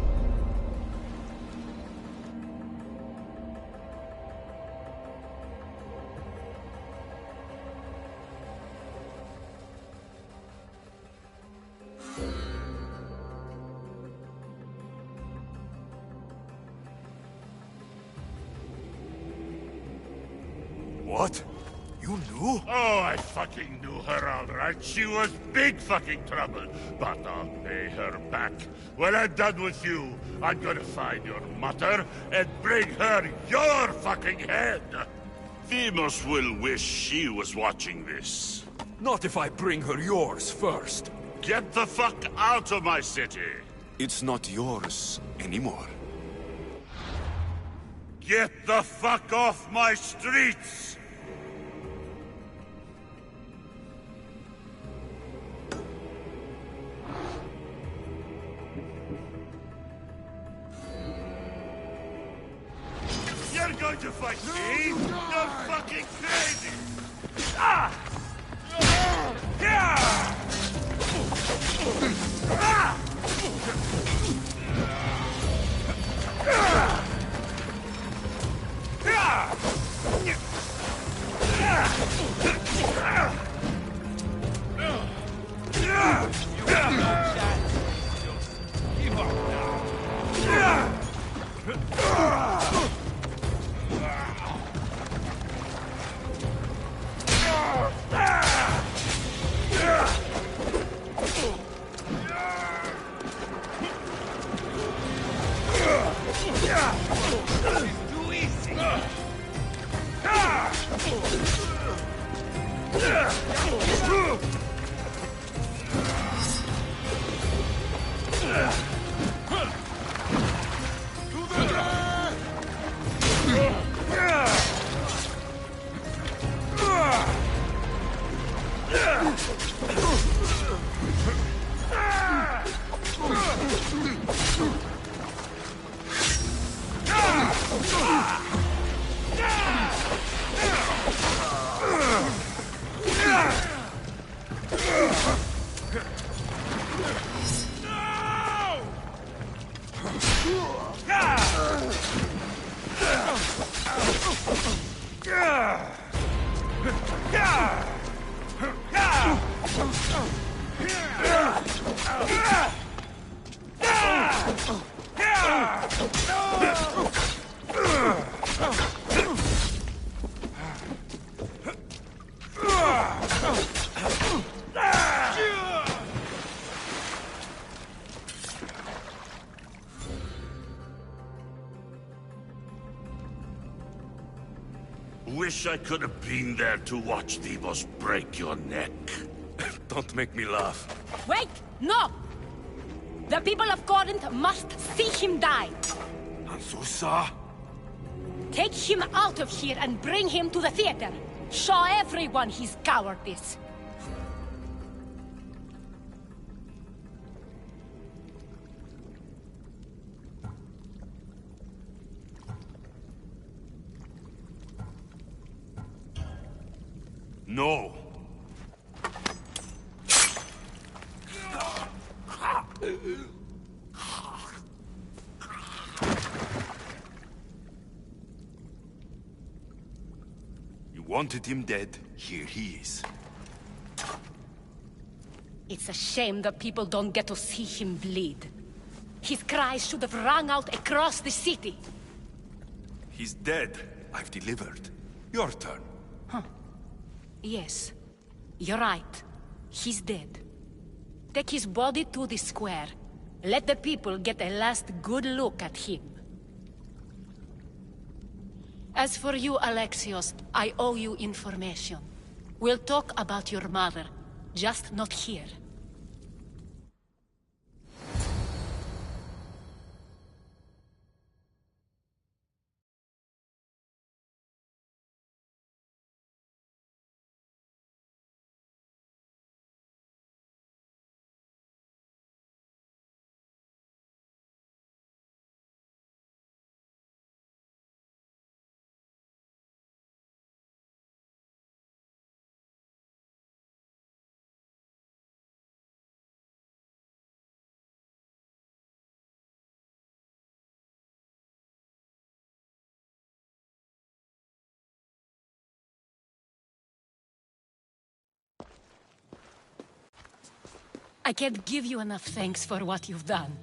[SPEAKER 6] What? You knew?
[SPEAKER 13] Oh, I fucking knew her all right. She was big fucking trouble. But I'll pay her back. When I'm done with you, I'm gonna find your mother and bring her your fucking head. Demos will wish she was watching this.
[SPEAKER 6] Not if I bring her yours first.
[SPEAKER 13] Get the fuck out of my city.
[SPEAKER 6] It's not yours anymore.
[SPEAKER 13] Get the fuck off my streets! He's not fucking crazy! Ah! Yeah! Ah! Wish I could have been there to watch Devos break your neck.
[SPEAKER 6] Don't make me laugh.
[SPEAKER 2] Wait! No! The people of Corinth must see him die!
[SPEAKER 6] Azusa?
[SPEAKER 2] Take him out of here and bring him to the theater! Show everyone his cowardice!
[SPEAKER 6] No. You wanted him dead. Here he is.
[SPEAKER 2] It's a shame that people don't get to see him bleed. His cries should have rung out across the city.
[SPEAKER 6] He's dead. I've delivered. Your turn.
[SPEAKER 2] Yes, you're right. He's dead. Take his body to the square. Let the people get a last good look at him. As for you, Alexios, I owe you information. We'll talk about your mother, just not here. I can't give you enough thanks for what you've done.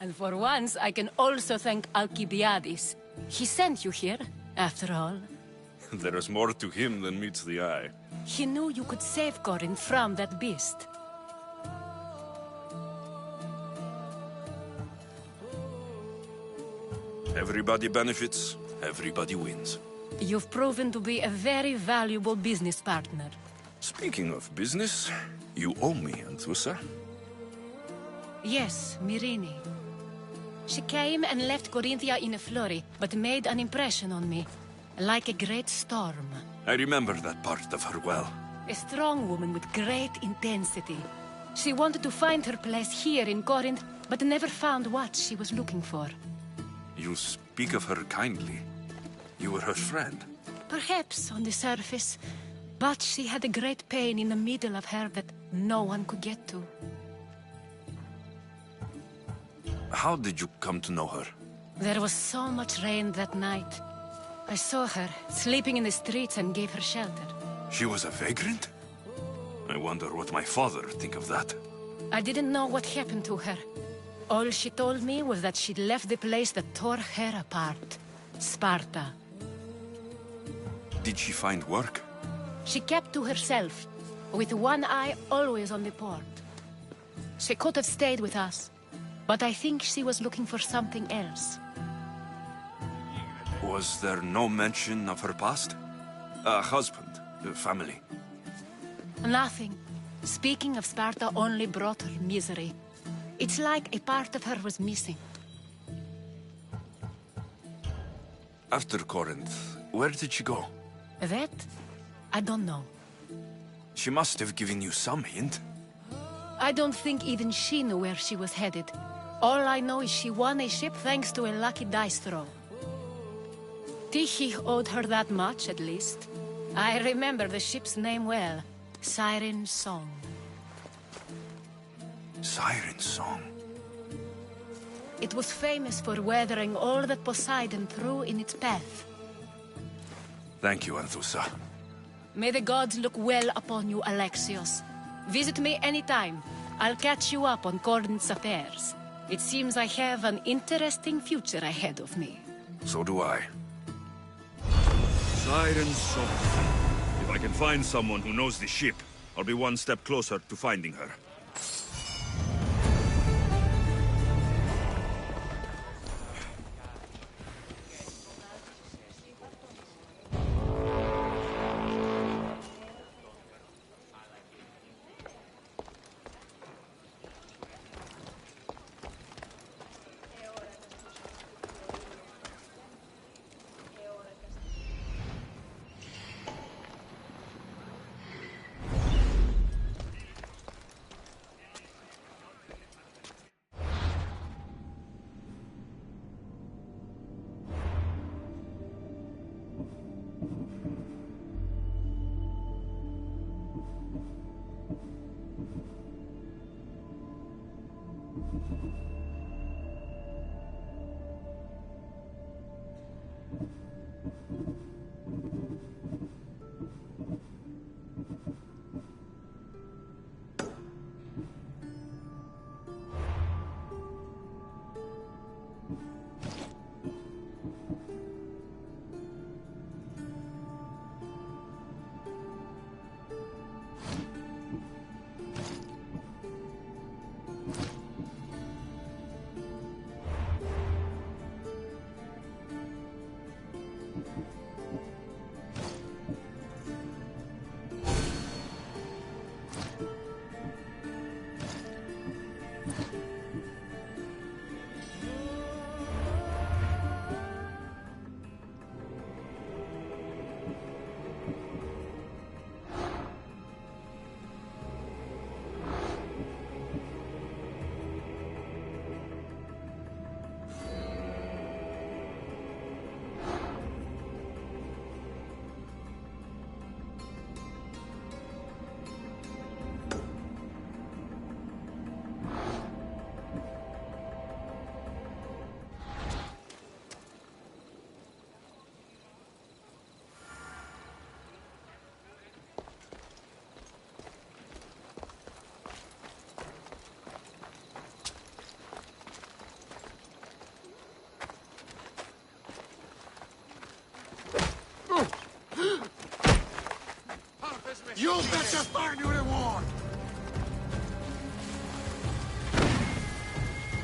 [SPEAKER 2] And for once, I can also thank Alcibiades. He sent you here, after all.
[SPEAKER 6] There is more to him than meets the eye.
[SPEAKER 2] He knew you could save Corinth from that beast.
[SPEAKER 6] Everybody benefits, everybody wins.
[SPEAKER 2] You've proven to be a very valuable business partner.
[SPEAKER 6] Speaking of business, you owe me, Anthusa.
[SPEAKER 2] Yes, Myrine. She came and left Corinthia in a flurry, but made an impression on me. Like a great storm.
[SPEAKER 6] I remember that part of her well.
[SPEAKER 2] A strong woman with great intensity. She wanted to find her place here in Corinth, but never found what she was looking for.
[SPEAKER 6] You speak of her kindly. You were her friend?
[SPEAKER 2] Perhaps on the surface, but she had a great pain in the middle of her that no one could get to.
[SPEAKER 6] How did you come to know her?
[SPEAKER 2] There was so much rain that night. I saw her, sleeping in the streets, and gave her shelter.
[SPEAKER 6] She was a vagrant? I wonder what my father think of that.
[SPEAKER 2] I didn't know what happened to her. All she told me was that she'd left the place that tore her apart. Sparta.
[SPEAKER 6] Did she find work?
[SPEAKER 2] She kept to herself, with one eye always on the port. She could have stayed with us, but I think she was looking for something else.
[SPEAKER 6] Was there no mention of her past? A husband, a family?
[SPEAKER 2] Nothing. Speaking of Sparta only brought her misery. It's like a part of her was missing.
[SPEAKER 6] After Corinth, where did she go?
[SPEAKER 2] That? I don't know.
[SPEAKER 6] She must have given you some hint.
[SPEAKER 2] I don't think even she knew where she was headed. All I know is she won a ship thanks to a lucky dice throw. Tyche owed her that much, at least. I remember the ship's name well. Siren Song.
[SPEAKER 6] Siren Song?
[SPEAKER 2] It was famous for weathering all that Poseidon threw in its path.
[SPEAKER 6] Thank you, Anthusa.
[SPEAKER 2] May the gods look well upon you, Alexios. Visit me anytime. I'll catch you up on Corinth's affairs. It seems I have an interesting future ahead of me.
[SPEAKER 6] So do I.
[SPEAKER 1] Siren Song. If I can find someone who knows the ship, I'll be one step closer to finding her.
[SPEAKER 19] You bet your farm you reward!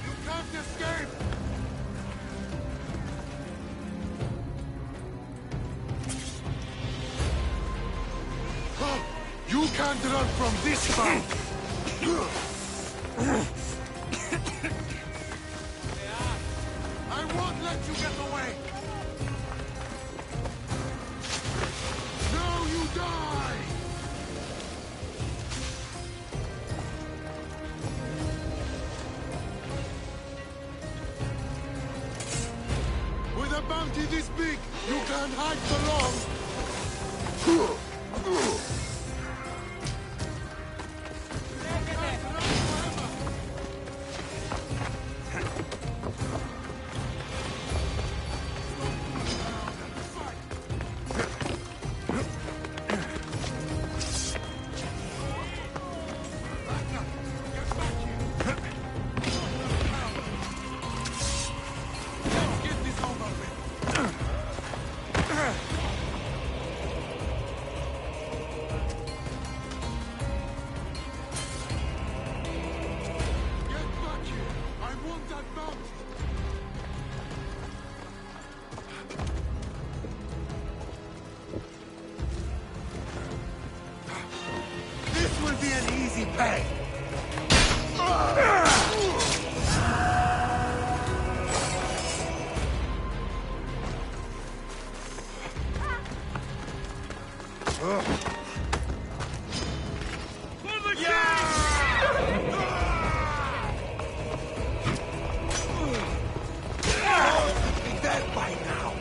[SPEAKER 19] You can't escape! You can't run from this fight! I won't let you get away! Now you die! With a bounty this big, you can
[SPEAKER 7] can't hide for long!
[SPEAKER 19] This will be an easy pay. Be dead by now.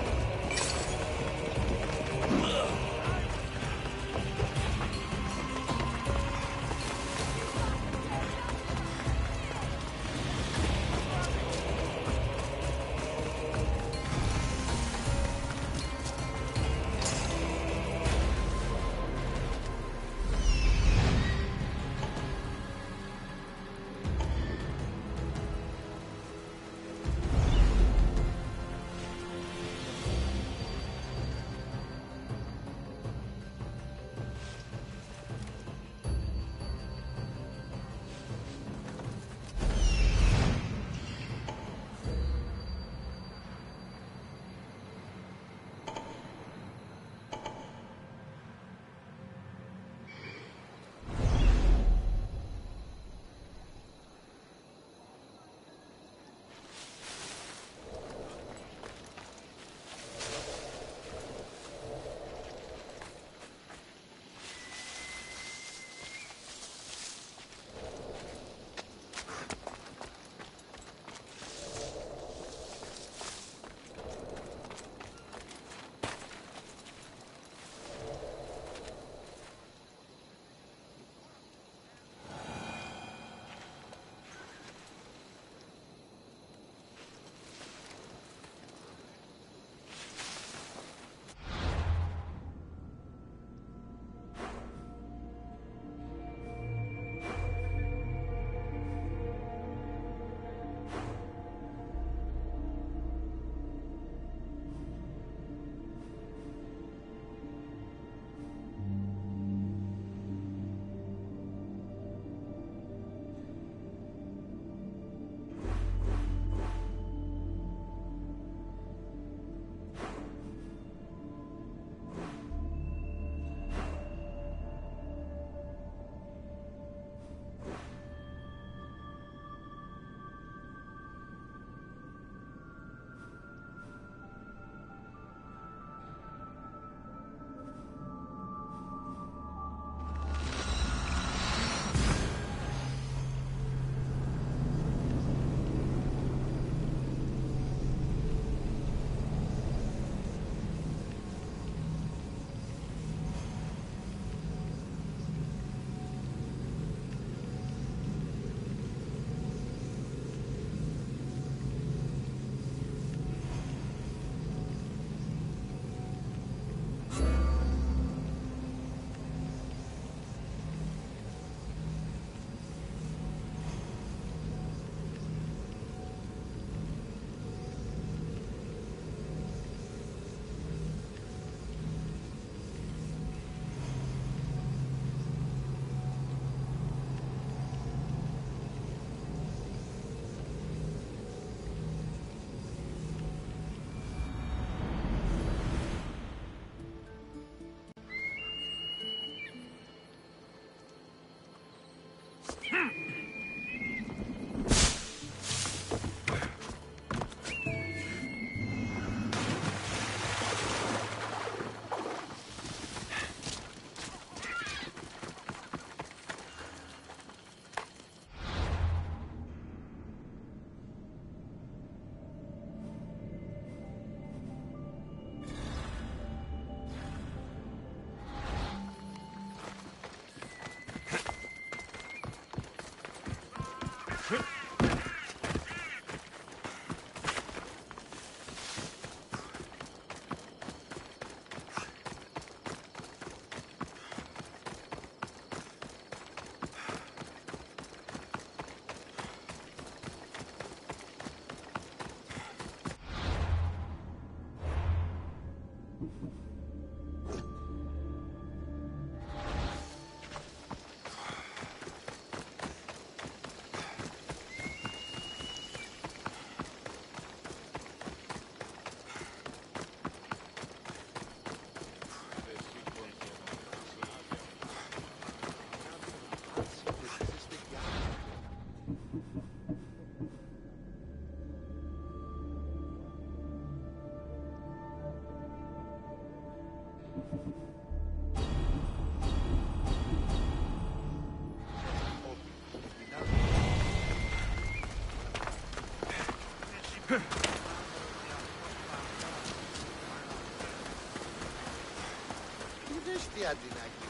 [SPEAKER 8] Τι αντινάκι.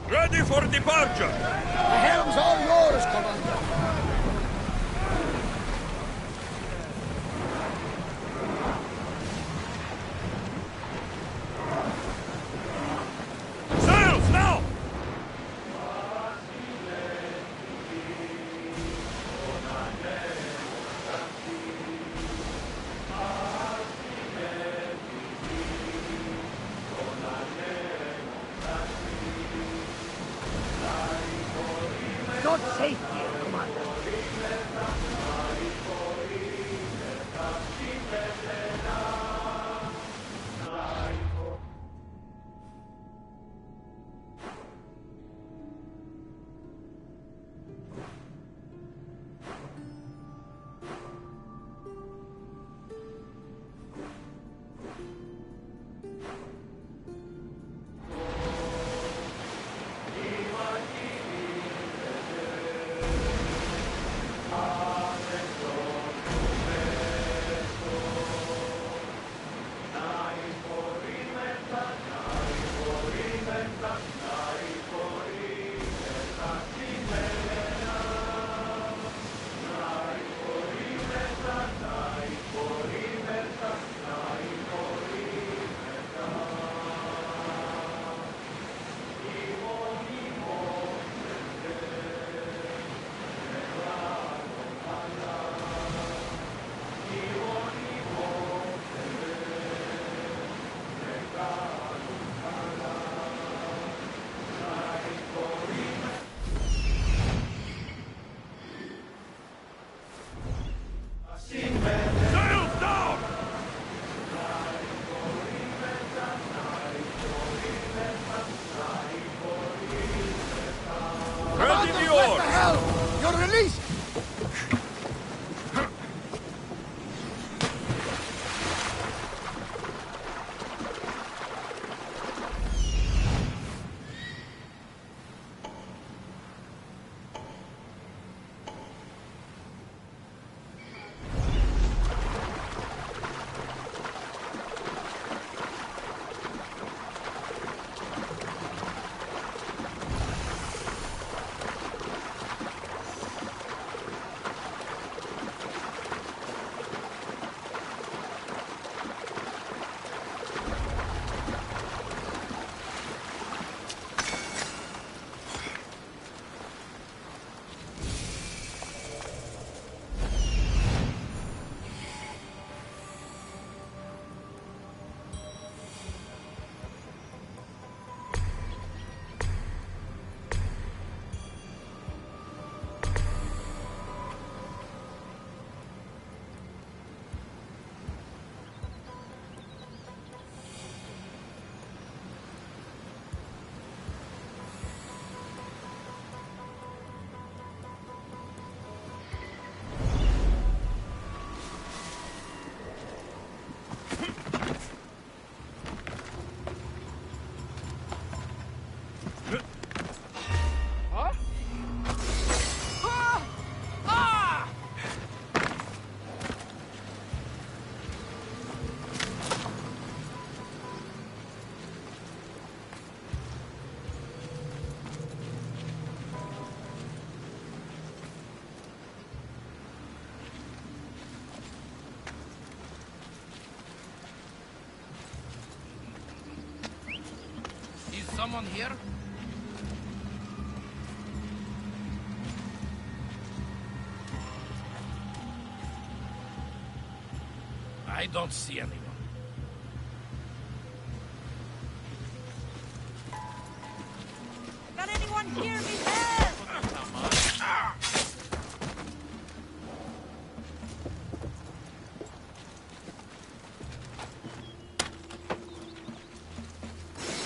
[SPEAKER 1] Ready for departure!
[SPEAKER 8] The helm's all yours, Commander.
[SPEAKER 1] Sails now!
[SPEAKER 8] Not safe here, Commander.
[SPEAKER 1] Ready the oars!
[SPEAKER 8] You're released!
[SPEAKER 10] anyone here? I don't see anyone.
[SPEAKER 22] Can anyone hear me? Help!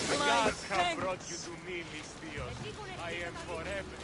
[SPEAKER 3] The gods have brought you to me, mis tíos. I am forever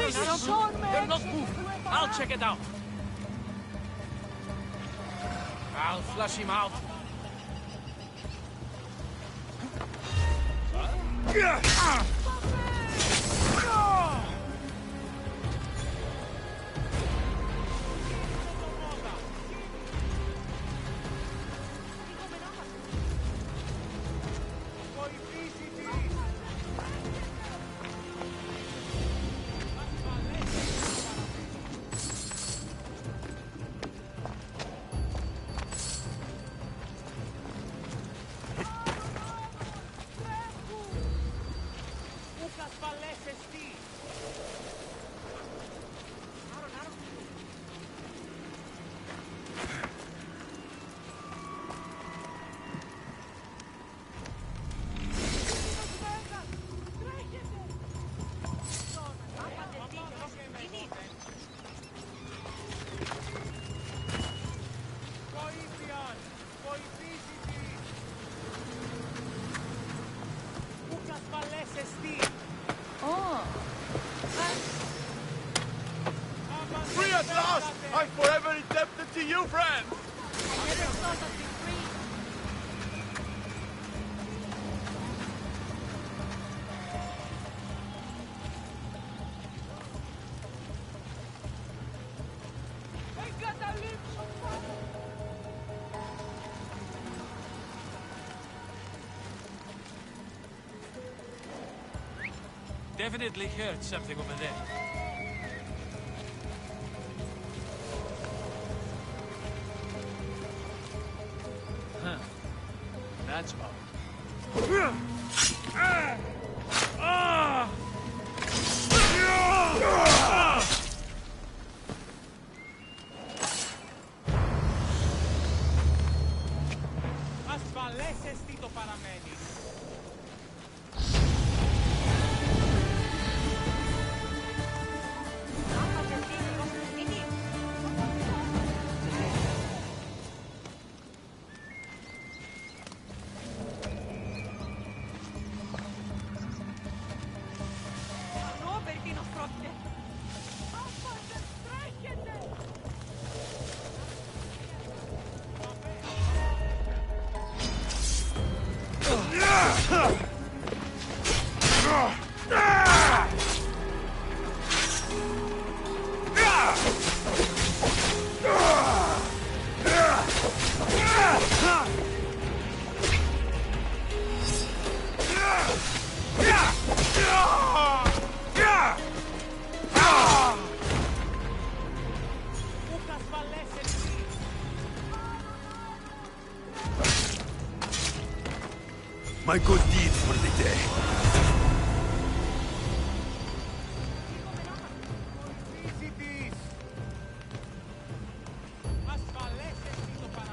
[SPEAKER 3] grateful.
[SPEAKER 10] They're not moving. I'll check it out. I'll flush him out.
[SPEAKER 3] Free at last! I'm forever indebted to you, friend!
[SPEAKER 22] I never thought I'd be free.
[SPEAKER 10] Definitely heard something over there. Huh. That's all.
[SPEAKER 3] Ασφαλές εστί το παραμένεις.
[SPEAKER 1] My good deed for the day.
[SPEAKER 3] Ασφαλές εστί το παραμένεις.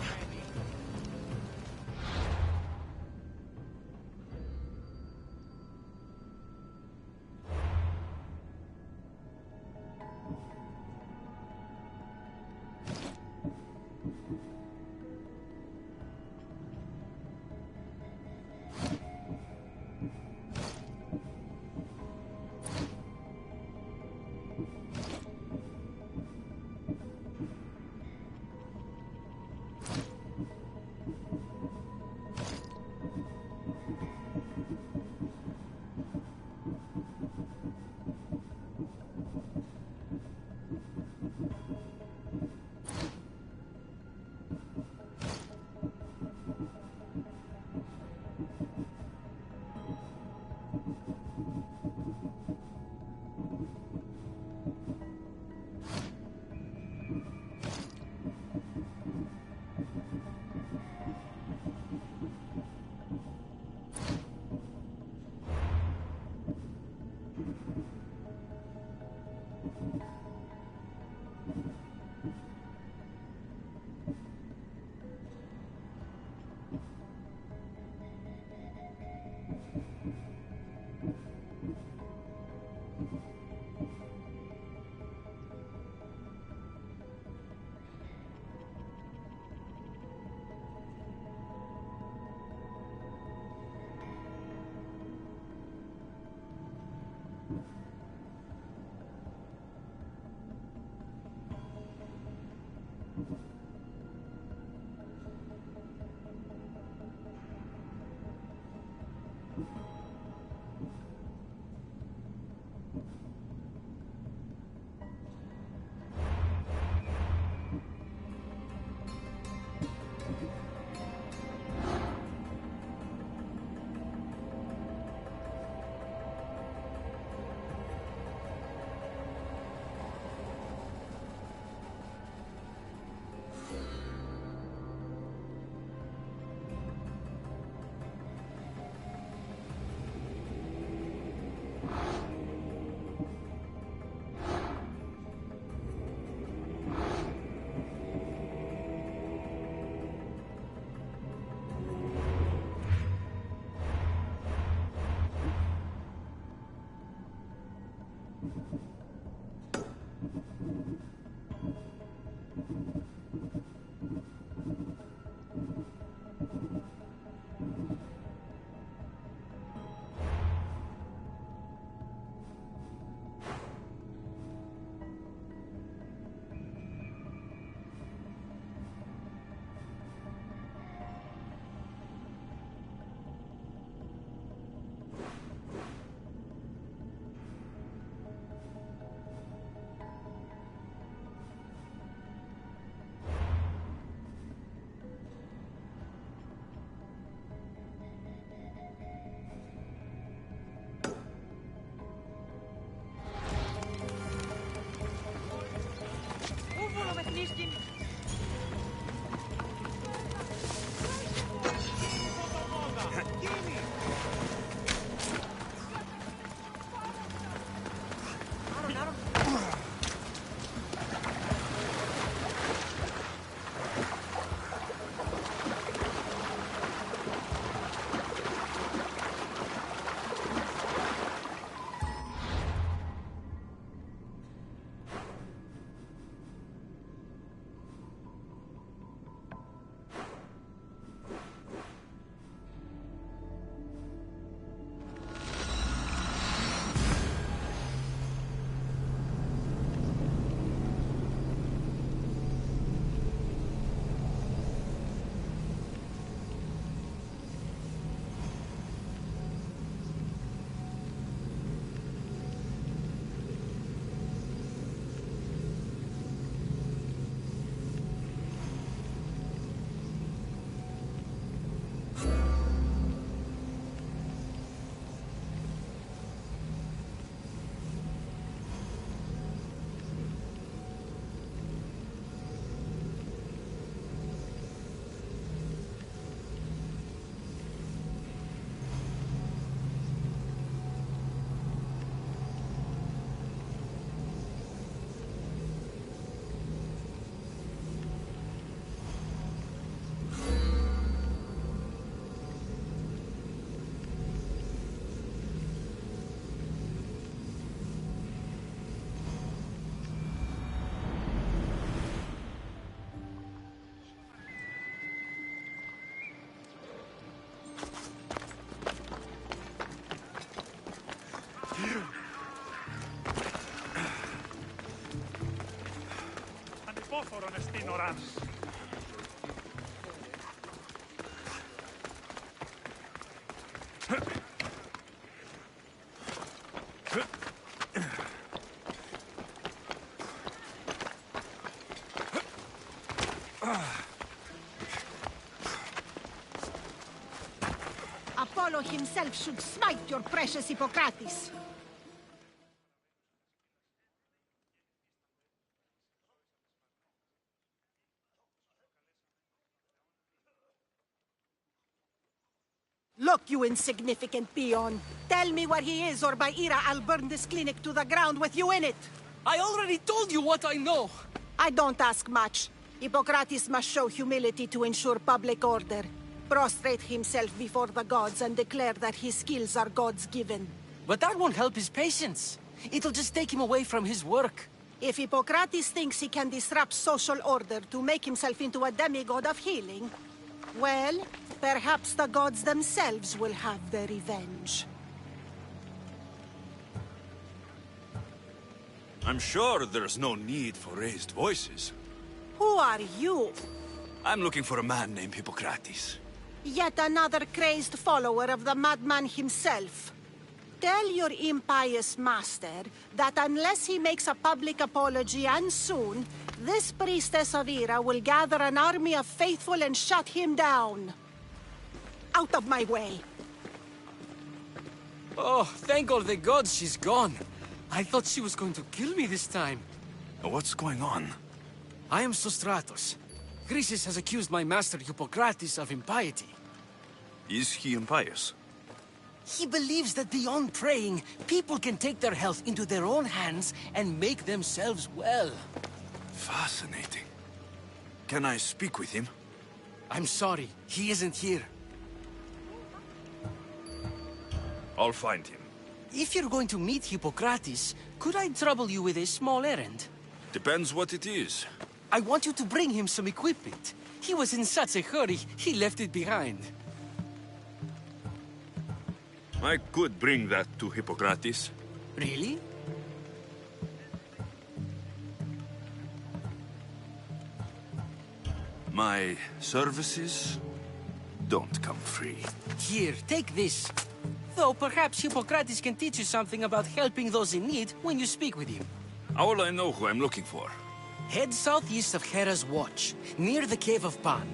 [SPEAKER 3] Ανυπόφορον εστίν ο Ράμς.
[SPEAKER 18] Apollo himself should smite your precious Hippocrates. Look, you insignificant peon. Tell me where he is, or by Ira, I'll burn this clinic to the ground with you in it.
[SPEAKER 14] I already told you what I know.
[SPEAKER 18] I don't ask much. Hippocrates must show humility to ensure public order. Prostrate himself before the gods and declare that his skills are God's given.
[SPEAKER 14] But that won't help his patients. It'll just take him away from his work.
[SPEAKER 18] If Hippocrates thinks he can disrupt social order to make himself into a demigod of healing, well, perhaps the gods themselves will have their revenge.
[SPEAKER 1] I'm sure there's no need for raised voices.
[SPEAKER 18] Who are you?
[SPEAKER 1] I'm looking for a man named Hippocrates.
[SPEAKER 18] Yet another crazed follower of the madman himself. Tell your impious master that unless he makes a public apology, and soon, this priestess of Ira will gather an army of faithful and shut him down. Out of my way.
[SPEAKER 14] Oh, thank all the gods she's gone. I thought she was going to kill me this time.
[SPEAKER 1] What's going on?
[SPEAKER 14] I am Sostratos. Chrysis has accused my master Hippocrates of impiety.
[SPEAKER 1] Is he impious?
[SPEAKER 14] He believes that beyond praying, people can take their health into their own hands and make themselves well.
[SPEAKER 1] Fascinating. Can I speak with him?
[SPEAKER 14] I'm sorry, he isn't here.
[SPEAKER 1] I'll find him.
[SPEAKER 14] If you're going to meet Hippocrates, could I trouble you with a small errand?
[SPEAKER 1] Depends what it is.
[SPEAKER 14] I want you to bring him some equipment. He was in such a hurry, he left it behind.
[SPEAKER 1] I could bring that to Hippocrates.
[SPEAKER 14] Really?
[SPEAKER 1] My services don't come free.
[SPEAKER 14] Here, take this. Though perhaps Hippocrates can teach you something about helping those in need when you speak with him.
[SPEAKER 1] How will I know who I'm looking for?
[SPEAKER 14] Head southeast of Hera's Watch, near the Cave of Pan.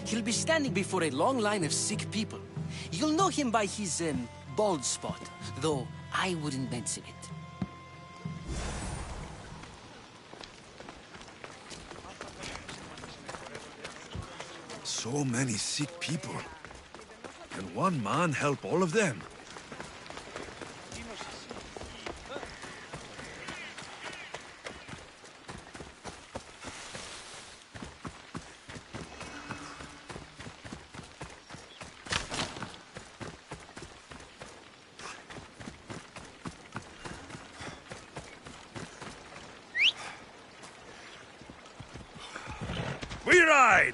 [SPEAKER 14] He'll be standing before a long line of sick people. You'll know him by his, bald spot, though I wouldn't mention it.
[SPEAKER 1] So many sick people. Can one man help all of them? We ride!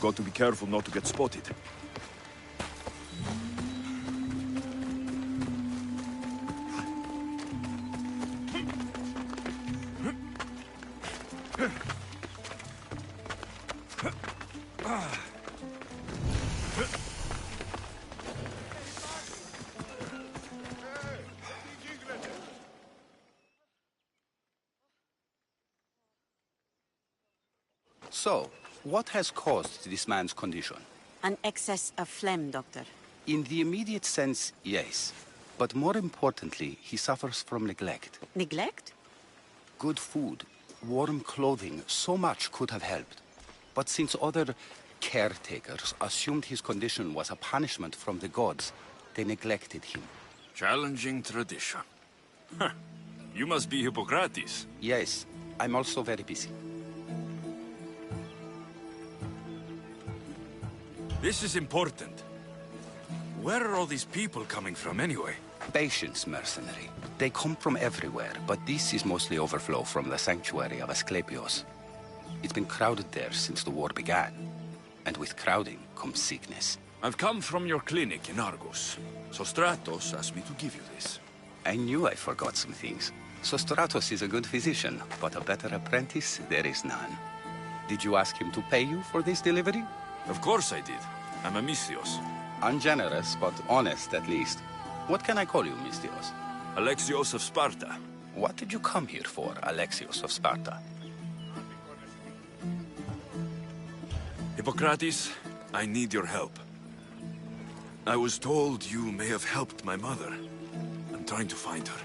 [SPEAKER 1] got to be careful not to get spotted.
[SPEAKER 15] So, what has caused this man's condition?
[SPEAKER 17] An excess of phlegm, Doctor.
[SPEAKER 15] In the immediate sense, yes. But more importantly, he suffers from neglect.
[SPEAKER 17] Neglect?
[SPEAKER 15] Good food, warm clothing, so much could have helped. But since other caretakers assumed his condition was a punishment from the gods, they neglected him.
[SPEAKER 6] Challenging tradition. Huh. You must be Hippocrates.
[SPEAKER 15] Yes, I'm also very busy.
[SPEAKER 6] This is important. Where are all these people coming from anyway?
[SPEAKER 15] Patience, mercenary. They come from everywhere, but this is mostly overflow from the sanctuary of Asclepios. It's been crowded there since the war began. And with crowding comes sickness.
[SPEAKER 6] I've come from your clinic in Argos. Sostratos asked me to give you this.
[SPEAKER 15] I knew I forgot some things. Sostratos is a good physician, but a better apprentice there is none. Did you ask him to pay you for this delivery?
[SPEAKER 6] Of course I did. I'm Amistios.
[SPEAKER 15] Ungenerous, but honest at least. What can I call you, Mistios?
[SPEAKER 6] Alexios of Sparta.
[SPEAKER 15] What did you come here for, Alexios of Sparta?
[SPEAKER 6] Hippocrates, I need your help. I was told you may have helped my mother. I'm trying to find her.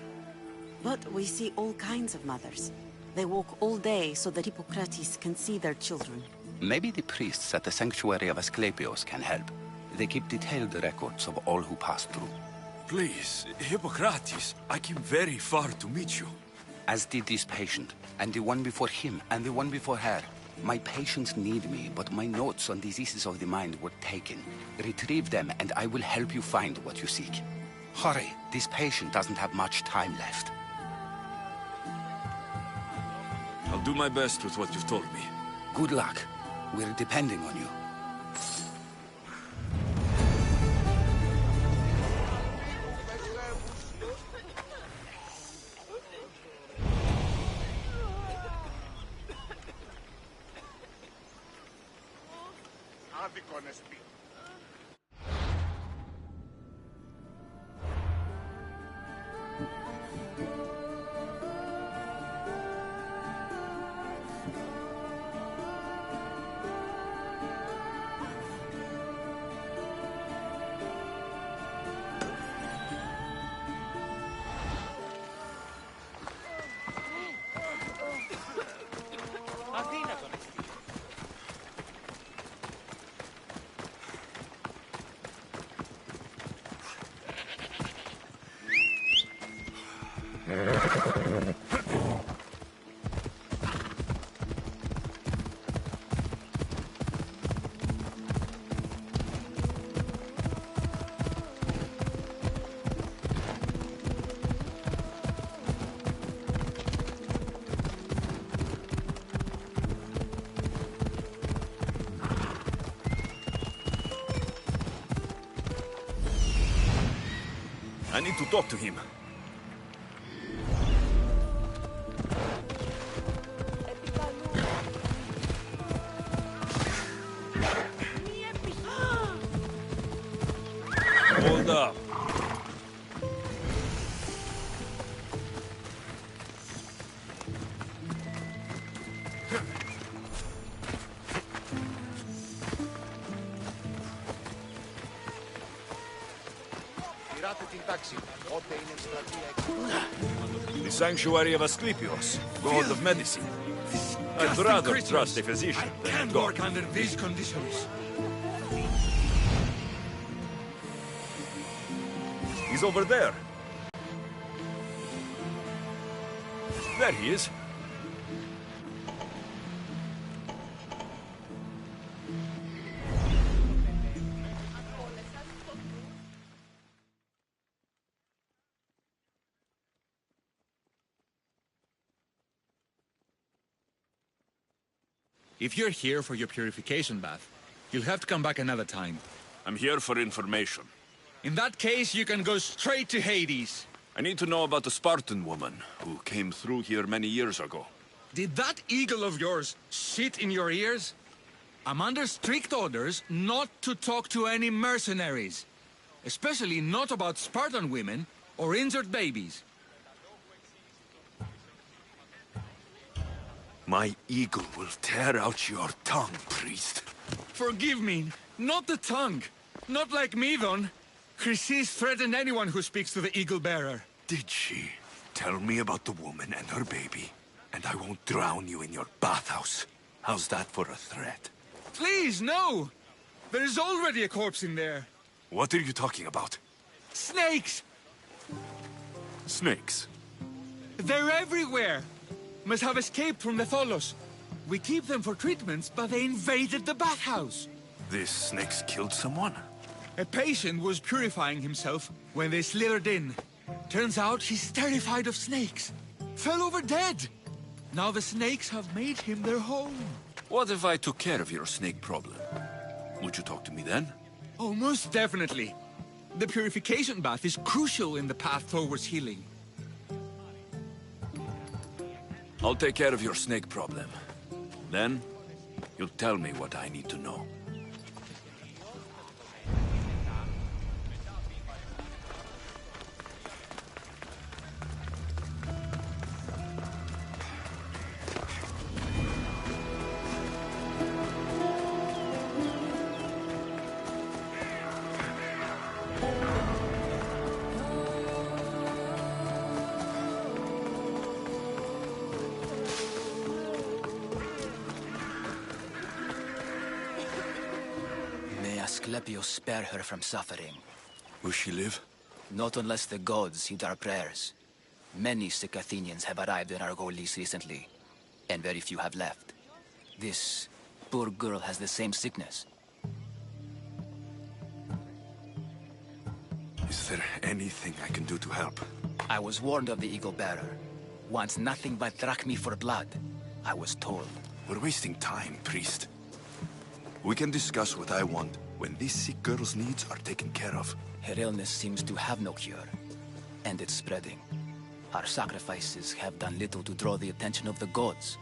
[SPEAKER 17] But we see all kinds of mothers. They walk all day so that Hippocrates can see their children.
[SPEAKER 15] Maybe the priests at the sanctuary of Asclepios can help. They keep detailed records of all who pass through.
[SPEAKER 6] Please, Hippocrates, I came very far to meet you.
[SPEAKER 15] As did this patient, and the one before him, and the one before her. My patients need me, but my notes on diseases of the mind were taken. Retrieve them, and I will help you find what you seek. Hurry, this patient doesn't have much time left.
[SPEAKER 6] I'll do my best with what you've told me.
[SPEAKER 15] Good luck. We're depending on you.
[SPEAKER 1] I need to talk to him. Hold up. The sanctuary of Asclepios, god of medicine. I'd rather trust a physician than a
[SPEAKER 4] Can't
[SPEAKER 1] god.
[SPEAKER 4] work under these conditions.
[SPEAKER 1] He's over there. There he is.
[SPEAKER 20] If you're here for your purification bath,
[SPEAKER 12] You'll have to come back another time.
[SPEAKER 13] I'm here for information.
[SPEAKER 12] In that case, you can go straight to Hades.
[SPEAKER 13] I need to know about the Spartan woman who came through here many years ago.
[SPEAKER 12] Did that eagle of yours shit in your ears? I'm under strict orders not to talk to any mercenaries. Especially not about Spartan women or injured babies.
[SPEAKER 6] My eagle will tear out your tongue, priest.
[SPEAKER 12] Forgive me, not the tongue. Not like me, Don. Chrysis threatened anyone who speaks to the eagle bearer.
[SPEAKER 6] Did she? Tell me about the woman and her baby, and I won't drown you in your bathhouse. How's that for a threat?
[SPEAKER 12] Please, no! There's already a corpse in there.
[SPEAKER 6] What are you talking about?
[SPEAKER 12] Snakes!
[SPEAKER 6] Snakes?
[SPEAKER 12] They're everywhere! Must have escaped from the Tholos. We keep them for treatments, but they invaded the bathhouse.
[SPEAKER 6] These snakes killed someone?
[SPEAKER 12] A patient was purifying himself when they slithered in. Turns out he's terrified of snakes. Fell over dead. Now the snakes have made him their home.
[SPEAKER 6] What if I took care of your snake problem? Would you talk to me then?
[SPEAKER 12] Oh, most definitely. The purification bath is crucial in the path towards healing.
[SPEAKER 6] I'll take care of your snake problem. Then, you'll tell me what I need to know.
[SPEAKER 14] Asclepius spare her from suffering.
[SPEAKER 6] Will she live?
[SPEAKER 14] Not unless the gods heed our prayers. Many sick Athenians have arrived in Argolis recently, and very few have left. This poor girl has the same sickness.
[SPEAKER 6] Is there anything I can do to help?
[SPEAKER 14] I was warned of the Eagle Bearer. Wants nothing but drachmi for blood. I was told.
[SPEAKER 6] We're wasting time, priest. We can discuss what I want when these sick girl's needs are taken care of.
[SPEAKER 14] Her illness seems to have no cure, and it's spreading. Our sacrifices have done little to draw the attention of the gods.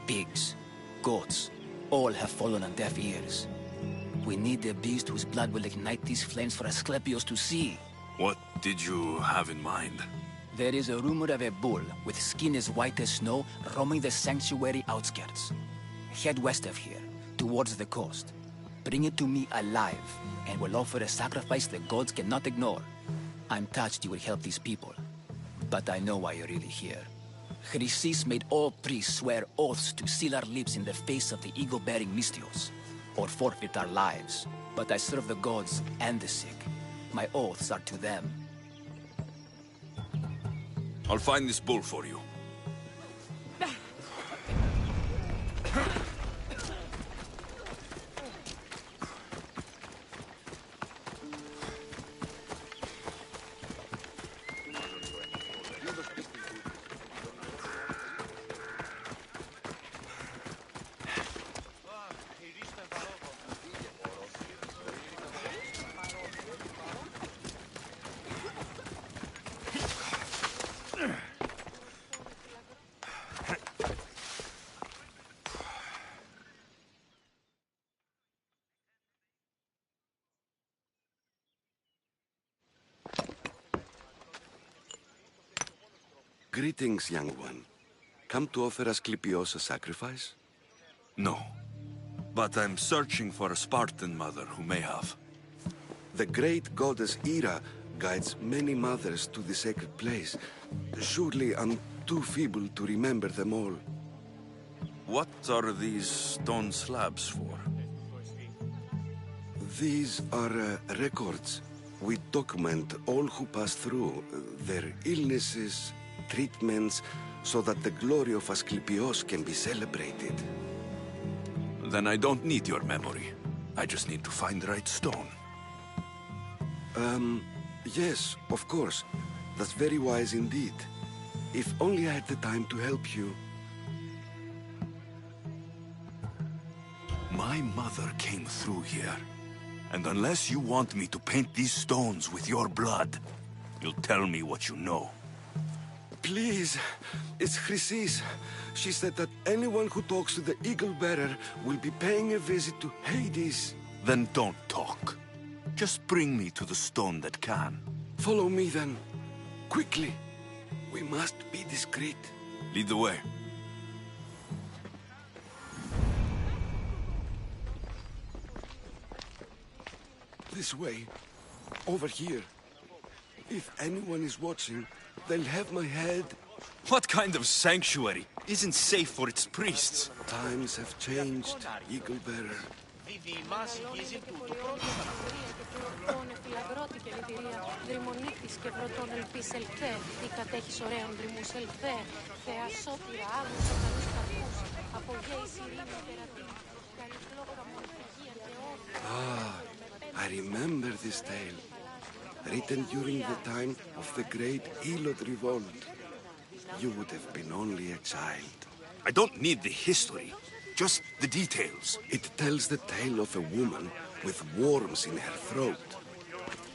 [SPEAKER 14] Pigs, goats, all have fallen on deaf ears. We need a beast whose blood will ignite these flames for Asclepius to see.
[SPEAKER 6] What did you have in mind?
[SPEAKER 14] There is a rumor of a bull with skin as white as snow roaming the sanctuary outskirts. Head west of here, towards the coast. Bring it to me alive, and we'll offer a sacrifice the gods cannot ignore. I'm touched you will help these people, but I know why you're really here. Chrysis made all priests swear oaths to seal our lips in the face of the eagle-bearing Mystios, or forfeit our lives. But I serve the gods and the sick. My oaths are to them.
[SPEAKER 6] I'll find this bull for you.
[SPEAKER 20] Greetings, young one. Come to offer Asclepios a sacrifice?
[SPEAKER 6] No. But I'm searching for a Spartan mother who may have.
[SPEAKER 20] The great goddess Hera guides many mothers to the sacred place. Surely I'm too feeble to remember them all.
[SPEAKER 6] What are these stone slabs for?
[SPEAKER 20] These are records. We document all who pass through, their illnesses, treatments, so that the glory of Asclepios can be celebrated.
[SPEAKER 6] Then I don't need your memory. I just need to find the right stone.
[SPEAKER 20] Yes, of course. That's very wise indeed. If only I had the time to help you.
[SPEAKER 6] My mother came through here. And unless you want me to paint these stones with your blood, you'll tell me what you know.
[SPEAKER 20] Please, it's Chrysis. She said that anyone who talks to the Eagle Bearer will be paying a visit to Hades.
[SPEAKER 6] Then don't talk. Just bring me to the stone that can.
[SPEAKER 20] Follow me then. Quickly. We must be discreet.
[SPEAKER 6] Lead the way.
[SPEAKER 20] This way. Over here. If anyone is watching, they'll have my head.
[SPEAKER 6] What kind of sanctuary isn't safe for its priests?
[SPEAKER 20] Times have changed, Eagle Bearer. Ah, I remember this tale. Written during the time of the great Elod Revolt. You would have been only a child.
[SPEAKER 6] I don't need the history, just the details.
[SPEAKER 20] It tells the tale of a woman with worms in her throat.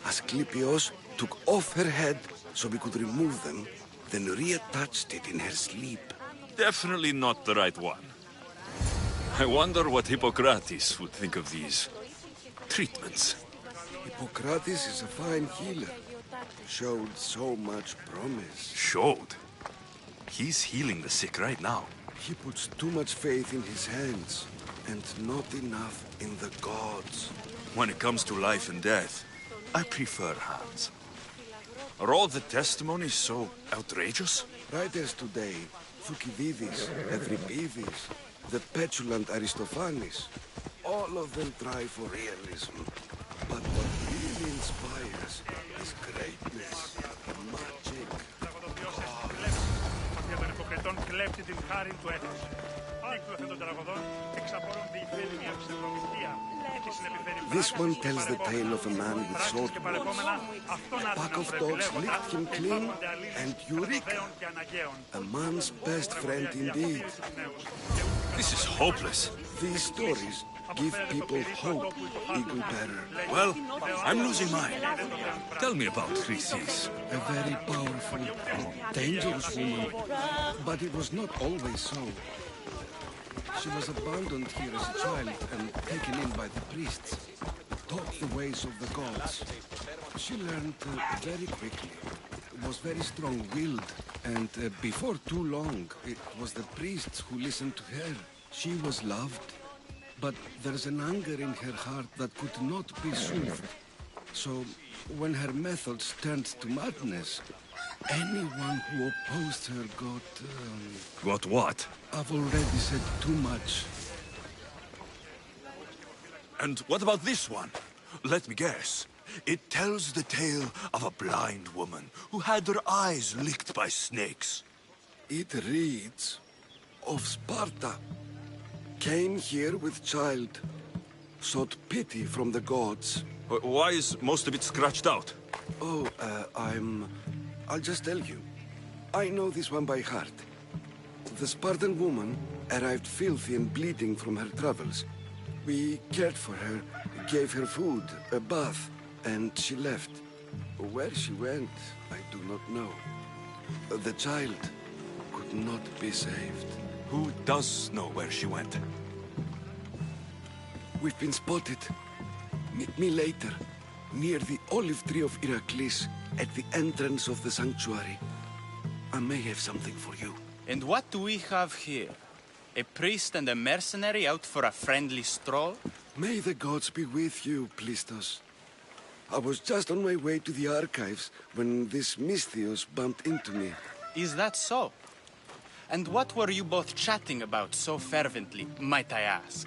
[SPEAKER 20] Asclepios took off her head so we could remove them, then reattached it in her sleep.
[SPEAKER 6] Definitely not the right one. I wonder what Hippocrates would think of these treatments.
[SPEAKER 20] Hippocrates is a fine healer. Showed so much promise.
[SPEAKER 6] Showed? He's healing the sick right now.
[SPEAKER 20] He puts too much faith in his hands, and not enough in the gods.
[SPEAKER 6] When it comes to life and death, I prefer hands. Are all the testimonies so outrageous?
[SPEAKER 20] Writers today, Thucydides, Euripides, the petulant Aristophanes, all of them try for realism. But what really inspires is greatness, magic,
[SPEAKER 3] κλέπτει την χάρη του έθνους. Κύκλο αυτών των τραγωδών εξαπορούν διηθμένη μια ψευδομυθία και στην επιφέρει
[SPEAKER 20] This one tells the tale of a man with sword wounds. A pack of dogs licked him clean, and Eureka, a man's best friend indeed.
[SPEAKER 6] This is hopeless.
[SPEAKER 20] These stories give people hope, Eagle Bearer.
[SPEAKER 6] Well, I'm losing mine. Tell me about Chrysis.
[SPEAKER 20] A very powerful, dangerous woman. But it was not always so. She was abandoned here as a child and taken in by the priests. Taught the ways of the gods. She learned very quickly. Was very strong-willed. And before too long, it was the priests who listened to her. She was loved. But there's an anger in her heart that could not be soothed. So, when her methods turned to madness, anyone who opposed her got...
[SPEAKER 6] Got what?
[SPEAKER 20] I've already said too much.
[SPEAKER 6] And what about this one? Let me guess. It tells the tale of a blind woman who had her eyes licked by snakes.
[SPEAKER 20] It reads of Sparta. Came here with child, sought pity from the gods.
[SPEAKER 6] Why is most of it scratched out?
[SPEAKER 20] Oh, I'll just tell you. I know this one by heart. The Spartan woman arrived filthy and bleeding from her travels. We cared for her, gave her food, a bath, and she left. Where she went, I do not know. The child could not be saved.
[SPEAKER 6] Who does know where she went?
[SPEAKER 20] We've been spotted. Meet me later, near the olive tree of Heracles, at the entrance of the sanctuary. I may have something for you.
[SPEAKER 16] And what do we have here? A priest and a mercenary out for a friendly stroll?
[SPEAKER 20] May the gods be with you, Plistos. I was just on my way to the archives when this Misthios bumped into me.
[SPEAKER 16] Is that so? And what were you both chatting about so fervently, might I ask?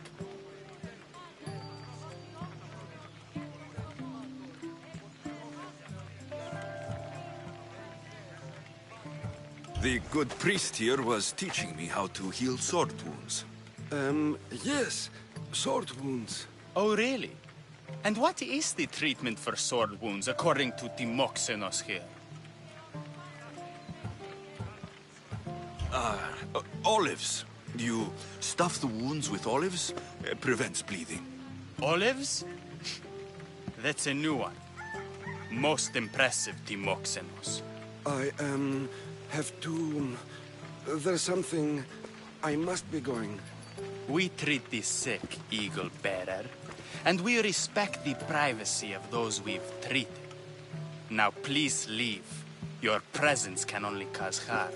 [SPEAKER 6] The good priest here was teaching me how to heal sword wounds.
[SPEAKER 20] Yes, sword wounds.
[SPEAKER 16] Oh, really? And what is the treatment for sword wounds, according to Timoxenos here?
[SPEAKER 6] Olives. You stuff the wounds with olives, prevents bleeding.
[SPEAKER 16] Olives? That's a new one. Most impressive, Timoxenos.
[SPEAKER 20] I, have to... There's something... I must be going.
[SPEAKER 16] We treat the sick, Eagle Bearer, and we respect the privacy of those we've treated. Now please leave. Your presence can only cause harm.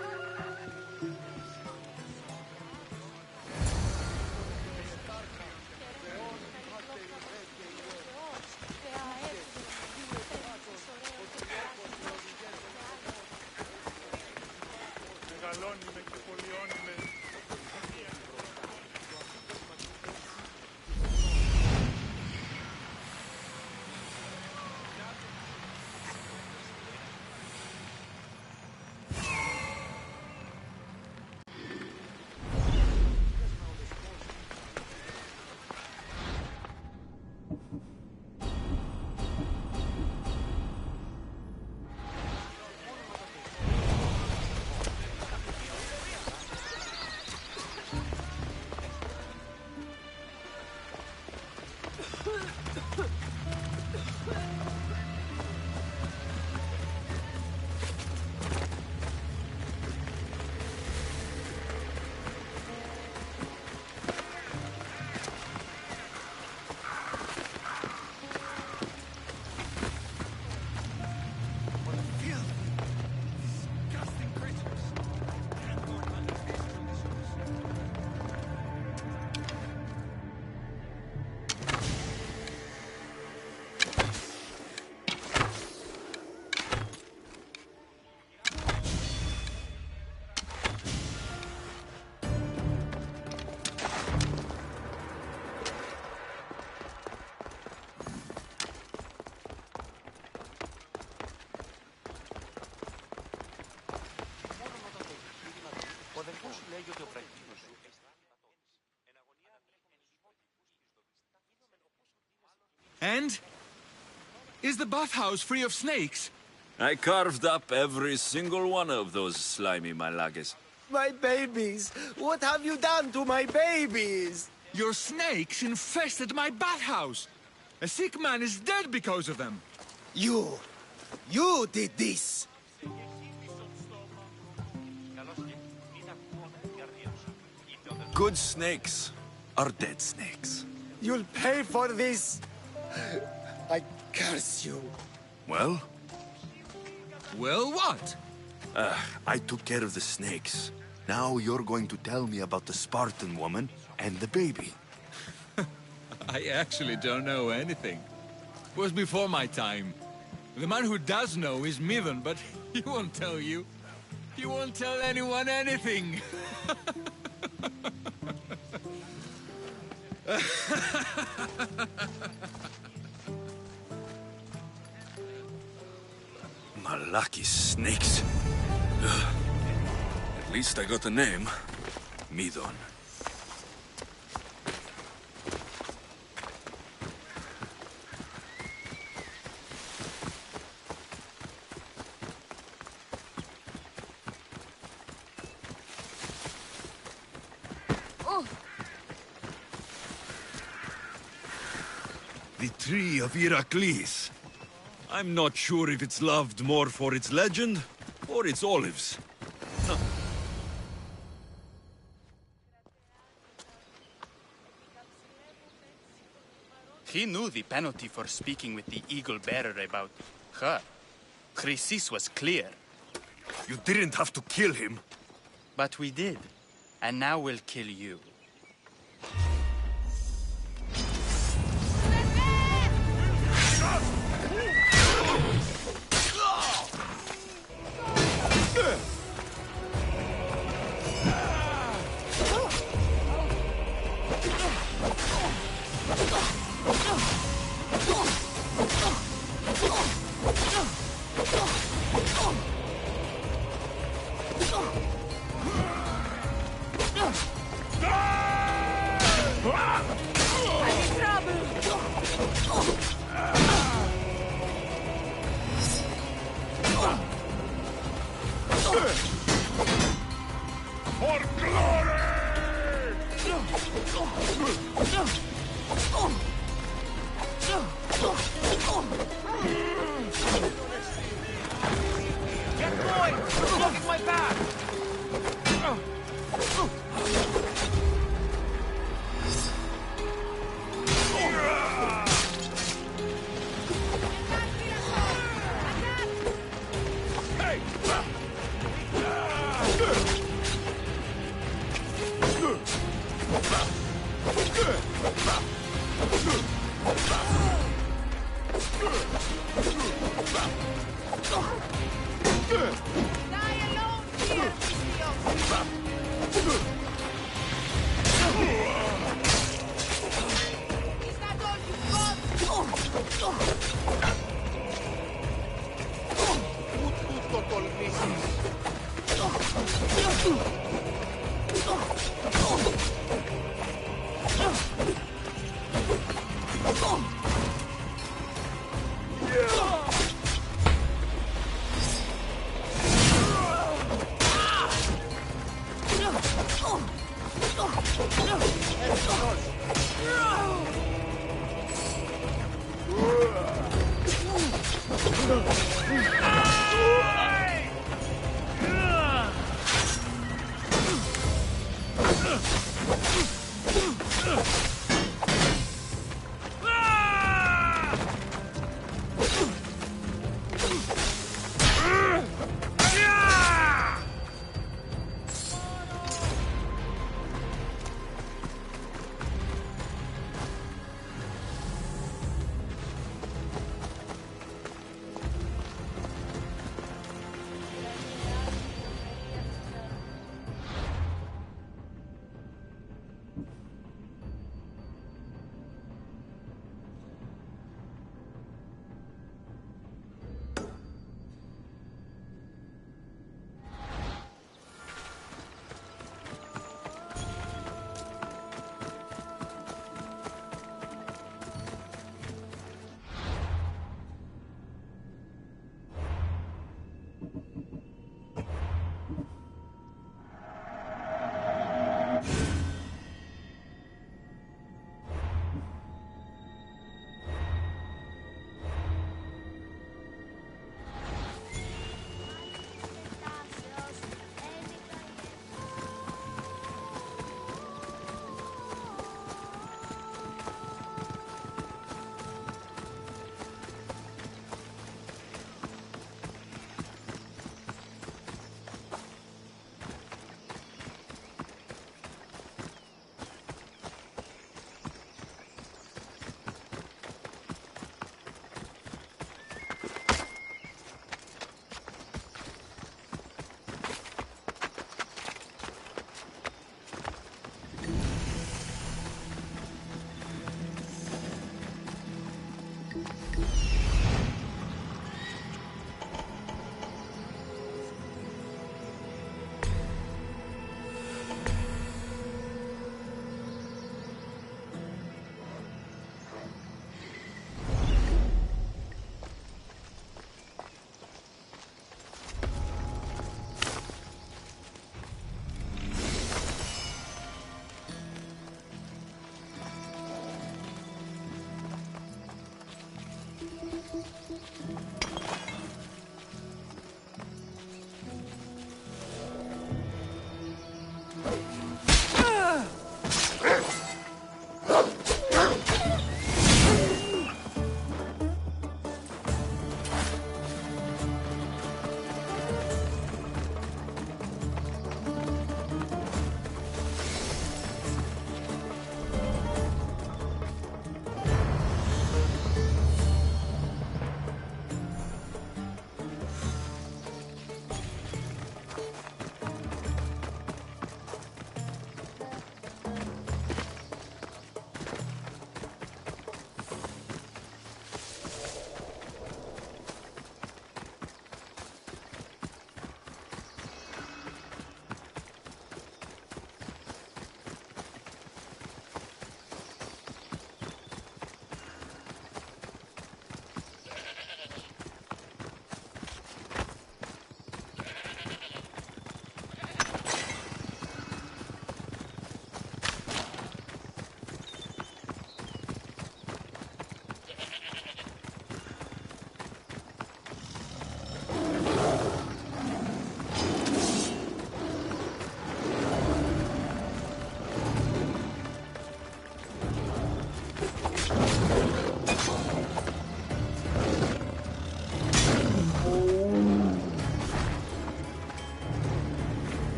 [SPEAKER 12] And? Is the bathhouse free of snakes?
[SPEAKER 1] I carved up every single one of those slimy malagas.
[SPEAKER 8] My babies! What have you done to my babies?
[SPEAKER 12] Your snakes infested my bathhouse! A sick man is dead because of them!
[SPEAKER 8] You did this!
[SPEAKER 1] Good snakes are dead snakes.
[SPEAKER 8] You'll pay for this! I curse you.
[SPEAKER 1] Well?
[SPEAKER 12] Well, what?
[SPEAKER 6] I took care of the snakes. Now you're going to tell me about the Spartan woman and the baby.
[SPEAKER 12] I actually don't know anything. It was before my time. The man who does know is Midon, but he won't tell you. He won't tell anyone anything.
[SPEAKER 1] Malaki snakes. Ugh. At least I got a name. Midon. The Tree of Heracles. I'm not sure if it's loved more for its legend or its olives. No.
[SPEAKER 16] He knew the penalty for speaking with the Eagle Bearer about her. Chrysis was clear.
[SPEAKER 1] You didn't have to kill him.
[SPEAKER 16] But we did. And now we'll kill you.
[SPEAKER 13] For glory!
[SPEAKER 3] Get going! You're blocking my path!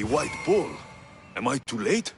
[SPEAKER 1] white bull. Am I too late?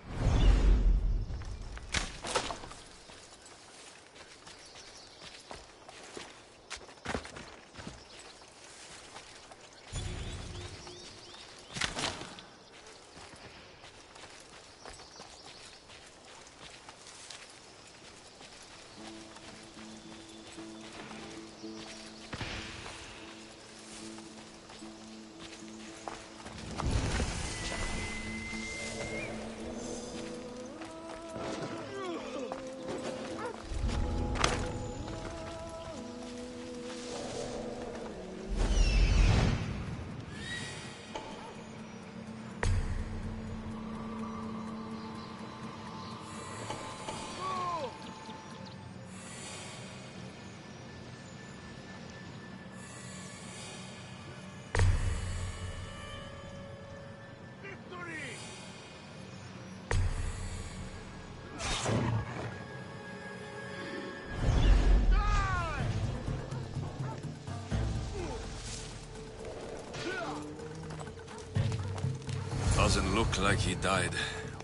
[SPEAKER 1] Doesn't look like he died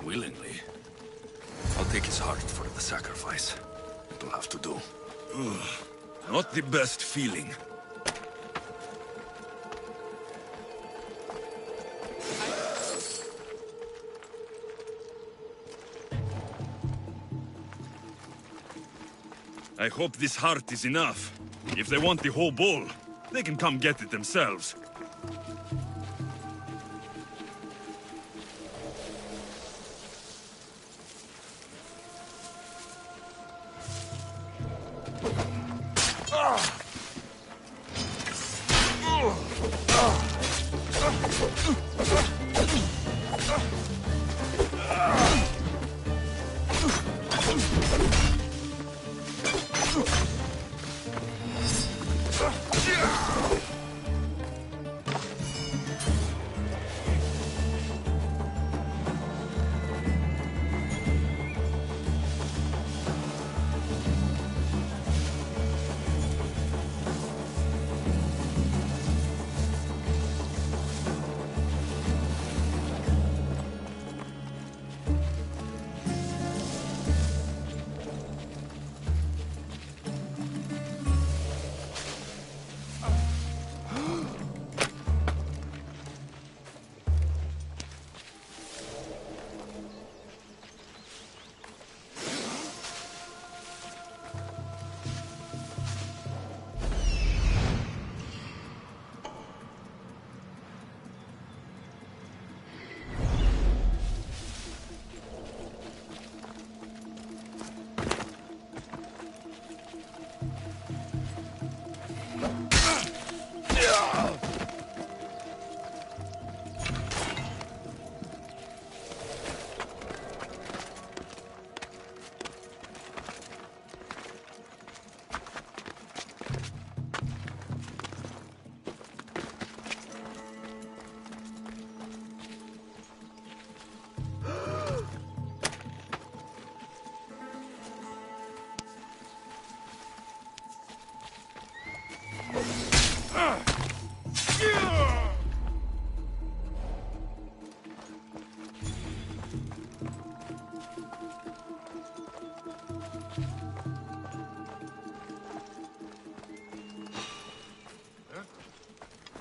[SPEAKER 1] willingly. I'll take his heart for the sacrifice. It'll have to do. Not the best feeling. I hope this heart is enough. If they want the whole bull, they can come get it themselves.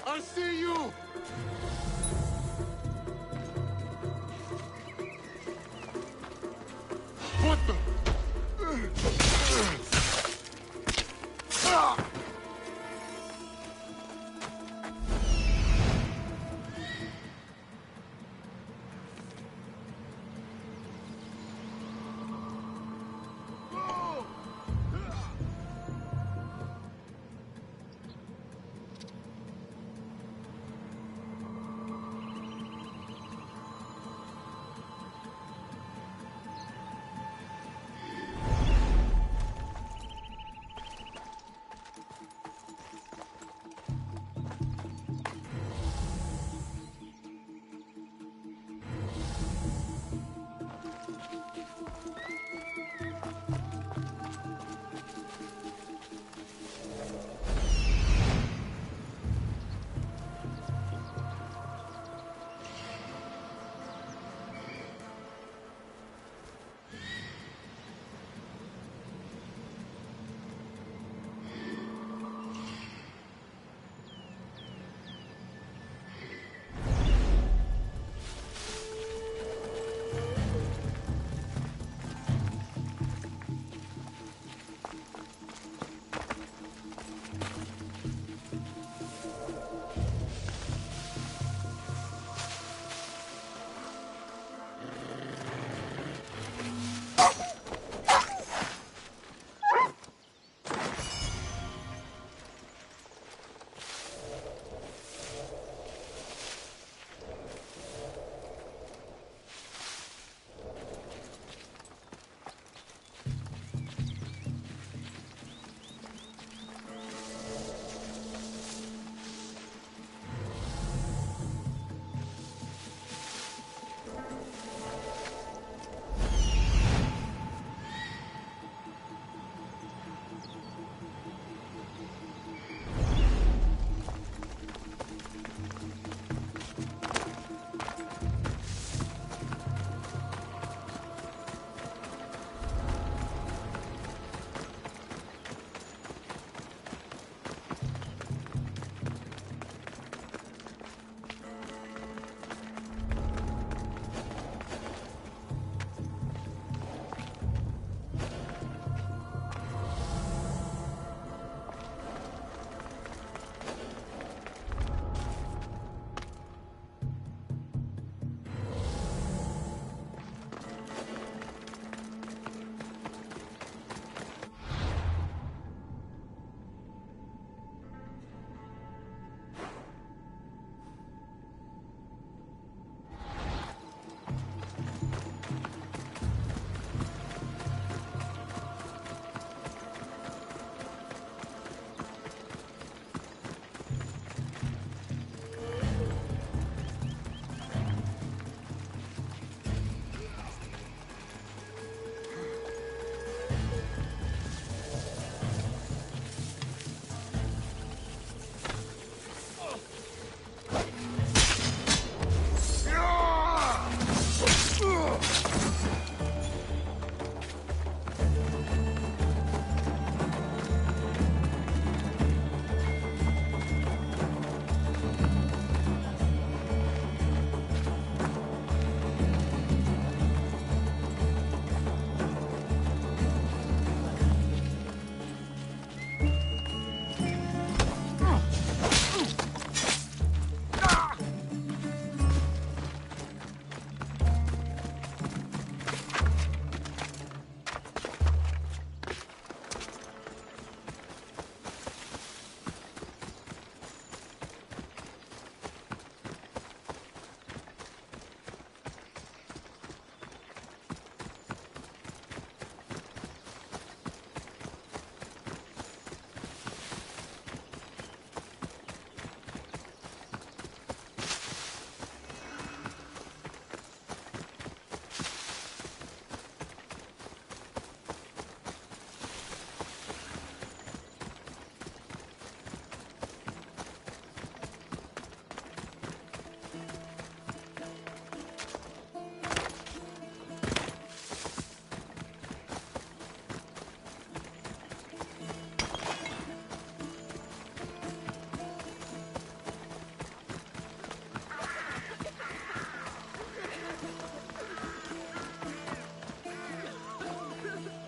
[SPEAKER 7] I see you! What the?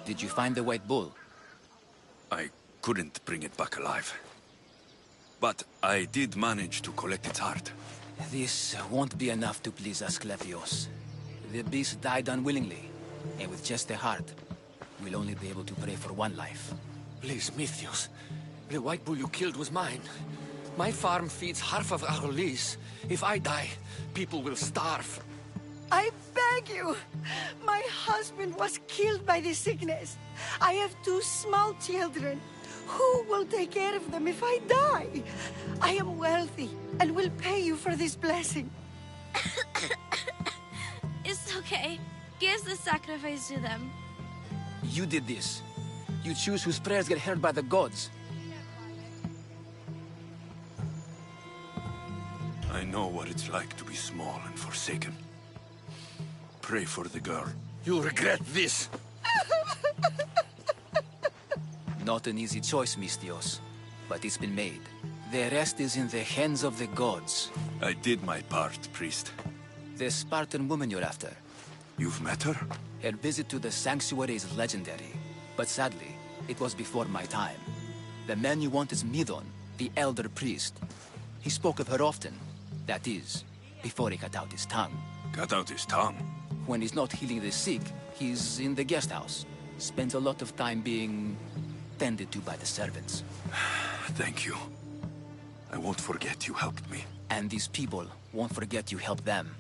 [SPEAKER 5] Did you find the White Bull?
[SPEAKER 1] I couldn't bring it back alive. But I did manage to collect its heart.
[SPEAKER 5] This won't be enough to please Asclepios. The beast died unwillingly, and with just the heart, we'll only be able to pray for one life.
[SPEAKER 20] Please, Mythios. The white bull you killed was mine. My farm feeds half of Argolis. If I die, people will starve.
[SPEAKER 22] I beg you! My husband was killed by the sickness. I have 2 small children. Who will take care of them if I die? I am wealthy and will pay you for this blessing.
[SPEAKER 11] It's okay. Give the sacrifice to them.
[SPEAKER 5] You did this. You choose whose prayers get heard by the gods.
[SPEAKER 1] I know what it's like to be small and forsaken. Pray for the girl.
[SPEAKER 20] You'll regret this.
[SPEAKER 5] Not an easy choice, Mystios, but it's been made. The rest is in the hands of the gods.
[SPEAKER 1] I did my part, priest.
[SPEAKER 5] The Spartan woman you're after.
[SPEAKER 1] You've met her?
[SPEAKER 5] Her visit to the sanctuary is legendary, but sadly, it was before my time. The man you want is Midon, the elder priest. He spoke of her often. That is, before he cut out his tongue.
[SPEAKER 1] Cut out his tongue?
[SPEAKER 5] When he's not healing the sick, he's in the guest house. Spends a lot of time being tended to by the servants.
[SPEAKER 1] Thank you. I won't forget you helped me.
[SPEAKER 5] And these people won't forget you helped them.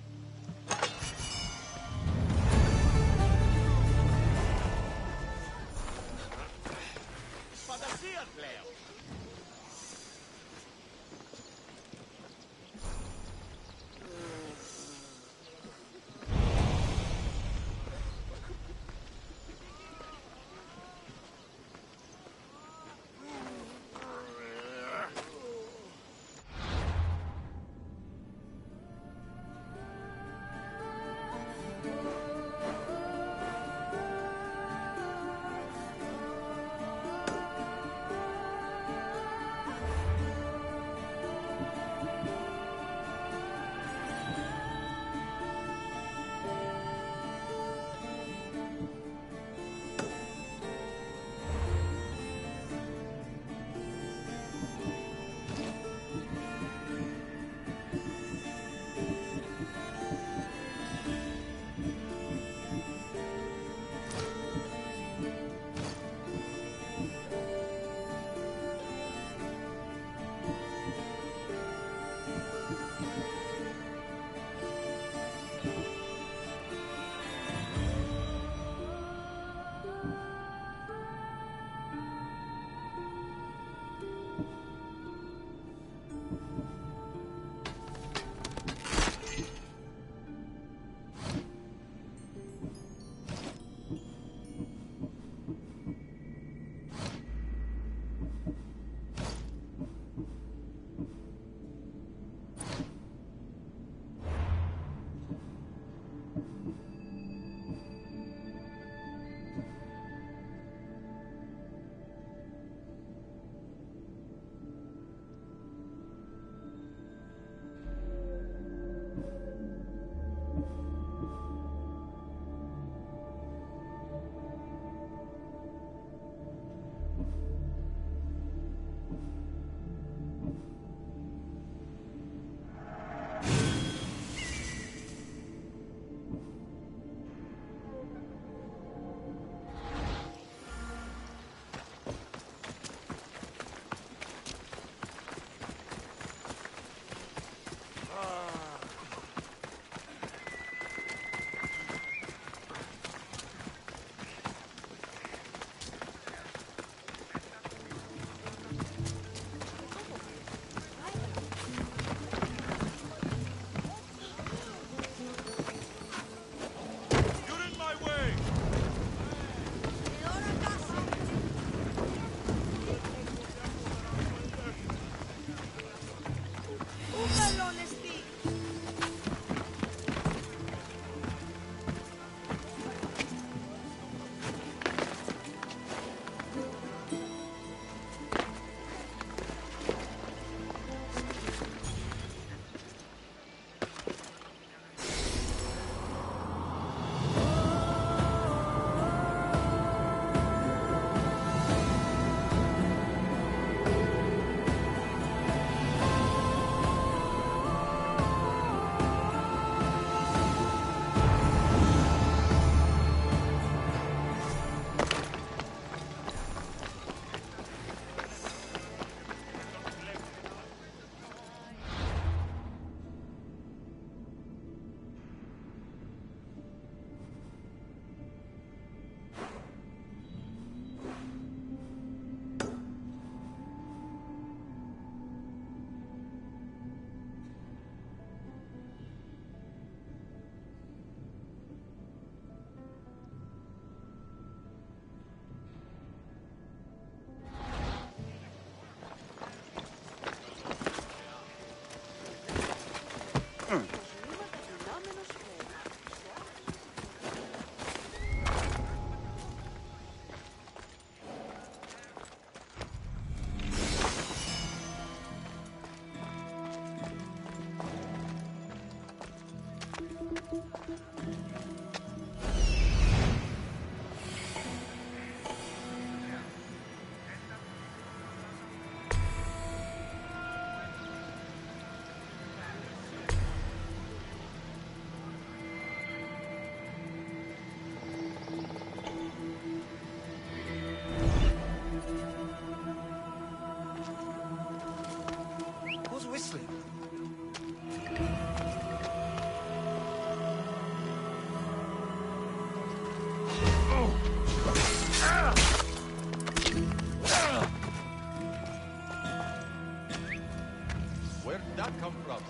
[SPEAKER 3] that come from?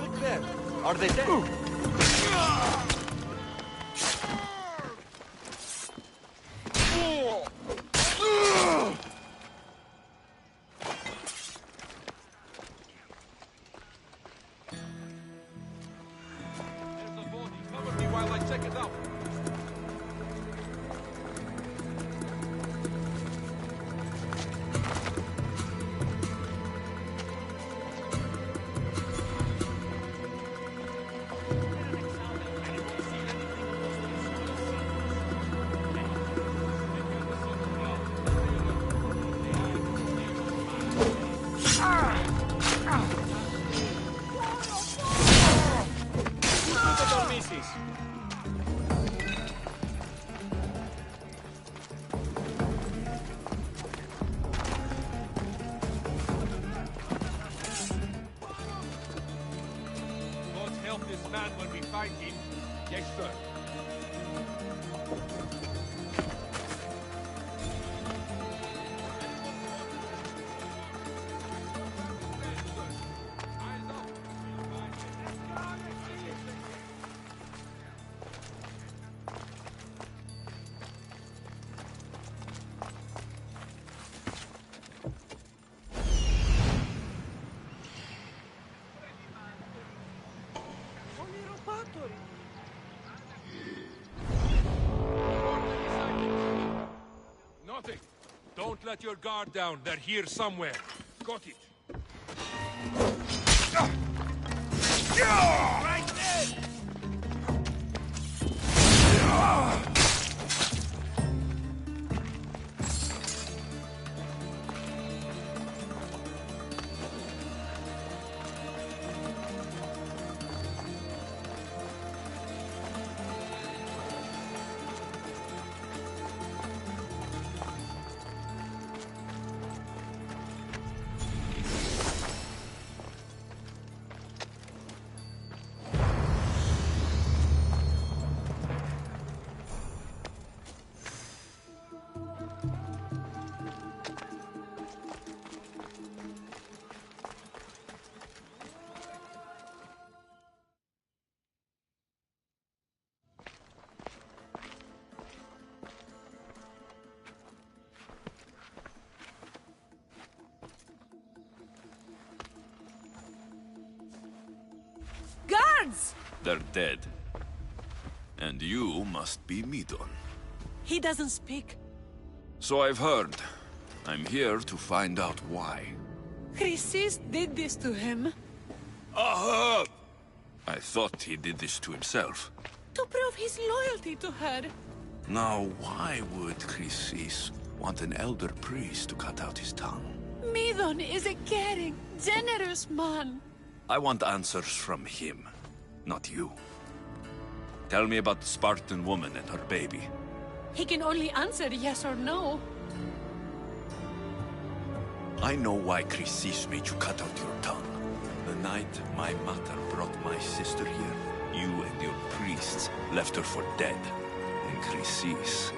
[SPEAKER 3] Look there. Are they dead? There's a body. Cover me while I check it out. Lord help this man when we find him. Yes, sir.
[SPEAKER 13] Nothing. Don't let your guard down. They're here somewhere. Got it. Right there!
[SPEAKER 2] Guards!
[SPEAKER 1] They're dead. And you must be Midon.
[SPEAKER 2] He doesn't speak.
[SPEAKER 1] So I've heard. I'm here to find out why.
[SPEAKER 2] Chrysis did this to him.
[SPEAKER 1] Aha! I thought he did this to himself.
[SPEAKER 2] To prove his loyalty to her.
[SPEAKER 1] Now, why would Chrysis want an elder priest to cut out his tongue?
[SPEAKER 2] Midon is a caring, generous man.
[SPEAKER 1] I want answers from him, not you. Tell me about the Spartan woman and her baby.
[SPEAKER 2] He can only answer yes or no.
[SPEAKER 1] I know why Chrysis made you cut out your tongue. The night my mother brought my sister here, you and your priests left her for dead. And Chrysis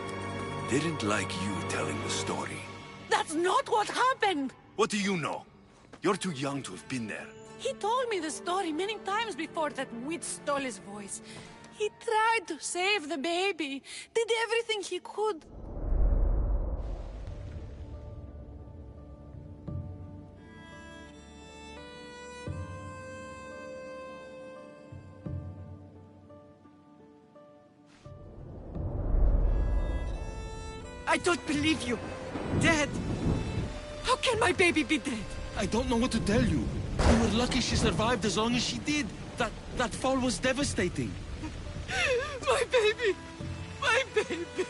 [SPEAKER 1] didn't like you telling the story.
[SPEAKER 2] That's not what happened!
[SPEAKER 1] What do you know? You're too young to have been there.
[SPEAKER 2] He told me the story many times before that witch stole his voice. He tried to save the baby, did everything he could.
[SPEAKER 14] I don't believe you. Dead. How can my baby be dead?
[SPEAKER 20] I don't know what to tell you. We were lucky she survived as long as she did. That fall was devastating.
[SPEAKER 14] My baby! My baby!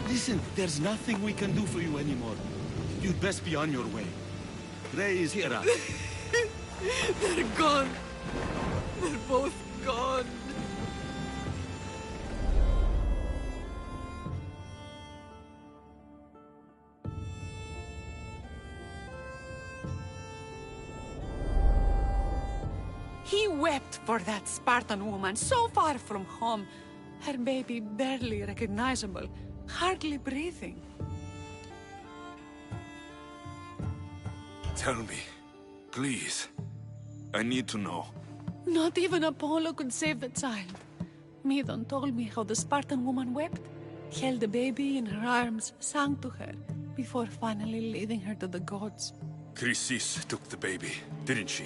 [SPEAKER 20] Listen, there's nothing we can do for you anymore. You'd best be on your way. Ray is here.
[SPEAKER 14] They're gone. They're both gone.
[SPEAKER 2] He wept for that Spartan woman so far from home. Her baby barely recognizable.
[SPEAKER 9] hardly breathing.
[SPEAKER 1] Tell me, please. I need to know.
[SPEAKER 9] Not even Apollo could save the child. Medon told me how the Spartan woman wept, held the baby in her arms, sang to her, before finally leading her to the gods.
[SPEAKER 1] Chrysis took the baby, didn't she?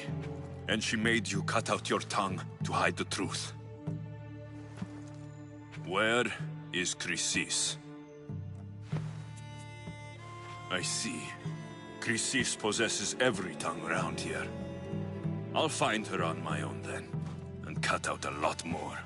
[SPEAKER 1] And she made you cut out your tongue to hide the truth. Where is Chrysis? I see. Chrysis possesses every tongue around here. I'll find her on my own then, and cut out a lot more.